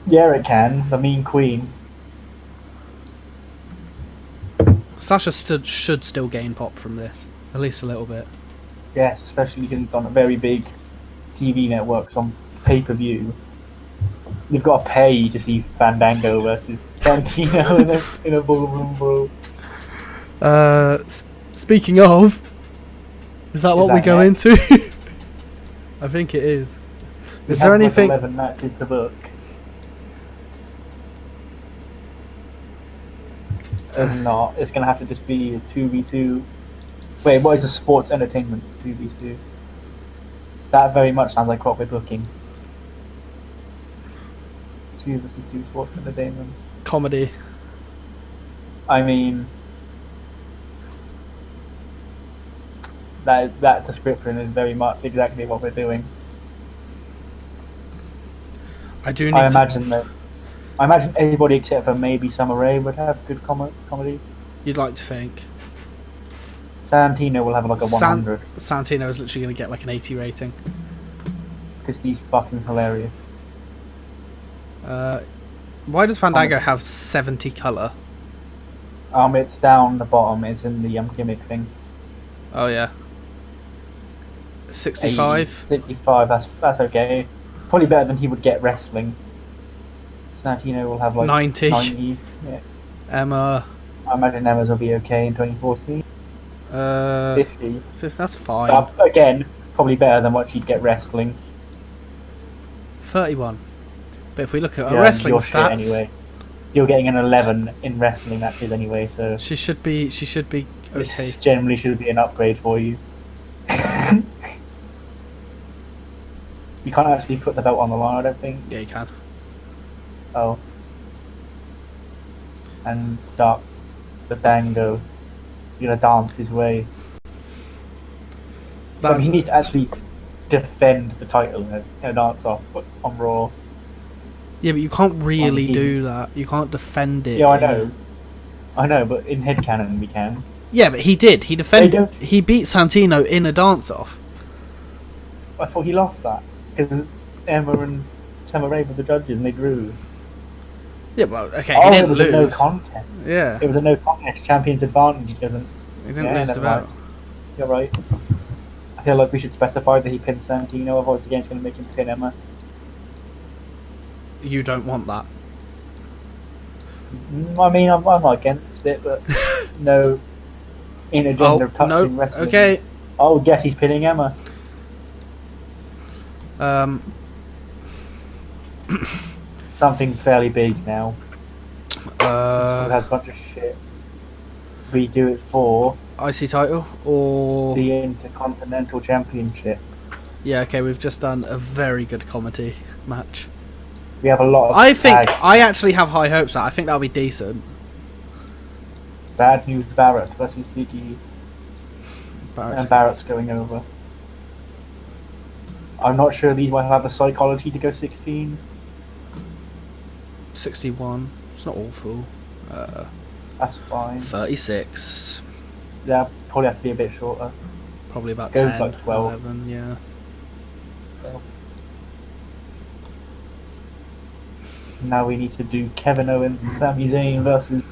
Yeah, it can. The Mean Queen. Sasha should still gain pop from this. At least a little bit. Yes, especially because it's on a very big TV networks on pay-per-view. You've got to pay to see Fandango versus Santino in a ballroom brawl. Speaking of, is that what we that go next? into? I think it is. We Is there have, like, anything? 11 matches to book. There's not. It's going to have to just be a 2v2. Wait, what is a sports entertainment 2v2? That very much sounds like what we're booking. 2v2 sports entertainment. Comedy. I mean, that description is very much exactly what we're doing. I do need I to... imagine that. I imagine everybody except for maybe Summer Rae would have good comedy. You'd like to think. Santino will have like a 100 Santino is literally going to get like an 80 rating. because he's fucking hilarious. Why does Fandango have 70 colour? It's down the bottom. It's in the gimmick thing. Oh yeah. 65. 65. That's okay. Probably better than he would get wrestling. Santino will have like 90. 90. Yeah. Emma. I imagine Emma's will be okay in 2014. 50. That's fine. But again, probably better than what she'd get wrestling. 31. But if we look at her wrestling stats, anyway, you're getting an 11 in wrestling matches anyway, so she should be okay. this generally should be an upgrade for you. You can't actually put the belt on the line, I don't think. Yeah, you can. Oh. And start the Dango. You're gonna dance his way. But he needs to actually defend the title in a dance off on Raw. Yeah, but you can't really do that. You can't defend it. Yeah, I know. I know, but in headcanon we can. Yeah, but he did. He defended. He beat Santino in a dance off. I thought he lost that because Emma and Summer Rae were the judges and they drew. Yeah, well, okay, he didn't it was lose. A no contest. Yeah. It was a no contest. Champion's advantage. He didn't lose the belt. You're right. I feel like we should specify that he pinned Santino, otherwise again it's going to make him pin Emma. You don't want that. I mean, I'm not against it, but no intergender touching wrestling. Okay. Oh, guess he's pinning Emma. Something fairly big now. Since we've had a bunch of shit. We do it for IC title or the Intercontinental Championship. Yeah, okay, we've just done a very good comedy match. We have a lot of I actually have high hopes that I think that'll be decent. Bad News Barrett versus Biggie. And Barrett's going over. I'm not sure these might have the psychology to go 16. 61. It's not awful. That's fine. 36. Yeah, probably have to be a bit shorter. Probably about Goes 10, like 12. 11, yeah. 12. Now we need to do Kevin Owens and Sami Zayn versus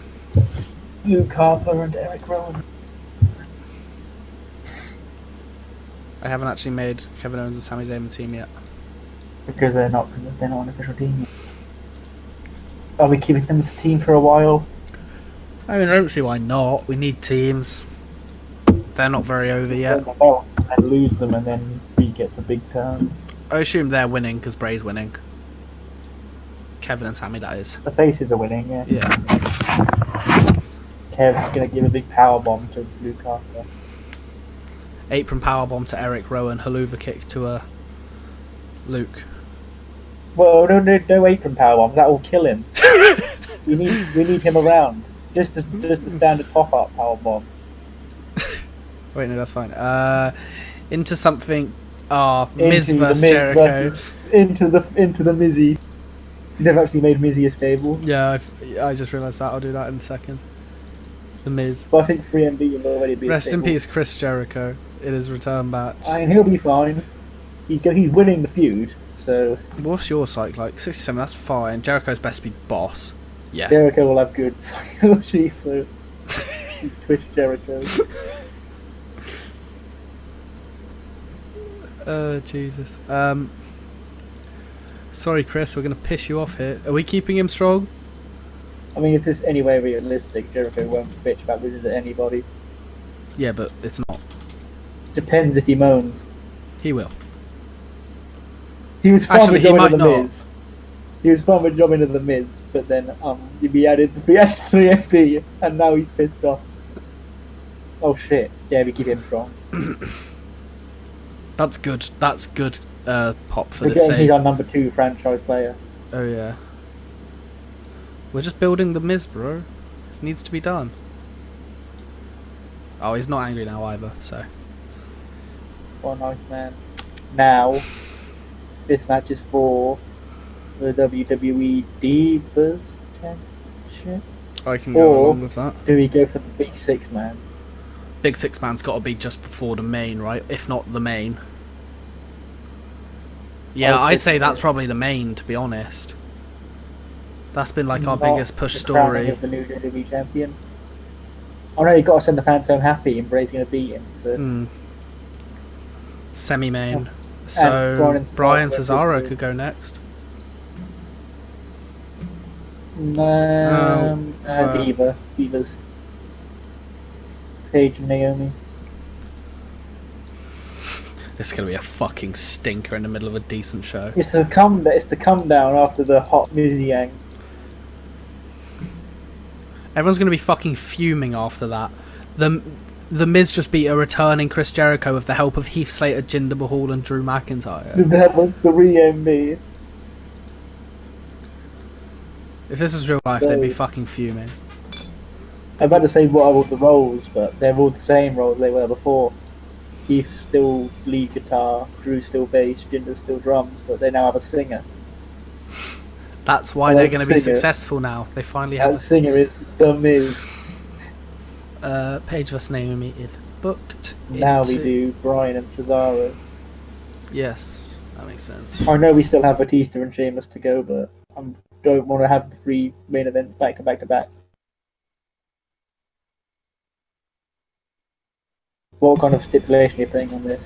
Luke Harper and Eric Rowan. I haven't actually made Kevin Owens and Sami Zayn a team yet. Because they're not an official team yet. Are we keeping them as a team for a while? I mean, I don't see why not. We need teams. They're not very over yet. And lose them and then we get the big turn. I assume they're winning because Bray's winning. Kevin and Sami, that is. The faces are winning, yeah. Yeah. Kev's going to give a big power bomb to Luke Harper. Apron powerbomb to Eric Rowan, haluva kick to Luke. Well, no apron powerbomb. That will kill him. we need him around. Just a standard pop-up powerbomb. Wait, no, that's fine. Into something. Miz versus Jericho. Into the Mizzy. You never actually made Mizzy a stable. Yeah, I just realised that. I'll do that in a second. The Miz. But I think 3MB will already be. Rest in peace, Chris Jericho. It is return match. I mean, he'll be fine. He's winning the feud. So. What's your psych like? 67. That's fine. Jericho's best to be boss. Yeah. Jericho will have good psychology, so he's Chris Jericho. Jesus. Sorry, Chris. We're gonna piss you off here. Are we keeping him strong? I mean, if this anyway realistic, Jericho won't bitch about losing to anybody. Yeah, but it's not. Depends if he moans. He will. He was fine with joining the not. Miz. He was fine with joining the Miz, but then we added 3SP, and now he's pissed off. Oh shit! Yeah, we keep him strong. That's good. That's good. Pop for We're this getting save. He's our number 2 franchise player. Oh yeah. We're just building the Miz, bro. This needs to be done. Oh, he's not angry now either, so. What a nice man. Now, this match is for the WWE Divas Championship? I can go along with that. Do we go for the big six man? Big six man's got to be just before the main, right? If not the main. Yeah, I'd say that's probably the main, to be honest. That's been like our biggest push story. Of the new WWE champion. Oh no, you got to send the fans home happy and Bray's going to beat him. So. Semi-main. So Brian Cesaro could go next. Divas. Paige and Naomi. This is going to be a fucking stinker in the middle of a decent show. It's the come down after the hot Miz-Yang. Everyone's going to be fucking fuming after that. The Miz just beat a returning Chris Jericho with the help of Heath Slater, Jinder Mahal and Drew McIntyre. That was 3MB. If this was real life, they'd be fucking fuming. I'm about to say what are all the roles, but they're all the same roles they were before. Heath still lead guitar, Drew still bass, Jinder still drums, but they now have a singer. That's why they're going to be successful now. They finally have. That singer is The Miz. Paige vs Naomi is booked. Now we do Brian and Cesaro. Yes, that makes sense. I know we still have Batista and Sheamus to go, but I don't want to have the 3 main events back to back to back. What kind of stipulation are you putting on this?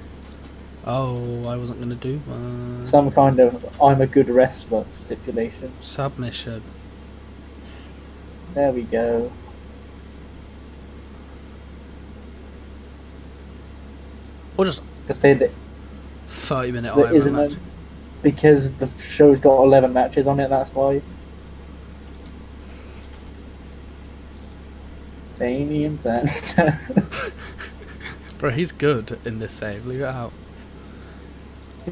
Oh, I wasn't going to do one. Some kind of I'm a good wrestler stipulation. Submission. There we go. Or just 30-minute Iron Man match. Because the show's got 11 matches on it, that's why. Damien Sandow. Bro, he's good in this save. Leave it out.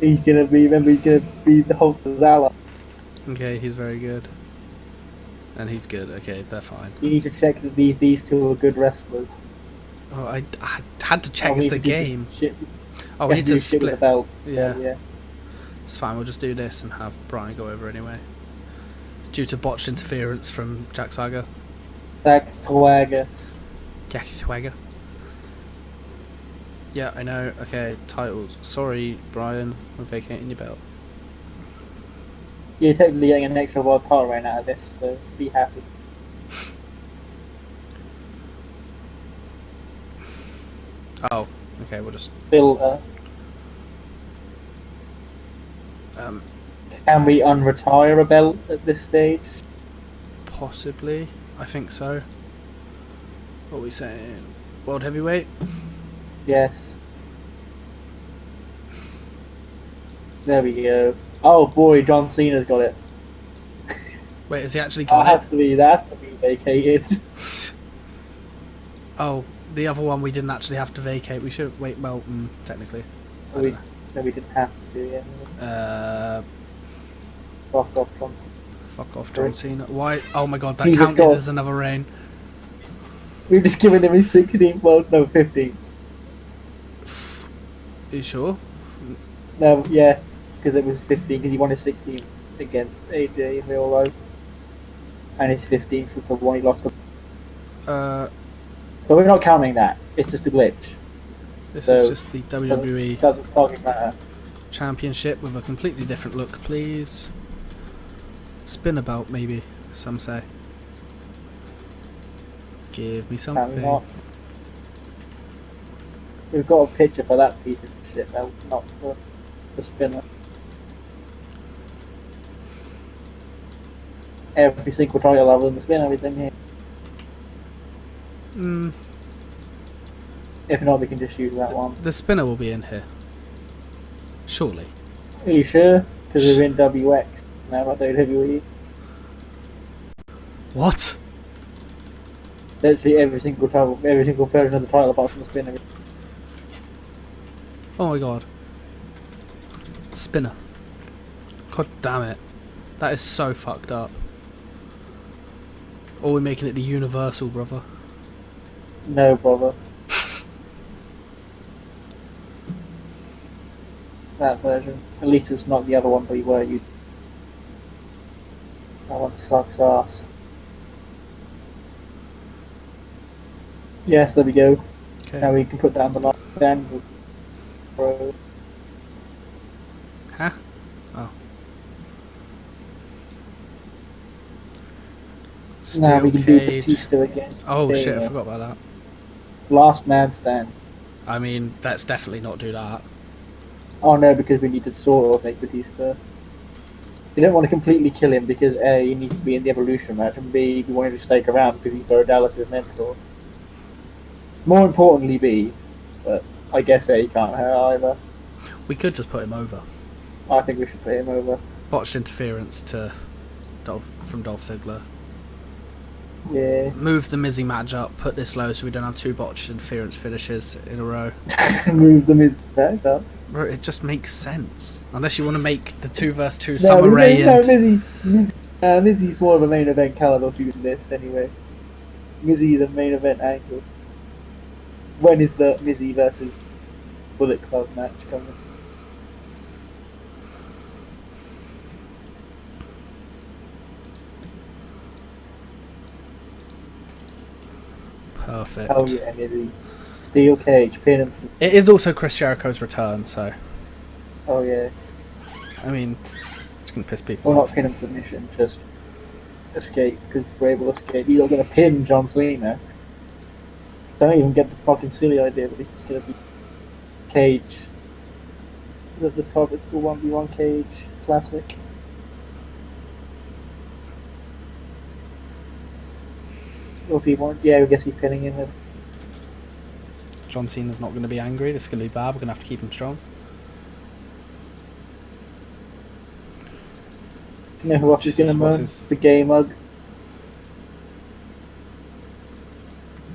He's gonna be the Hulk of Zala. Okay, he's very good. And he's good. Okay, they're fine. You need to check that these two are good wrestlers. Oh, I had to check the game. Oh, we need to split the belt. Yeah. It's fine. We'll just do this and have Brian go over anyway. Due to botched interference from Jack Swagger. Jackie Swagger. Yeah, I know. Okay, titles. Sorry, Brian. We're vacating your belt. You're technically getting an extra world title right out of this, so be happy. Oh, okay. We'll just Filter. Can we unretire a belt at this stage? Possibly. I think so. What are we saying? World heavyweight? Yes. There we go. Oh boy, John Cena's got it. Wait, has he actually got it? That has to be vacated. Oh, the other one we didn't actually have to vacate. We should wait. Well, technically. We didn't have to. Yeah. Fuck off, John Cena. Fuck off, John Cena. Why? Oh my God, that counted as another reign. We've just given him his 16th. Well, no, 15th. Are you sure? No, yeah, because it was 15 because he won his 16th against AJ in real life, and his 15th was the one he lost. So we're not counting that. It's just a glitch. This is just the WWE doesn't fucking matter. Championship with a completely different look, please. Spinabout, maybe some say. Give me something. We've got a picture for that piece of shit, though, not for the spinner. Every single title other than the spinner is in here. If not, we can just use that one. The spinner will be in here. Surely. Are you sure? Because we're in WX now, not WWE. What? Literally every single version of the title apart from the spinner. Oh my God. Spinner. God damn it. That is so fucked up. Or we're making it the Universal, brother. No, brother. That version. At least it's not the other one we were using. That one sucks ass. Yes, there we go. Okay. Now we can put down the last stand. Huh? Oh. Now we Steel can do cage. Batista against Oh shit, I Cena. forgot about that. Last man stand. I mean, let's definitely not do that. Oh no, because we need to sort of make Batista. You don't want to completely kill him because A, he needs to be in the Evolution match, and B, we want him to stake around because he's Bo Dallas' mentor. More importantly, B, but I guess A can't hurt either. We could just put him over. I think we should put him over. Botched interference to from Dolph Ziggler. Yeah. Move the Mizzy match up, put this low so we don't have 2 botched interference finishes in a row. Move the Miz back up. Bro, it just makes sense. Unless you want to make the 2 vs 2 No, Summer Rae and... Mizzy's more of a main event caliber than this anyway. Mizzy the main event angle. When is the Mizzy versus Bullet Club match coming? Perfect. Oh yeah, Mizzy. Steel cage, pin and some... It is also Chris Jericho's return, so... Oh yeah. I mean, it's going to piss people Well, off. not pin and submission, just escape, because we're able to escape. You're going to pin John Cena. Don't even get the fucking silly idea, but it's going to be cage. At the top, it's the 1v1 cage classic. Or if he wants, yeah, I guess he's pinning him. John Cena's not going to be angry. This is going to be bad. We're going to have to keep him strong. You know who else is going to moan? The gay mug.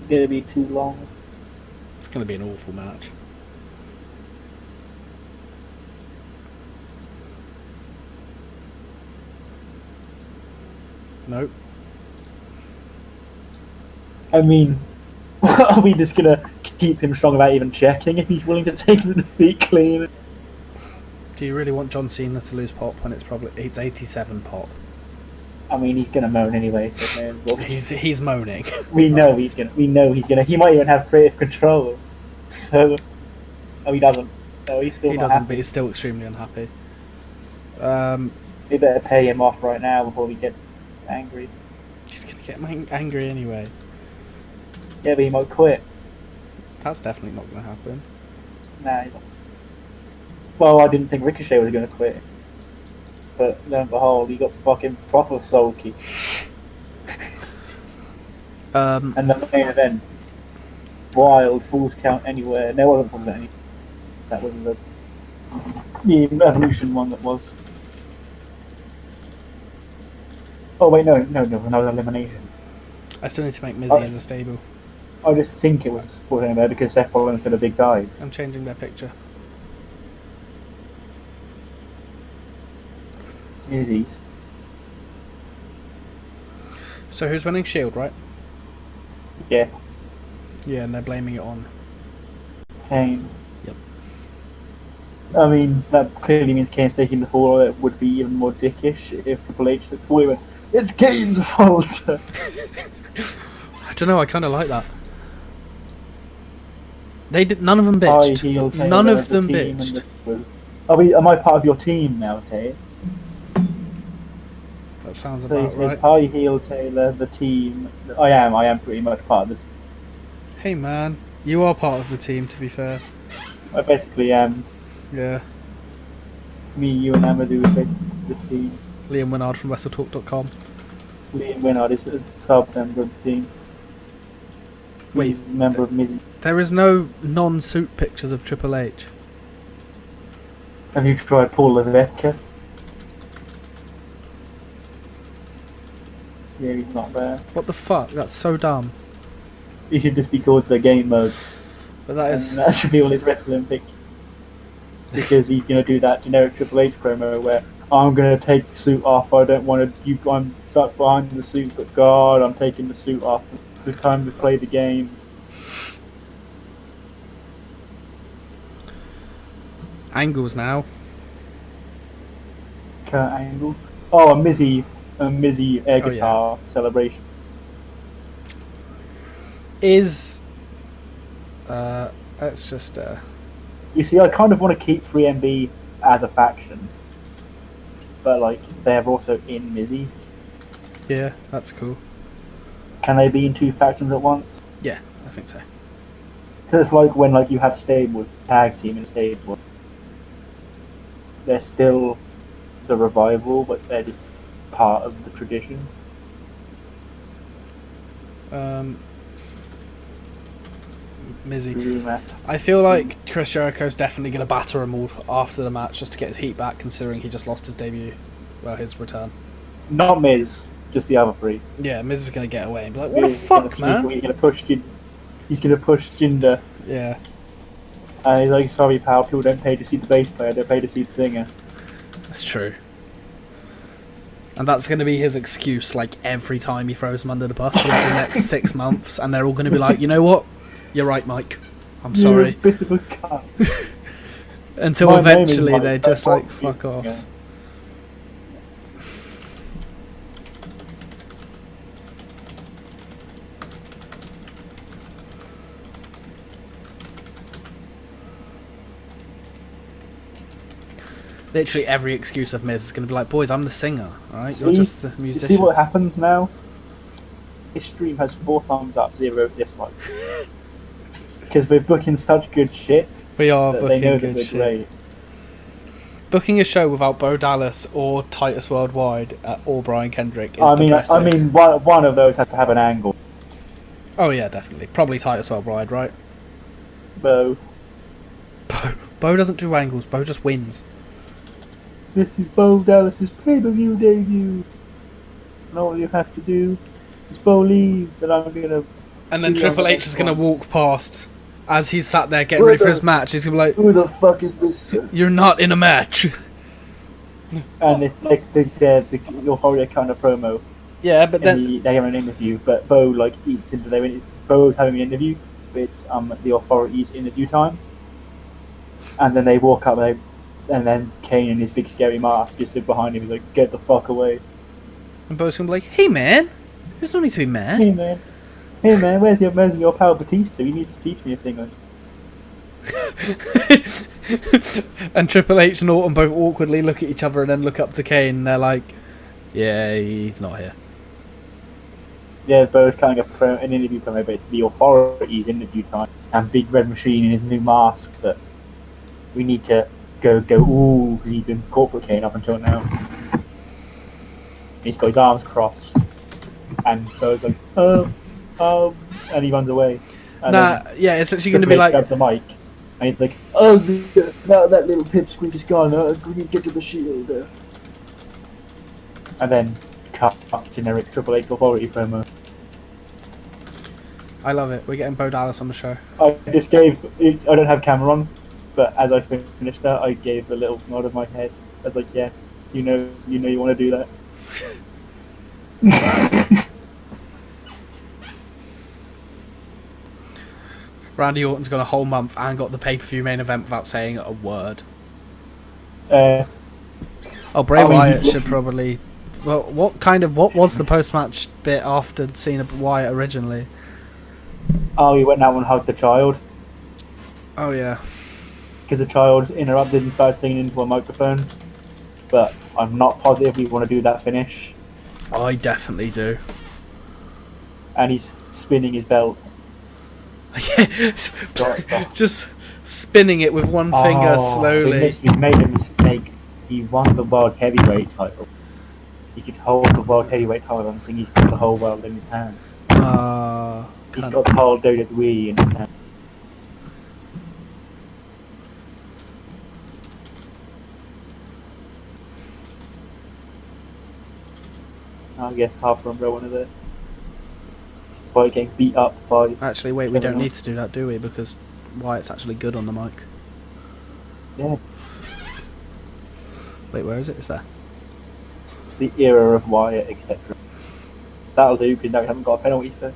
It's going to be too long. It's going to be an awful match. Nope. I mean, are we just going to keep him strong without even checking if he's willing to take the defeat clean? Do you really want John Cena to lose pop when it's 87 pop? I mean, he's gonna moan anyway. So he's moaning. We know he's gonna. He might even have creative control. So, oh, he doesn't. No, he's still. He not doesn't, happy. but he's still extremely unhappy. We better pay him off right now before he gets angry. He's gonna get angry anyway. Yeah, but he might quit. That's definitely not gonna happen. Nah. Well, I didn't think Ricochet was gonna quit. But lo and behold, he got fucking proper sulky. And the main event, wild Falls Count Anywhere. No, it wasn't Falls Count Anywhere. That was the Evolution one that was. Oh wait, no, that was Elimination. I still need to make Mizzy as a stable. I just think it was Falls Count Anywhere because Seth Rollins did a big dive. I'm changing their picture. Izzy's. So who's winning? Shield, right? Yeah. Yeah, and they're blaming it on Kane. Yep. I mean, that clearly means Kane's taking the fall. It would be even more dickish if Triple H took the fall. It's Kane's fault! I don't know, I kind of like that. They did. None of them bitched. None of them bitched. Am I part of your team now, Tay? That sounds So about he right. says, hi, HeelTayler, the team. I am pretty much part of the team. Hey man, you are part of the team, to be fair. I basically am. Yeah. Me, you, and Amadou are basically the team. Liam Winard from WrestleTalk.com. Liam Winard is a sub-member of the team. Wait, He's a member of Mizzy. there is no non-suit pictures of Triple H. Have you tried Paul Levesque? Yeah, he's not there. What the fuck? That's so dumb. He should just be called the game mode. But that is... And that should be all his wrestling pictures. Because he's going to do that generic Triple H promo where I'm going to take the suit off, I don't want to, I'm stuck behind the suit, but God, I'm taking the suit off. It's time to play the game. Angles now. Kurt Angle. Oh, and Mizzy Mizzy air guitar celebration. Is let's just You see, I kind of want to keep 3MB as a faction, but like they're also in Mizzy. yeah, that's cool. Can they be in two factions at once? Yeah, I think so. Because it's like when like you have stables, tag team and stable, they're still the revival, but they're just part of the tradition. Mizzy. I feel like Chris Jericho's definitely going to batter him all after the match just to get his heat back, considering he just lost his debut, well, his return. Not Miz, just the other three. Yeah, Miz is going to get away and be like, what the fuck, man? He's going to push Jinder. Yeah. And he's like, sorry pal, people don't pay to see the bass player, they pay to see the singer. That's true. And that's going to be his excuse, like, every time he throws him under the bus for like, the next 6 months, and they're all going to be like, you know what? You're right, Mike. I'm sorry. You're a bit of a cunt. Until eventually they just like, fuck off. Yeah. Literally every excuse of Miz is going to be like, boys, I'm the singer, alright? You're just the musician. See what happens now? This stream has 4 thumbs up, 0 dislikes. Because we're booking such good shit. We are that booking they know good that we're shit. great. Booking a show without Bo Dallas or Titus Worldwide or Brian Kendrick is I depressing. mean, one of those has to have an angle. Oh yeah, definitely. Probably Titus Worldwide, right? Bo. Bo doesn't do angles. Bo just wins. This is Bo Dallas's pay-per-view debut. Know what you have to do? It's Bo leave, and I'm gonna. And then Triple H is gonna walk past as he's sat there getting ready for his match. He's gonna be like, "Who the fuck is this? You're not in a match." And it's like the Euphoria kind of promo. Yeah, but then they have an interview, but Bo like eats into their. Bo's having an interview. But it's the Authority's interview time, and then they walk up. And then Kane in his big scary mask just stood behind him. He's like, "Get the fuck away!" And Bo's gonna be like, "Hey man, there's no need to be mad." Hey man, where's your pal Batista? You need to teach me a thing on. And Triple H and Orton both awkwardly look at each other and then look up to Kane. And they're like, "Yeah, he's not here." Yeah, Bo's cutting an interview promo, but it's the Authority's interview time, and Big Red Machine in his new mask that we need to go ooh, because he's been corporate Kane up until now. He's got his arms crossed, and Bo's like, and he runs away. And yeah, it's actually going to be like, grabs the mic, and he's like, "Oh, now that little pipsqueak is gone, we need to get to the Shield." And then cut generic Triple H Authority promo. I love it. We're getting Bo Dallas on the show. I don't have camera on, but as I finished that, I gave a little nod of my head. I was like, "Yeah, you know, you want to do that." Randy Orton's got a whole month and got the pay-per-view main event without saying a word. Bray Wyatt should probably. Well, what was the post-match bit after Cena Wyatt originally? Oh, he went out and hugged the child. Oh yeah. Because the child interrupted and started singing into a microphone. But I'm not positive we want to do that finish. I definitely do. And he's spinning his belt. Just spinning it with one finger slowly. He made a mistake. He won the World Heavyweight title. He could hold the World Heavyweight title and think he's got the whole world in his hand. He's got the whole WWE in his hand. I guess Harper and Rowan are there. By getting beat up by... Actually, wait, we don't need to do that, do we? Because Wyatt's actually good on the mic. Yeah. Wait, where is it? It's there. The era of Wyatt, etc. That'll do, because now we haven't got a penalty for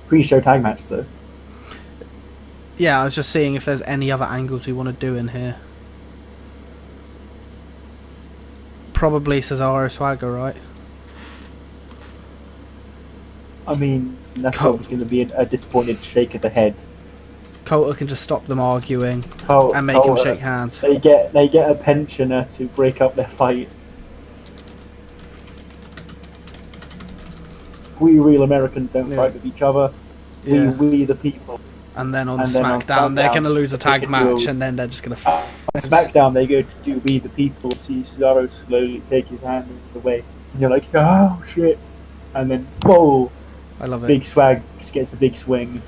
pre-show tag match, though. Yeah, I was just seeing if there's any other angles we want to do in here. probably Cesaro Swagger, right? I mean, that's always going to be a disappointed shake of the head. Coulter can just stop them arguing and make Coulter, them shake hands. They get a pensioner to break up their fight. We real Americans don't fight with each other. Yeah. We the people. And then on SmackDown, they're going to lose a tag match, and then they're just going to... On SmackDown, they go to do We the People, see Cesaro slowly take his hand away. And you're like, oh, shit. And then, whoa. I love it. Big Swag gets a big swing.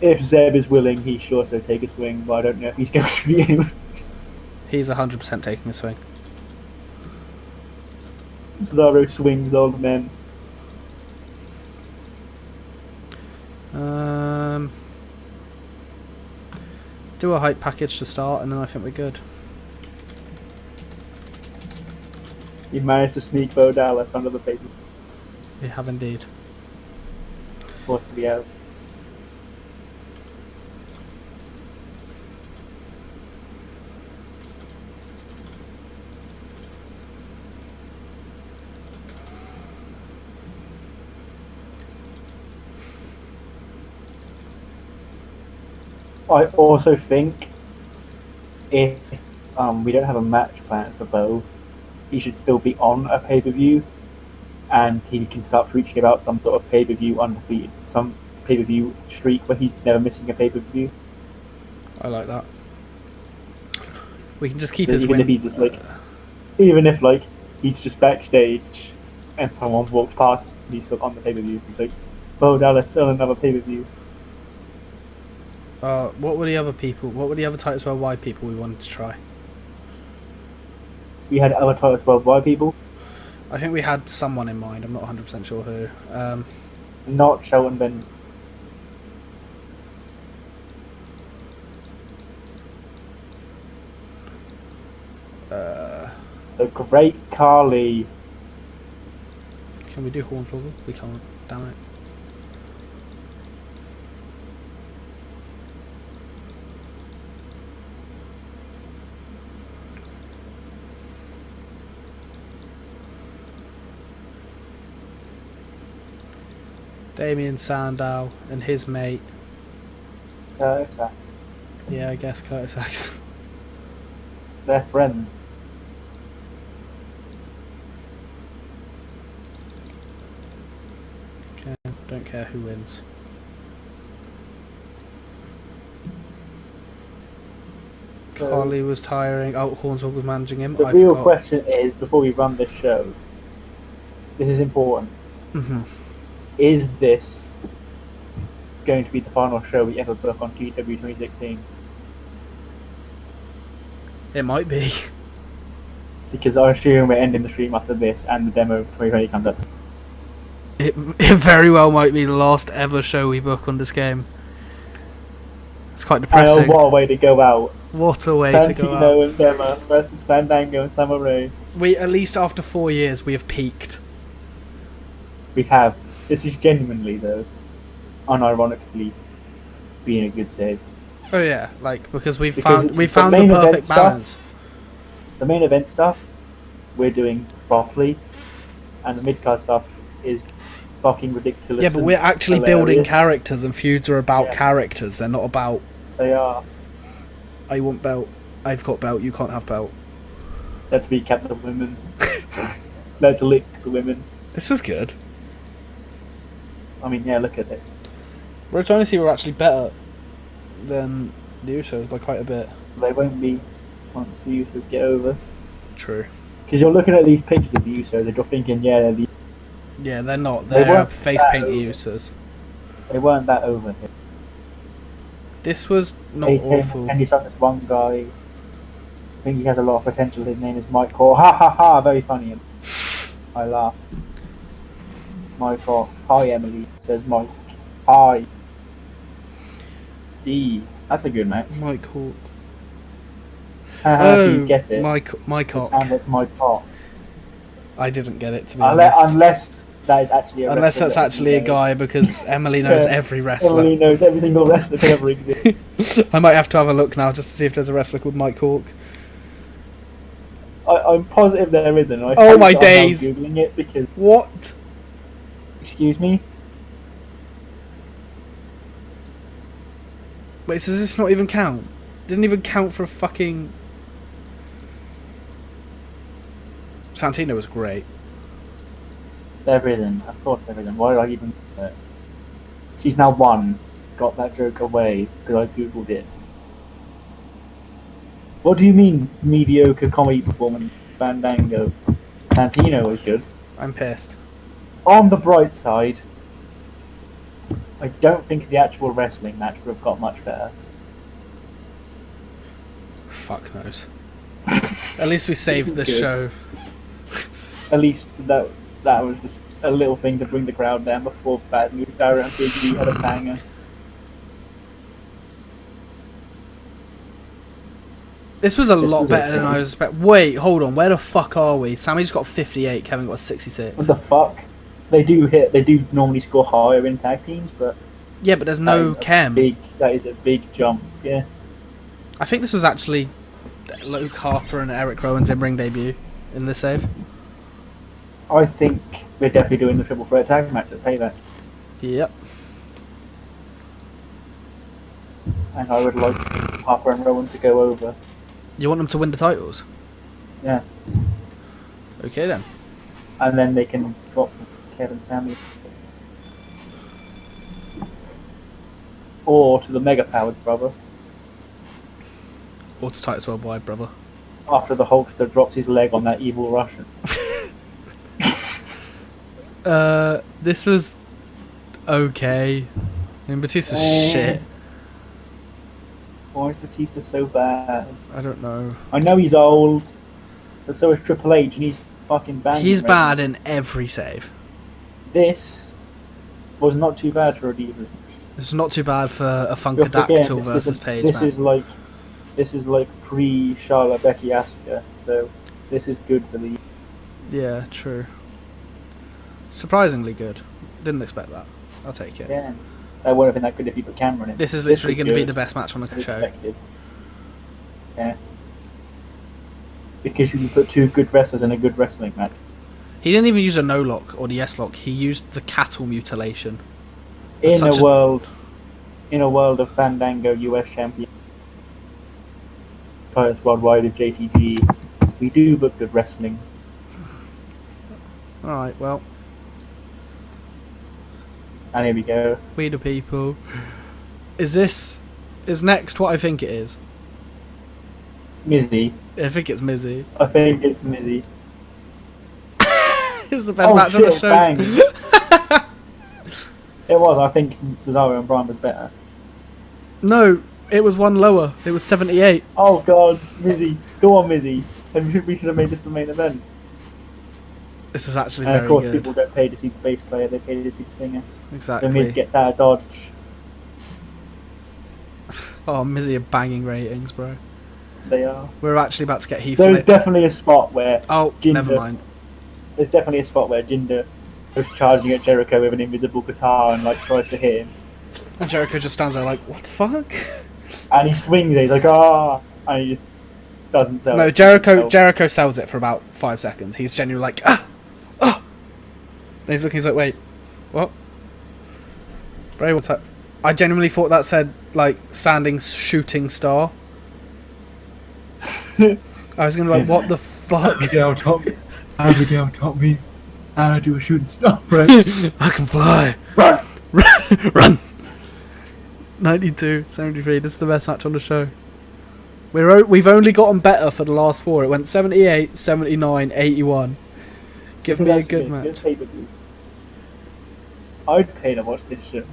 If Zeb is willing, he should also take a swing, but I don't know if he's going to be able. He's 100% taking a swing. Cesaro swings old men. Do a hype package to start, and then I think we're good. You managed to sneak Bo Dallas under the paper. We have indeed. Of course we have. I also think if we don't have a match plan for Bo, he should still be on a pay-per-view, and he can start preaching about some sort of pay-per-view undefeated, some pay-per-view streak where he's never missing a pay-per-view. I like that. We can just keep So his even win. if he's just even if he's just backstage and someone walks past and he's still on the pay-per-view, he's like, Bo Dallas still another pay-per-view. What were the other titles worldwide people we wanted to try? We had other titles worldwide people. I think we had someone in mind. I'm not 100% sure who. Not Shelton Ben. The Great Carly. Can we do Hornswoggle? We can't. Damn it. Damien Sandow and his mate. Curtis Axe. Yeah, I guess Curtis Axe. They're friends. Okay, don't care who wins. Carly was tiring. Oh, Hornswoggle was managing him. The real question is, before we run this show, this is important. Is this going to be the final show we ever book on TEW2016? It might be. Because I assume we're ending the stream after this and the demo 2020 comes up. It very well might be the last ever show we book on this game. It's quite depressing. What a way to go out. What a way to go out. Santino and Bema versus Fandango and Samurai. We, at least after 4 years, we have peaked. We have. This is genuinely, though, unironically, being a good save. Oh yeah, because we Because found the perfect balance. The main event stuff we're doing properly, and the mid-card stuff is fucking ridiculous. Yeah, but we're actually building characters, and feuds are about characters. They're not about. They are. I want belt. I've got belt. You can't have belt. Let's recap the women. Let's lick the women. This is good. I mean, yeah, look at it. We're trying to see we're actually better than the Usos by quite a bit. They won't be once the Usos get over. True. Because you're looking at these pictures of the Usos and you're thinking, yeah, they're the... Yeah, they're not. They're face paint Usos. They weren't that over here. This was not awful. And you saw this one guy, I think he has a lot of potential. His name is Mike Hall. Ha ha ha! Very funny. I laugh. Mike Hall. Hi, Emily. Says Mike. Hi. D. That's a good match. Mike Hawk. Do you get it? Mike It sounds like Mike Hawk. I didn't get it, to be honest. Unless that is actually a Unless that's actually a guy, because Emily knows every wrestler. Emily knows every single wrestler that ever exists. I might have to have a look now just to see if there's a wrestler called Mike Hawk. I'm positive there isn't. Oh my days! I'm googling it because. What? Excuse me. Wait, so does this not even count? Didn't even count for a fucking. Santino was great. Everything, of course, everything. Why did I even do it? She's now won. Got that joke away because I googled it. What do you mean mediocre comedy performance? Fandango. Santino was good. I'm pissed. On the bright side, I don't think the actual wrestling match would have got much better. Fuck knows. At least we saved the Good. show. At least that was just a little thing to bring the crowd down before Bad News Barrett and Big E had a banger. This was a lot better than I was expecting. Wait, hold on. Where the fuck are we? Sammy's got 58. Kevin got 66. What the fuck? They do normally score higher in tag teams, but Yeah, but there's no Chem. That is a big jump. Yeah. I think this was actually Luke Harper and Eric Rowan's in-ring debut in the save. I think we're definitely doing the triple threat tag match at Payback, Yep. and I would like Harper and Rowan to go over. You want them to win the titles? Yeah, Okay then. and then they can drop Kevin Sammy. Or to the mega powered brother Or to Titus Worldwide, brother. after the Hulkster drops his leg on that evil Russian. This was okay. I mean, Batista's shit. Why is Batista so bad? I don't know. I know he's old, but so is Triple H, and he's fucking banging. He's right bad now. in every save. This was not too bad for a Diva. It's not too bad for a You're Funkadactyl forgetting, versus Paige. This man. is like pre-Charlotte Becky Asuka, so this is good for the. Yeah, true. Surprisingly good. Didn't expect that. I'll take it. Yeah, that wouldn't have been that good if you put Cameron in. This is literally going to be good, the best match on the as show. expected. Yeah. Because you can put two good wrestlers in a good wrestling match. He didn't even use a no lock or the yes lock. He used the cattle mutilation. In Such a world of Fandango US champion, Titus Worldwide of JTG, we do book good wrestling. Alright, well, And here we go. we the people. Is next what I think it is? Mizzy. I think it's Mizzy. I think it's Mizzy. It's the best match on the show. Bang. It was. I think Cesaro and Bryan was better. No, it was one lower. It was 78. Oh god, Mizzy. Go on, Mizzy. And we should have made this the main event. This was actually And very of course, good. people don't pay to see the bass player, they pay to see the singer. Exactly. The Miz gets out of dodge. Oh, Mizzy are banging ratings, bro. They are. We're actually about to get Heath. There's definitely a spot where. Oh, Jinder, never mind. There's definitely a spot where Jinder was charging at Jericho with an invisible guitar and like tries to hit him. And Jericho just stands there like, what the fuck? And he swings it, he's like, ah! And he just doesn't sell No, it. Jericho sells it for about 5 seconds. He's genuinely like, ah! Oh! Then he's looking, he's like, wait, what? Bray, what's up? I genuinely thought that said, like, standing shooting star. I was gonna be like, what the fuck? Abigail taught me. Abigail taught me how to do a shooting star, right? I can fly. Run! Run! 92, 73, this is the best match on the show. We've only gotten better for the last 4. It went 78, 79, 81. Give me a good match. I'd pay to watch this shit.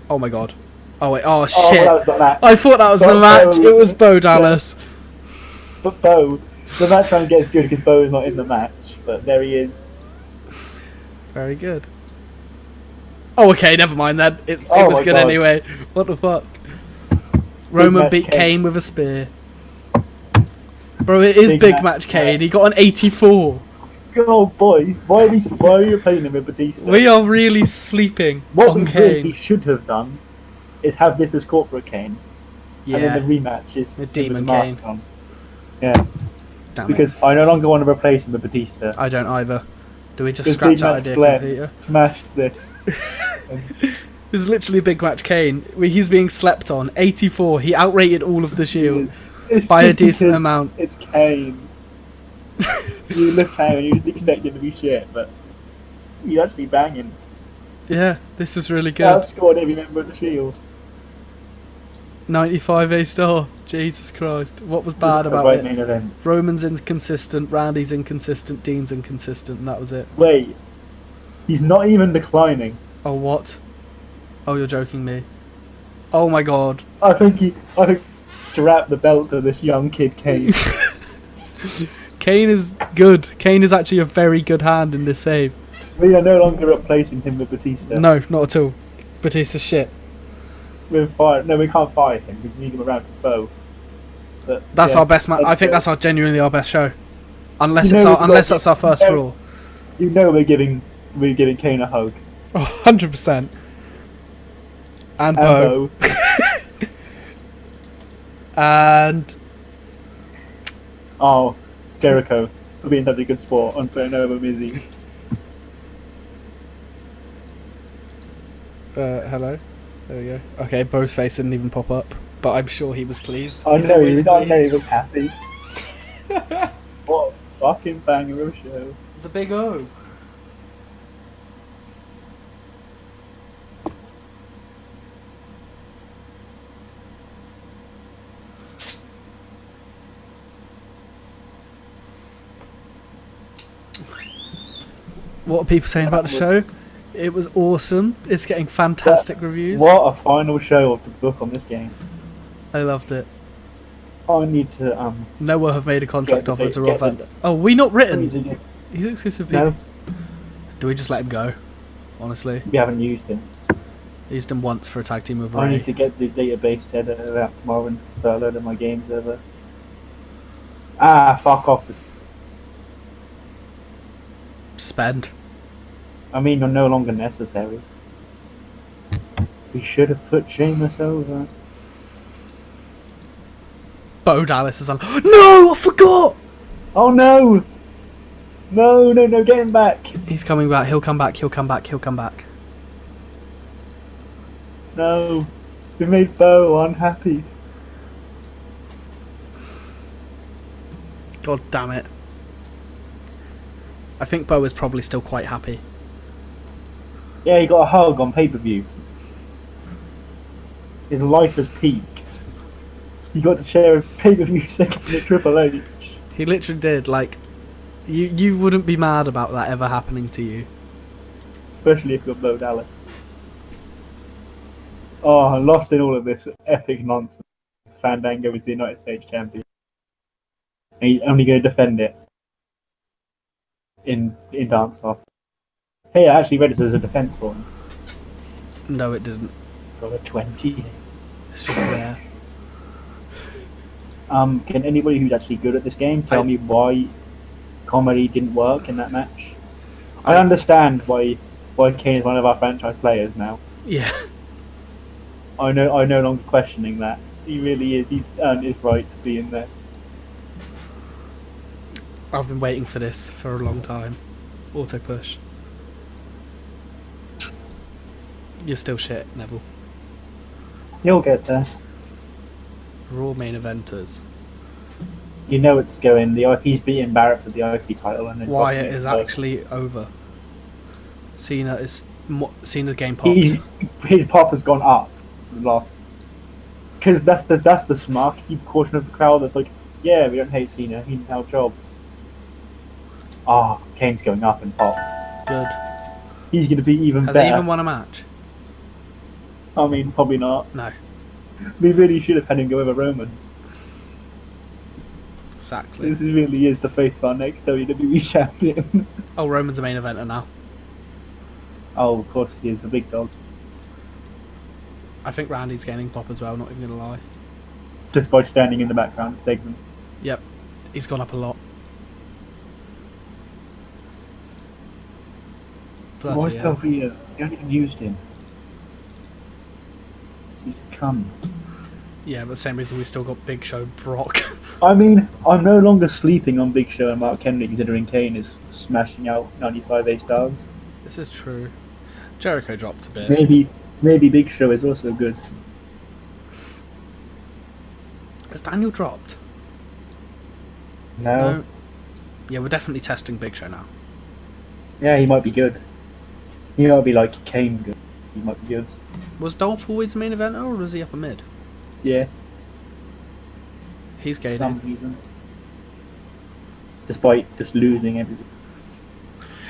Oh my god. Oh wait, oh Oh, shit. that was the match. I thought that was the match. It was Bo Dallas. But Bo, the match trying to get good because Bo is not in the match, but there he is. Very good. Oh, okay, never mind then. It was my good God. anyway. What the fuck? Roman match beat Kane. Kane with a spear. Bro, it is Big big match match Kane. Kane. He got an 84. Good old boy. Why are you playing him with Batista? We are really sleeping What on we Kane. really should have done is have this as corporate Kane. And Yeah. then the rematch is With Demon the mask Kane. on. Yeah. Damn because it. I no longer want to replace him with Batista. I don't either. Do we just This scratch Big that Match idea Glenn completely? smashed this. This is literally Big Match Kane. He's being slept on. 84. He outrated all of the Shield It's by a just decent because amount. It's Kane. You look at him and you just expect him to be shit, but he's actually banging. Yeah, this is really good. Outscored every member of the Shield. 95 A-star. Jesus Christ. What was bad about right it? main event. Roman's inconsistent, Randy's inconsistent, Dean's inconsistent, and that was it. Wait, he's not even declining. Oh, what? Oh, you're joking me. Oh my god. I think to wrap the belt to this young kid Kane. Kane is good. Kane is actually a very good hand in this save. We are no longer replacing him with Batista. No, not at all. Batista's shit. We can't fire him. We need him around for Bo. But, That's yeah, our best match. I think that's that's genuinely our best show. Unless You it's know our, we've unless got- that's our first you know- Raw. You know we're giving Kane a hug. Oh, 100%. And And Bo. Bo. And Oh, Jericho. For being such a good sport on putting over Mizzy. hello. There we go. Okay, Bo's face didn't even pop up, but I'm sure he was pleased. I He's know always he pleased. was happy. What a fucking banger of a show. The big O. What are people saying about the show? It was awesome. It's getting fantastic reviews. What a final show of the book on this game. I loved it. I need to Noah have made a contract Get the offer big- to get Raw the- Van. Oh, we not I need written. to get, He's exclusive. no, Do we just let him go? Honestly, we haven't used him. I used him once for a tag team with I need Ray. to get the database header out tomorrow and start loading my games over. Ah, fuck off. Spend. I mean, you're no longer necessary. We should have put Sheamus over. Bo Dallas is on. No, I forgot. Oh no! No, get him back! He's coming back. He'll come back. He'll come back. He'll come back. No. We made Bo unhappy. God damn it. I think Bo is probably still quite happy. Yeah, he got a hug on pay-per-view. His life has peaked. He got to share a pay-per-view second with Triple H. He literally did. Like, you wouldn't be mad about that ever happening to you. Especially if you're Bo Dallas. Oh, lost in all of this epic nonsense. Fandango is the United States champion. And he's only going to defend it in dance off. Hey, I actually read it as a defense for him. No, it didn't. Got a 20. It's just there. Can anybody who's actually good at this game tell me why comedy didn't work in that match? I understand why Kane is one of our franchise players now. Yeah. I'm no longer questioning that. He really is. He's earned his right to be in there. I've been waiting for this for a long time. Auto push. You're still shit, Neville. He'll get there. Raw main eventers. You know it's going. He's beating Barrett for the IC title, and then Wyatt is actually over. Cena's game popped. His pop has gone up. Last, because that's the smart keep portion of the crowd that's like, yeah, we don't hate Cena. He now jobs. Ah, Kane's going up in pop. Good. He's going to be even Has better. he even won a match? I mean, probably not. No. We really should have had him go over Roman. Exactly. This really is the face of our next WWE champion. Oh, Roman's a main eventer now. Oh, of course he is the big dog. I think Randy's gaining pop as well, not even gonna lie. Just by standing in the background segment. Yep. He's gone up a lot. Bloody Why is hell. Dolph here? You haven't even used him. He's come. Yeah, but same reason we still got Big Show Brock. I mean, I'm no longer sleeping on Big Show and Mark Henry considering Kane is smashing out 95 A-stars. This is true. Jericho dropped a bit. Maybe Big Show is also good. Has Daniel dropped? No. Yeah, we're definitely testing Big Show now. Yeah, he might be good. He might be like Kane good. He might be good. Was Dolph always the main eventer, or was he upper mid? Yeah. He's gaining. For some reason. Despite just losing everything.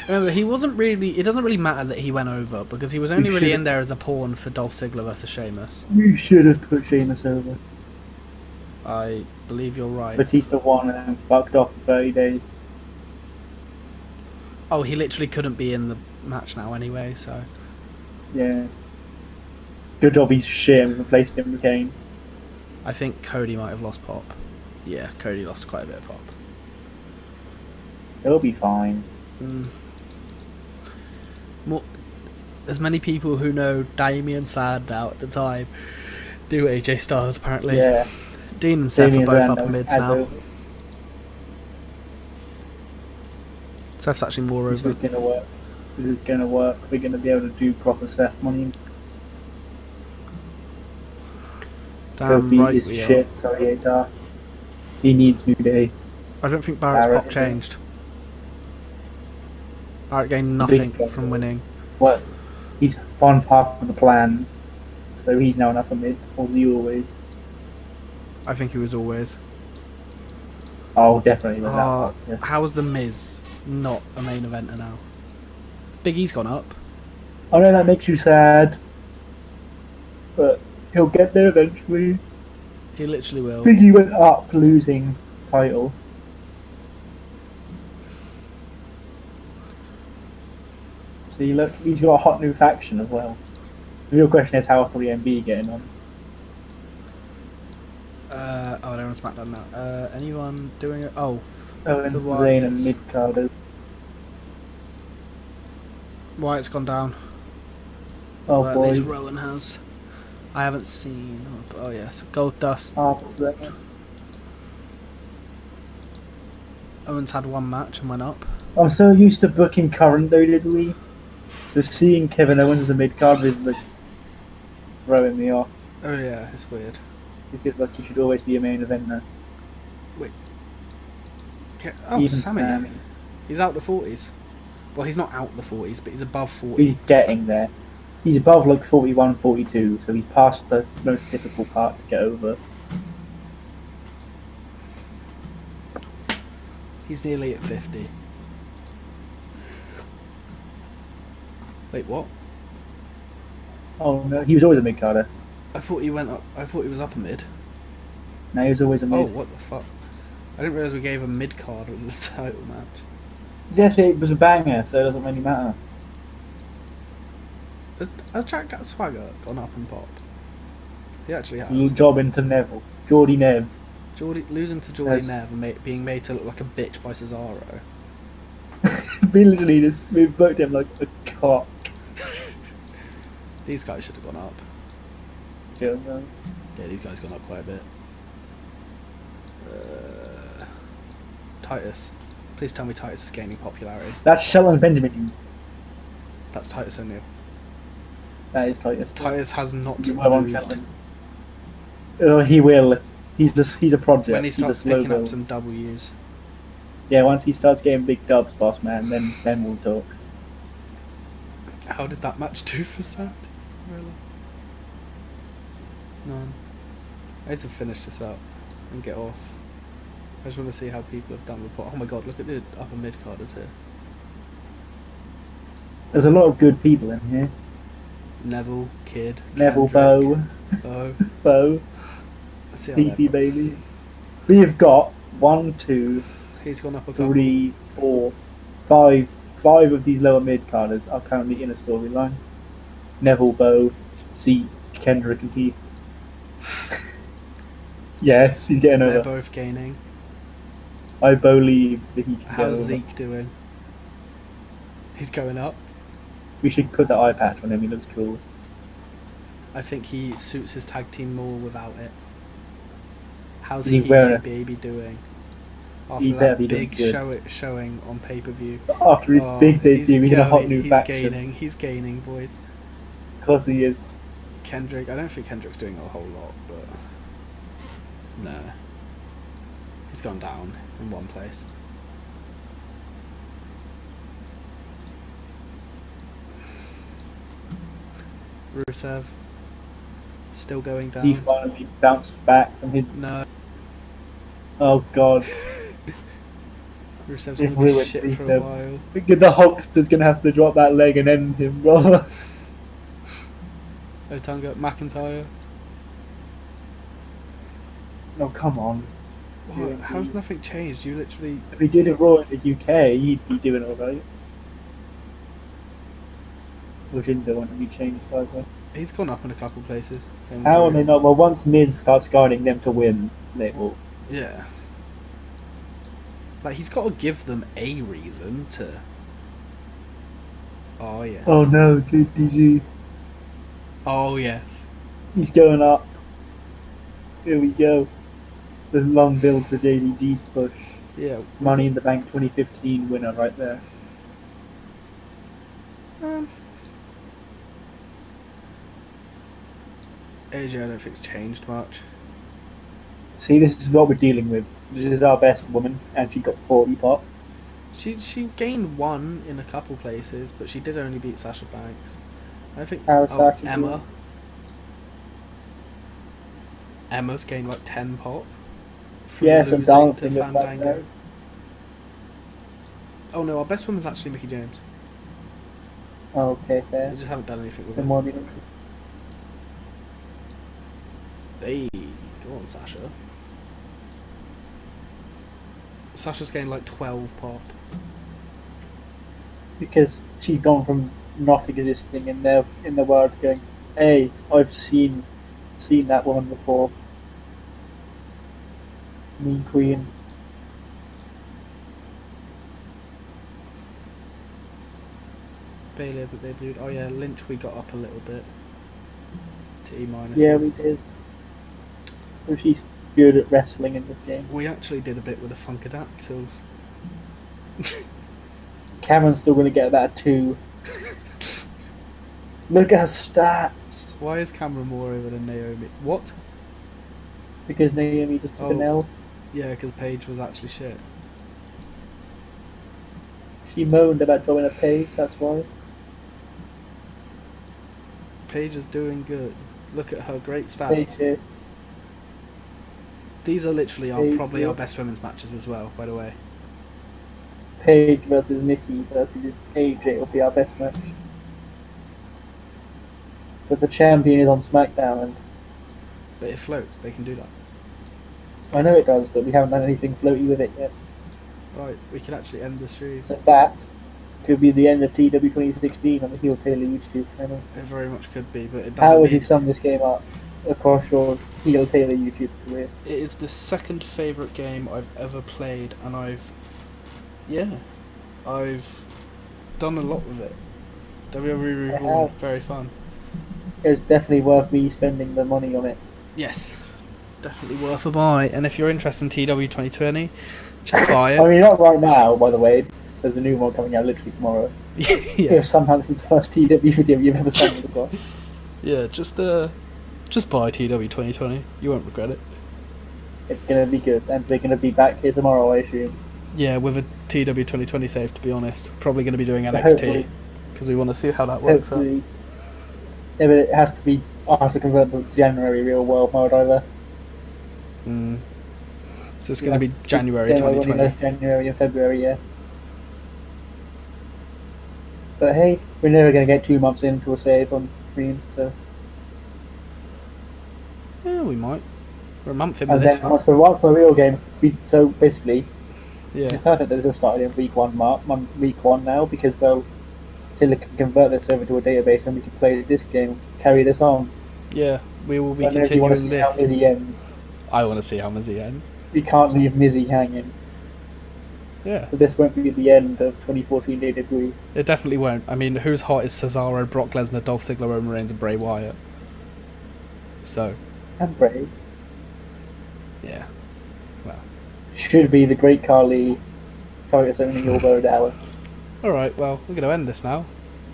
Remember, he wasn't really. It doesn't really matter that he went over because he was only really in there as a pawn for Dolph Ziggler versus Sheamus. You should have put Sheamus over. I believe you're right. Batista won and then fucked off for 30 days. Oh, he literally couldn't be in the match now anyway, so. Yeah. Good job he's shit and replaced him with Kane. I think Cody might have lost pop. Yeah, Cody lost quite a bit of pop. He'll be fine. More, as many people who know Damien Sandow at the time do AJ Styles apparently. Yeah. Dean and Seth are both upper mids now. Seth's actually more over. This is gonna work. This is gonna work. We're gonna be able to do proper Seth money. Damn Kofi right is we shit, sorry AR. He needs New Day. I don't think Barrett's pop changed. Barrett gained nothing from winning. What? He's one half of the plan. So he's now an upper mid. Or was he always? I think he was always. Oh, definitely. Was that part, yeah. How is the Miz not a main eventer now? Big E's gone up. I know that makes you sad. But he'll get there eventually. He literally will. Big E went up losing title. See, look, he's got a hot new faction as well. The real question is how are 3MB getting on? Oh, they're on SmackDown now. Anyone doing it? Oh, Owens, the Zayn and Wyatts. mid-carders. Wyatt's gone down. Oh At boy. least Rowan has. I haven't seen. Oh yeah, so Gold Dust. Harper's there. Owens had one match and went up. I'm so used to booking current WWE. So seeing Kevin Owens as a mid-card is like throwing me off. Oh yeah, it's weird. Because like you should always be a main eventer. Oh, Even Sammy. He's out the 40s. Well, he's not out the 40s, but he's above 40. He's getting there. He's above like 41, 42, so he's past the most difficult part to get over. He's nearly at 50. Wait, what? Oh no, he was always a mid-carder. I thought he went up. I thought he was upper mid. No, he was always a mid. Oh, what the fuck? I didn't realise we gave him mid card in the title match. Yes, it was a banger, so it doesn't really matter. Has Jack Swagger gone up and pop? He actually has. Little job into Neville. Geordie Nev. Losing to Geordie Nev and being made to look like a bitch by Cesaro. We literally just we booked him like a cock. These guys should have gone up. Yeah, Yeah, these guys gone up quite a bit. Titus. Please tell me Titus is gaining popularity. that's Shelton Benjamin. That's Titus O'Neil. That is Titus. Titus has not Well on moved. Shelton. He will. He's a project. When he starts He's a slow picking up build. some W's. Yeah, once he starts getting big dubs, boss man, then we'll talk. How did that match do for Sandy? Really? None. I need to finish this up and get off. I just want to see how people have done with pot. Oh my god, look at the upper mid carders here. There's a lot of good people in here. Neville, Kid, Neville, Kendrick, Bo, Bo. Bo, Let's see how Beefy they're- baby. We have got 1, 2, He's gone up a couple. 3, 4, 5. 5 of these lower mid carders are currently in a storyline. Neville, Bo, C, Kendrick, and Keith. Yes, he's getting They're over. both gaining. I believe that he can get How's over. Zeke doing? He's going up. We should put the eye patch on him. He looks cool. I think he suits his tag team more without it. How's He's Heathy wearing Baby doing? He After better that be doing big good. showing on pay-per-view. After his big debut, he's in a hot new he's faction. He's gaining, boys. Of course he is. Kendrick, I don't think Kendrick's doing a whole lot, but no. He's gone down in one place. Rusev still going down. He finally bounced back from his... No. Oh god. Rusev's This gonna be ruined shit for a Rusev. while. The Hulkster's gonna have to drop that leg and end him, brother. Otunga, McIntyre. No, come on. What? Yeah, How's nothing changed? You literally... If he did a Raw in the UK, he'd be doing alright. Which didn't want to be changed, by the way. He's gone up in a couple places. Same with How are Drew. they not? Well, once Miz starts guarding them to win, they will. Yeah. Like, he's got to give them a reason to... Oh, yeah. Oh no, JPG. Oh, yes. He's going up. Here we go. The long build for JDG's push. Yeah. Money in the Bank 2015 winner right there. AJ, I don't think's changed much. See, this is what we're dealing with. This is our best woman, and she got 40 pop. She gained one in a couple places, but she did only beat Sasha Banks. I think How's Sasha Emma. doing? Emma's gained like 10 pop. From Yeah, some losing dancing to with that Fandango. there. Oh no, our best woman's actually Mickie James. Oh, okay, fair. We just haven't done anything with The it. more meaningful. Hey, go on, Sasha. Sasha's gained like 12 pop. Because she's gone from not existing in the world going, hey, I've seen that woman before. Mean Queen. Bailey hasn't debuted. Oh yeah, Lynch we got up a little bit. To E-. Yeah, we did. So she's good at wrestling in this game. We actually did a bit with the Funkadactyls. Cameron's still going to get that 2. Look at her stats. Why is Cameron more over than Naomi? What? Because Naomi just took an L. Yeah, because Paige was actually shit. She moaned about dropping a page, that's why. Paige is doing good. Look at her great Paige stats. here. These are literally Paige probably here. our best women's matches as well, by the way. Paige versus Nikki versus AJ will be our best match. But the champion is on SmackDown, and But it floats, they can do that. I know it does, but we haven't done anything floaty with it yet. Right, we can actually end the stream. So that could be the end of TEW2016 on the HeelTayler YouTube channel. It very much could be, but it How doesn't would you mean... sum this game up across your HeelTayler YouTube career? It is the second favourite game I've ever played, and I've done a lot with it. WWE Reborn, very fun. It was definitely worth me spending the money on it. Yes, definitely worth a buy. And if you're interested in TEW2020, just buy it. I mean, not right now, by the way. There's a new one coming out literally tomorrow. Yeah, If somehow this is the first TW video you've ever seen before. yeah, just buy TEW2020. You won't regret it. It's going to be good, and they're going to be back here tomorrow, I assume. Yeah, with a TEW2020 save, to be honest. Probably going to be doing NXT Hopefully. because we want to see how that works out. Hopefully. Yeah, but it has to be. I have to convert the January real world mode either. So it's going to be January 2020. January and February, yeah. But hey, we're never going to get 2 months into a save on screen, so. Yeah, we might. We're a month in And with this then one. once the real game, so basically, Yeah. it's perfect that this has started in week one now, because they'll can convert this over to a database and we can play this game, carry this on. Yeah, we will be I don't know if you want to continuing see how this. Mizzy ends. I want to see how Mizzy ends. We can't leave Mizzy hanging. Yeah, So this won't be the end of 2014 WWE. it definitely won't. I mean, who's hot is Cesaro, Brock Lesnar, Dolph Ziggler, Roman Reigns, and Bray Wyatt. So, And Bray. Yeah. Well. Should be the Great Khali, Titus O'Neil, Wilbur Dallas. Alright, well, we're going to end this now.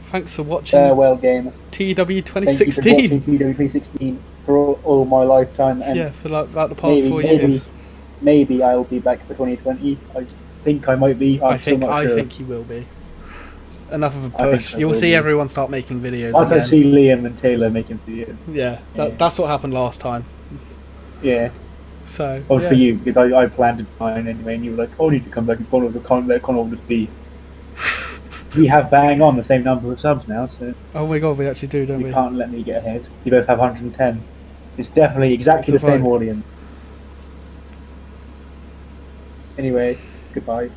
Thanks for watching Farewell, game. TEW2016. Thank you for watching TEW2016 for all my lifetime. And yeah, for like about the past 4 years. Maybe I'll be back for 2020. I think I might be. I still not sure. think you will be. Enough of a push. You'll see everyone start making videos Once again. I see Liam and Taylor making videos. Yeah, that's what happened last time. Yeah. So. Well, for you, because I planned it fine anyway, and you were like, "Oh, I need to come back and follow the Connell just be." We have bang on the same number of subs now, so. Oh my god, we actually do, don't we? You can't let me get ahead. You both have 110. It's definitely exactly the same audience. Anyway, goodbye.